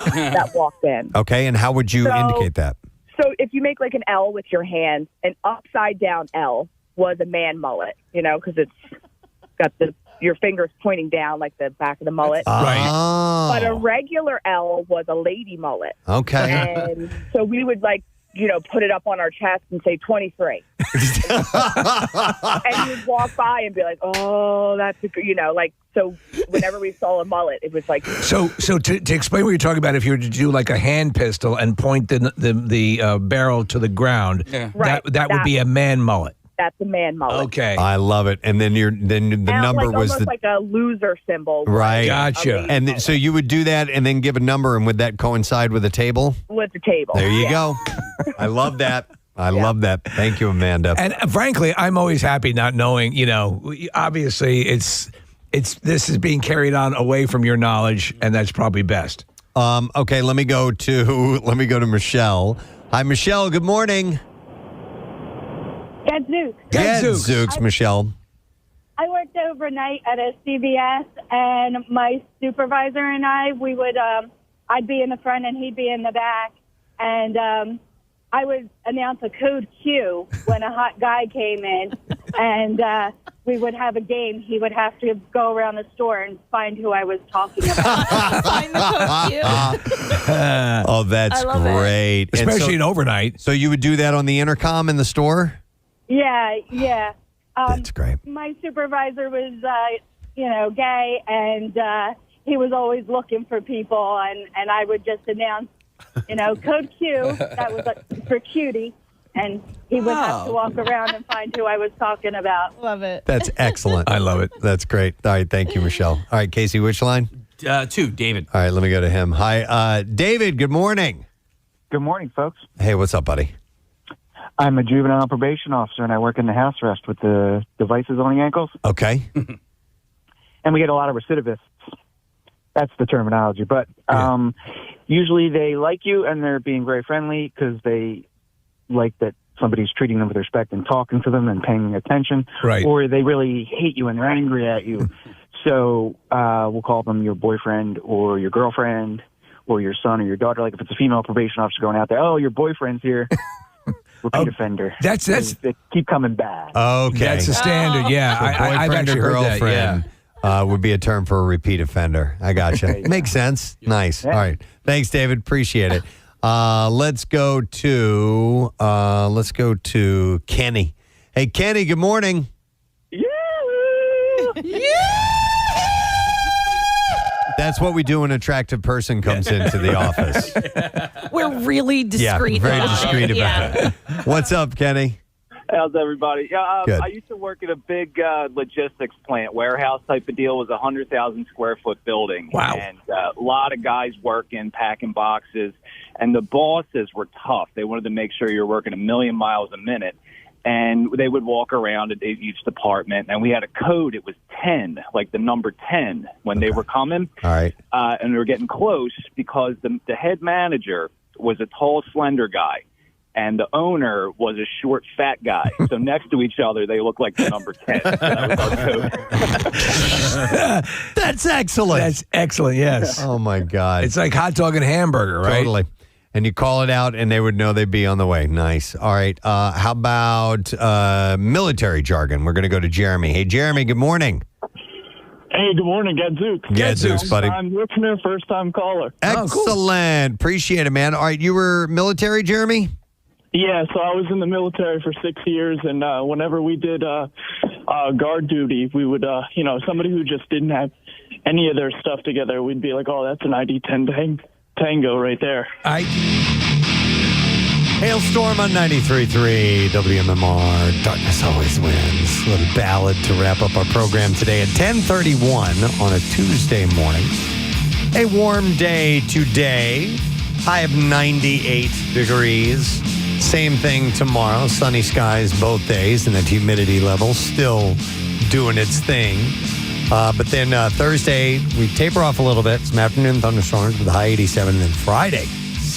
that walked in. Okay, and how would you indicate that? So if you make like an L with your hand, an upside down L was a man mullet, because it's got your fingers pointing down like the back of the mullet. Right. But a regular L was a lady mullet. Okay. And so we would put it up on our chest and say 23. And you'd walk by and be like, oh, that's a good, so whenever we saw a mullet, it was like. So to explain what you're talking about, if you were to do like a hand pistol and point the barrel to the ground, that would be a man mullet. That's a man mullet. Okay. I love it. And then the number was almost like a loser symbol. Right. Gotcha. And so you would do that and then give a number, and would that coincide with a table? With the table. There you go. I love that. I love that. Thank you, Amanda. And frankly, I'm always happy not knowing, obviously this is being carried on away from your knowledge, and that's probably best. Okay, let me go to Michelle. Hi, Michelle. Good morning. Gadzooks, Michelle. I worked overnight at a CVS, and my supervisor and I, we would, I'd be in the front and he'd be in the back, and I would announce a code Q when a hot guy came in, and we would have a game. He would have to go around the store and find who I was talking about. Find the code Q. Oh, that's great. Especially in overnight. So you would do that on the intercom in the store? Yeah. That's great. My supervisor was, gay, and he was always looking for people, and I would just announce, code Q, that was for cutie, and he would have to walk around and find who I was talking about. Love it. That's excellent. I love it. That's great. All right, thank you, Michelle. All right, Casey, which line? 2, David. All right, let me go to him. Hi, David, good morning. Good morning, folks. Hey, what's up, buddy? I'm a juvenile probation officer, and I work in the house arrest with the devices on the ankles. Okay. And we get a lot of recidivists. That's the terminology. But usually they like you, and they're being very friendly because they like that somebody's treating them with respect and talking to them and paying attention. Right. Or they really hate you and they're angry at you. So we'll call them your boyfriend or your girlfriend or your son or your daughter. Like if it's a female probation officer going out there, oh, your boyfriend's here. Repeat offender. That's they keep coming back. Okay. That's the standard, yeah. So I've boyfriend actually or heard that, girlfriend would be a term for a repeat offender. I gotcha. Makes sense. Nice. Yeah. All right. Thanks, David. Appreciate it. Let's go to Kenny. Hey, Kenny, good morning. That's what we do when an attractive person comes into the office. We're really discreet. Yeah, very discreet about it. What's up, Kenny? How's everybody? Good. I used to work at a big logistics plant, warehouse type of deal. It was a 100,000 square foot building. Wow. And a lot of guys working, packing boxes. And the bosses were tough. They wanted to make sure you're working 1,000,000 miles a minute. And they would walk around at each department, and we had a code. It was 10, like the number 10 when they were coming. All right. And we were getting close because the head manager was a tall, slender guy, and the owner was a short, fat guy. So next to each other, they looked like the number 10. So that was our code. That's excellent. That's excellent, yes. Oh, my God. It's like hot dog and hamburger, right? Totally. And you call it out, and they would know they'd be on the way. Nice. All right. How about military jargon? We're going to go to Jeremy. Hey, Jeremy, good morning. Hey, good morning, Gadzooks. Gadzooks, buddy. I'm listener, first-time caller. Excellent. Appreciate it, man. All right. You were military, Jeremy? Yeah, so I was in the military for 6 years, and whenever we did guard duty, we would, somebody who just didn't have any of their stuff together, we'd be like, oh, that's an ID-10 Tango right there. Hailstorm on 93.3 WMMR. Darkness always wins. A little ballad to wrap up our program today at 10:31 on a Tuesday morning. A warm day today. High of 98 degrees. Same thing tomorrow. Sunny skies both days, and that humidity level still doing its thing. But then Thursday, we taper off a little bit. Some afternoon thunderstorms with a high 87. And then Friday,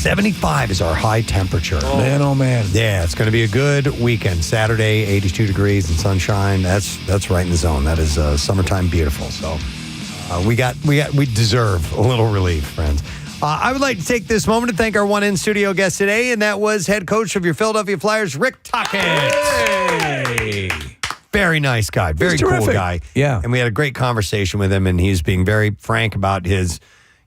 75 is our high temperature. Man, oh man. Yeah, it's going to be a good weekend. Saturday, 82 degrees and sunshine. That's right in the zone. That is summertime beautiful. So we deserve a little relief, friends. I would like to take this moment to thank our one in-studio guest today, and that was head coach of your Philadelphia Flyers, Rick Tocchet. Hey. Very nice guy. Very cool guy. Yeah. And we had a great conversation with him, and he's being very frank about his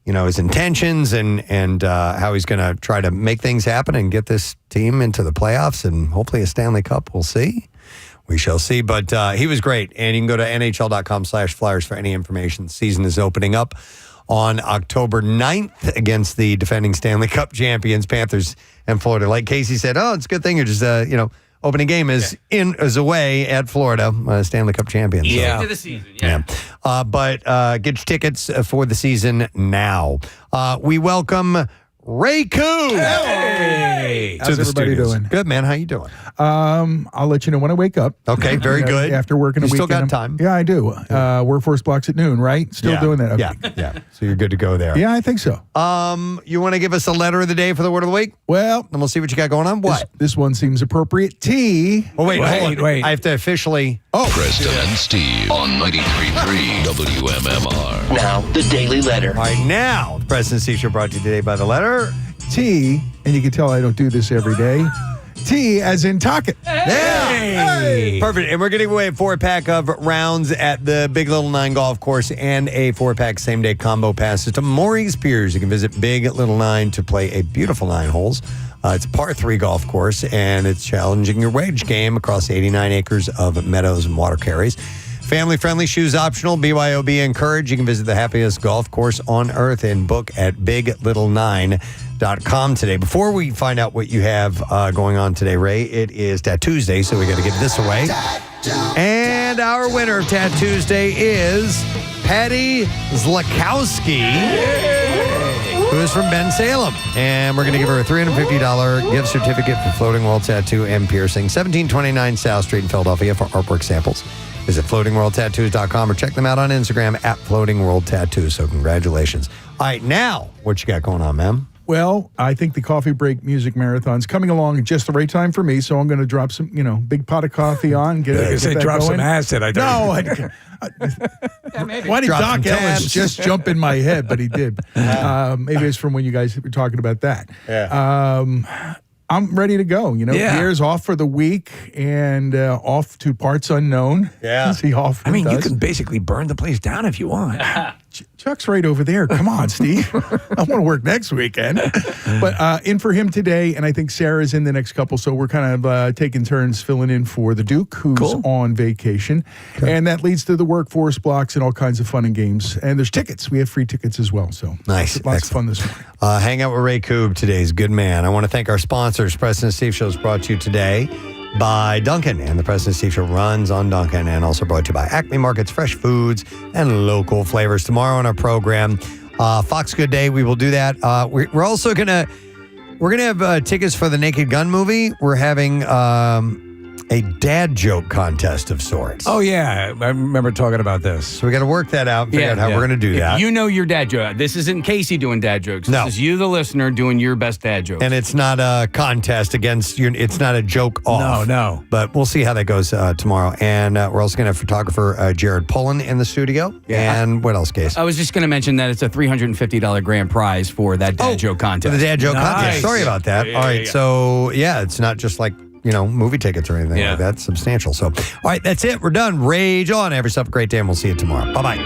intentions and how he's going to try to make things happen and get this team into the playoffs and hopefully a Stanley Cup. We'll see. We shall see. But he was great. And you can go to NHL.com/Flyers for any information. The season is opening up on October 9th against the defending Stanley Cup champions, Panthers and Florida. Like Casey said, it's a good thing you're just, opening game is away at Florida, Stanley Cup champions. Yeah. Into the season, yeah. But get your tickets for the season now. We welcome Ray Koo. Hey! To How's the everybody studios. doing? Good, man. How you doing? I'll let you know when I wake up. Okay, very good. After working a You weekend. still got time? Yeah, I do. Workforce blocks at noon, right? Still doing that. Okay. Yeah. So you're good to go there. Yeah, I think so. You want to give us a letter of the day for the word of the week? Well, and we'll see what you got going on. What? This one seems appropriate. T. Well, wait. I have to officially. Preston and Steve on 93.3 WMMR. Now, the Daily Letter. All right, now, the Preston and Steve Show brought to you today by the letter T, and you can tell I don't do this every day. T as in Tocchet. Hey. Perfect. And we're giving away a 4-pack of rounds at the Big Little Nine Golf Course and a 4-pack same-day combo passes to Maury's Piers. You can visit Big Little Nine to play a beautiful 9 holes. It's a par 3 golf course, and it's challenging your wedge game across 89 acres of meadows and water carries. Family-friendly, shoes optional, BYOB encouraged. You can visit the happiest golf course on earth and book at biglittle9.com today. Before we find out what you have going on today, Ray, it is Tattoo Tuesday, so we got to get this away. And our winner of Tattoo Tuesday is Patty Zlakowski, who is from Ben Salem. And we're going to give her a $350 gift certificate for Floating World Tattoo and Piercing, 1729 South Street in Philadelphia for artwork samples. Visit floatingworldtattoos.com or check them out on Instagram at Floating World Tattoo. So congratulations. All right, now, what you got going on, ma'am? Well, I think the coffee break music marathon's coming along at just the right time for me, so I'm going to drop some, big pot of coffee on. Get that drop going. some acid. I No, maybe. Why did Drop Doc some Ellis tabs. just jump in my head? But he did. Maybe it's from when you guys were talking about that. Yeah. I'm ready to go. Pierre's off for the week and off to parts unknown. Yeah. As he often you does. can basically burn the place down if you want. Chuck's right over there. Come on, Steve. I want to work next weekend. But in for him today, and I think Sarah's in the next couple, so we're kind of taking turns filling in for the Duke, who's on vacation. Okay. And that leads to the workforce blocks and all kinds of fun and games. And there's tickets. We have free tickets as well. So nice. Lots of fun this morning. Hang out with Ray Koob today. He's a good man. I want to thank our sponsors. Preston and Steve Show is brought to you today by Dunkin', and the Preston and Steve Show runs on Dunkin', and also brought to you by Acme Markets, fresh foods and local flavors. Tomorrow on our program, Fox Good Day, we will do that. We're also gonna have tickets for the Naked Gun movie. We're having a dad joke contest of sorts. Oh, yeah. I remember talking about this. So we got to work that out and figure out how we're going to do that. You know your dad joke. This isn't Casey doing dad jokes. No. This is you, the listener, doing your best dad jokes. And it's not a contest against you. It's not a joke off. No. But we'll see how that goes tomorrow. And we're also going to have photographer Jared Pullen in the studio. Yeah. And what else, Case? I was just going to mention that it's a $350 grand prize for that dad joke contest. For the dad joke contest. Sorry about that. Yeah, all right. So, it's not just like, movie tickets or anything like that. Substantial. So, all right, that's it. We're done. Rage on. Have yourself a great day, and we'll see you tomorrow. Bye-bye.